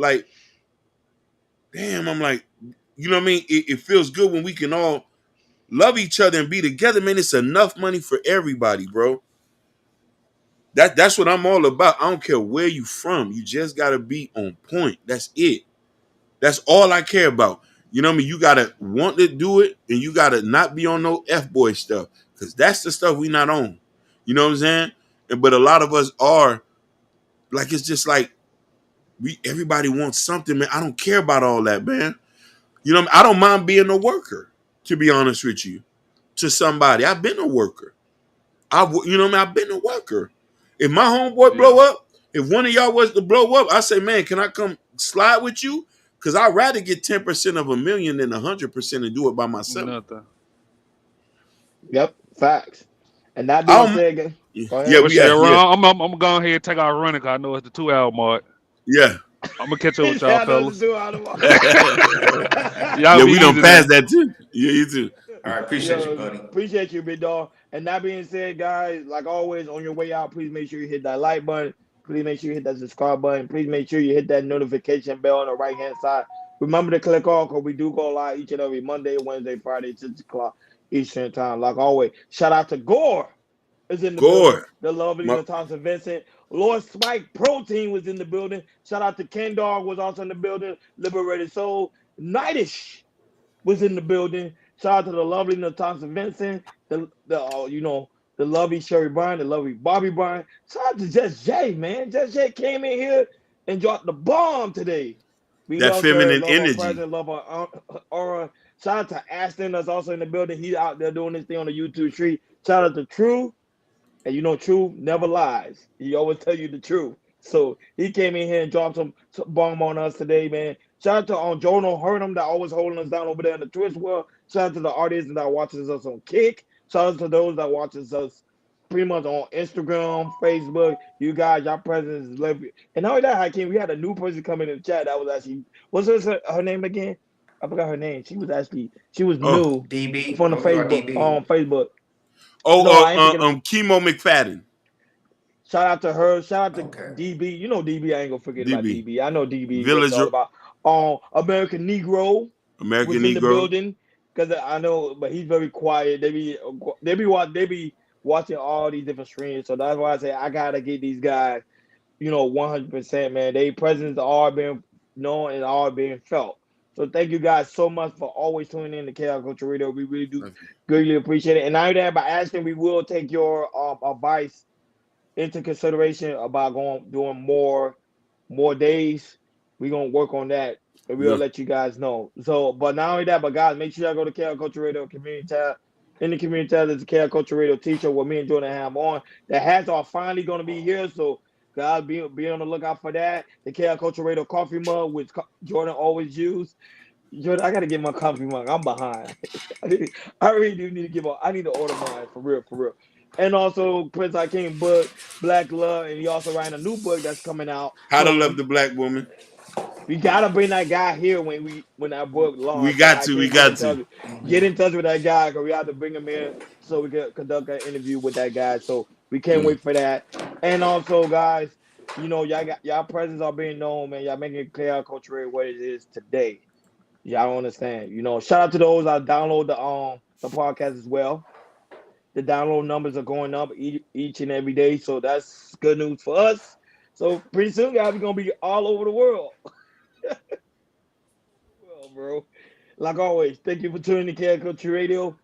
I'm like, you know what I mean? It feels good when we can all love each other and be together, man. It's enough money for everybody, bro. That's what I'm all about. I don't care where you from. You just gotta be on point. That's it. That's all I care about. You know what I mean? You gotta want to do it, and you gotta not be on no F-boy stuff. Because that's the stuff we not on. You know what I'm saying? But a lot of us are, like, it's just like everybody wants something, man. I don't care about all that, man. You know what I mean? I don't mind being a worker, to be honest with you. To somebody. I've been a worker. You know what I mean? I've been a worker. If my homeboy blow up, if one of y'all was to blow up, I say, man, can I come slide with you? Because I'd rather get 10% of $1 million than 100% and do it by myself. Nothing. Yep, facts. And that being said, go ahead. I'm gonna go ahead and take our running because I know it's the 2-hour mark. Yeah. I'm gonna catch up with y'all, fellas. We don't pass that too. Yeah, you too. All right, appreciate you, buddy. Appreciate you, big dog. And that being said, guys, like always, on your way out, please make sure you hit that like button. Please make sure you hit that subscribe button. Please make sure you hit that notification bell on the right-hand side. Remember to click on because we do go live each and every Monday, Wednesday, Friday, 6 o'clock Eastern time. Like always, shout out to Gore is in the building. The lovely Thompson Vincent. Lord Spike Protein was in the building. Shout out to Ken Dog was also in the building. Liberated Soul. Nightish was in the building. Shout out to the lovely Thompson Vincent. The lovely Sherry Bryan, the lovely Bobby Bryan. Shout out to Just Jay, man. Just Jay came in here and dropped the bomb today. That feminine energy. Love our aura. Shout out to Ashton that's also in the building. He's out there doing this thing on the YouTube street. Shout out to True. And you know, True never lies. He always tell you the truth. So he came in here and dropped some bomb on us today, man. Shout out to Jonah Hurnham that always holding us down over there in the Twitch world. Shout out to the artists that watches us on Kick. Shout out to those that watches us pretty much on Instagram, Facebook. You guys, your presence is lovely. And not only that, Hakeem, we had a new person come in the chat that was actually, what's her name again? I forgot her name. She was new. DB from the Facebook on Facebook. Chemo McFadden. Shout out to her. Shout out to DB. You know DB. I ain't gonna forget about DB. I know DB. Villager. About American Negro. American was Negro. In the building because I know, but he's very quiet. They be watching all these different streams. So that's why I say I gotta get these guys. 100%, man. Their presence are being known and are being felt. So thank you guys so much for always tuning in to Chaos Culture Radio. We really do greatly appreciate it. And now that by Ashton, we will take your advice into consideration about doing more days. We're gonna work on that, and we'll let you guys know. So, but not only that, but guys, make sure y'all go to Chaos Culture Radio community tab. in the community there's a Chaos Culture Radio teacher where me and Jordan have on. The hats are finally going to be here, so guys, be on the lookout for that. The Chaos Culture Radio coffee mug, which Jordan always use. Jordan, I got to get my coffee mug. I'm behind. I really do need to give up. I need to order mine for real, for real. And also Prince Hakeem book, Black Love, and he also writing a new book that's coming out. How to Love the Black Woman. We gotta bring that guy here when that book launches. We got to. Get in touch with that guy because we have to bring him in so we can conduct an interview with that guy. So we can't wait for that. And also, guys, you know, y'all presence are being known, man. Y'all making Chaos Culture Radio what it is today. Y'all don't understand. You know, shout out to those that download the podcast as well. The download numbers are going up each and every day, so that's good news for us. So pretty soon, guys, we're gonna be all over the world. Well, bro, like always, thank you for tuning in to Chaos Culture Radio.